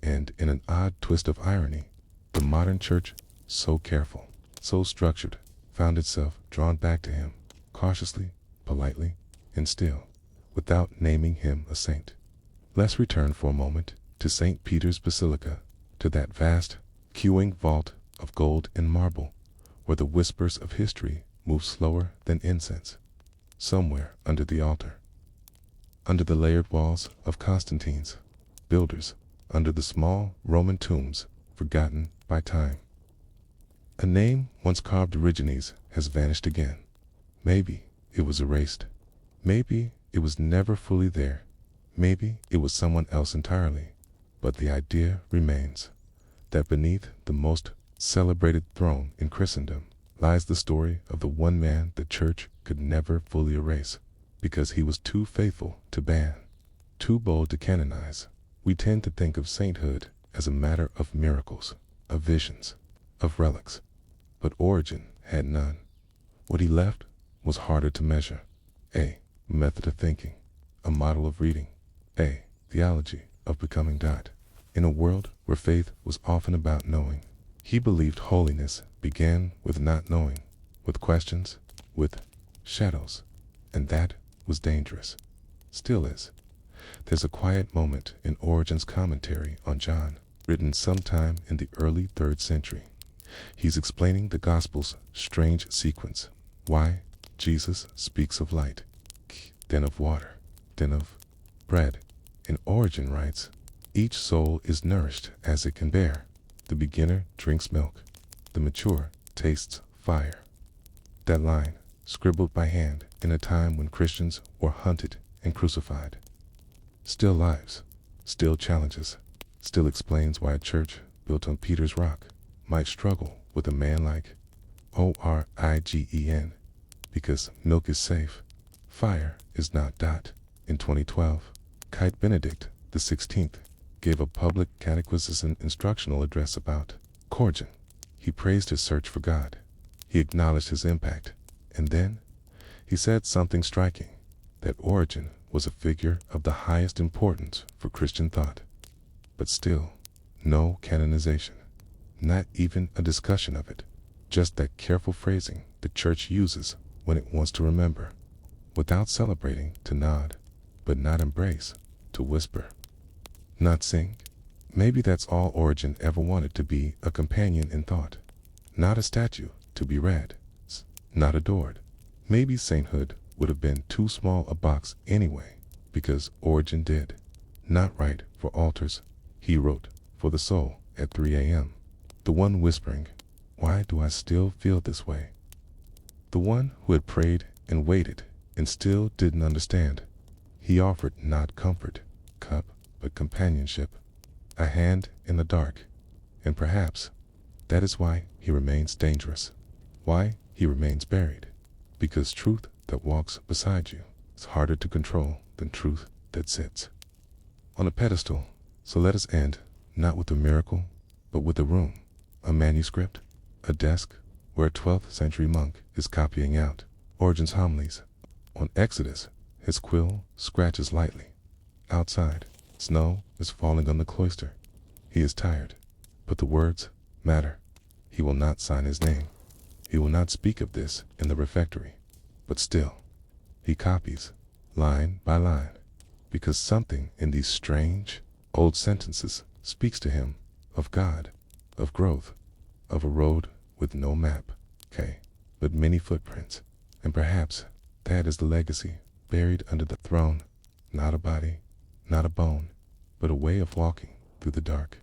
And in an odd twist of irony, the modern church, so careful, so structured, found itself drawn back to him, cautiously, politely, and still, without naming him a saint. Let's return for a moment to St. Peter's Basilica, to that vast, queuing vault of gold and marble, where the whispers of history move slower than incense. Somewhere under the altar, under the layered walls of Constantine's builders, under the small Roman tombs forgotten by time, a name once carved origines has vanished again. Maybe it was erased. Maybe it was never fully there. Maybe it was someone else entirely. But the idea remains that beneath the most celebrated throne in Christendom lies the story of the one man the church could never fully erase, because he was too faithful to ban, too bold to canonize. We tend to think of sainthood as a matter of miracles, of visions, of relics. But Origen had none. What he left was harder to measure. A method of thinking, a model of reading, a theology of becoming. In a world where faith was often about knowing, he believed holiness began with not knowing, with questions, with shadows, and that was dangerous. Still is. There's a quiet moment in Origen's commentary on John, written sometime in the early 3rd century. He's explaining the Gospel's strange sequence, why Jesus speaks of light, then of water, then of bread. And Origen writes, each soul is nourished as it can bear. The beginner drinks milk, the mature tastes fire. That line, scribbled by hand in a time when Christians were hunted and crucified, still lives, still challenges, still explains why a church built on Peter's rock might struggle with a man like Origen, because milk is safe, fire is not. In 2012, Kite Benedict XVI gave a public catechism instructional address about Origen. He praised his search for God. He acknowledged his impact. And then he said something striking, that Origen was a figure of the highest importance for Christian thought. But still, no canonization, not even a discussion of it, just that careful phrasing the church uses when it wants to remember, without celebrating to nod, but not embrace, to whisper, not sing, Maybe that's all Origin ever wanted, to be a companion in thought. Not a statue to be read, not adored. Maybe sainthood would have been too small a box anyway, because Origin did not write for altars. He wrote for the soul at 3 a.m. The one whispering, "Why do I still feel this way?" The one who had prayed and waited and still didn't understand. He offered not comfort, cup, but companionship, a hand in the dark. And perhaps that is why he remains dangerous, why he remains buried, because truth that walks beside you is harder to control than truth that sits on a pedestal. So let us end not with a miracle, but with a room, a manuscript, a desk where a 12th century monk is copying out Origen's homilies on Exodus. His quill scratches lightly. Outside, snow is falling on the cloister. He is tired, but the words matter. He will not sign his name. He will not speak of this in the refectory. But still, he copies, line by line, because something in these strange, old sentences speaks to him of God, of growth, of a road with no map, but many footprints. And perhaps that is the legacy buried under the throne, not a body, not a bone, but a way of walking through the dark,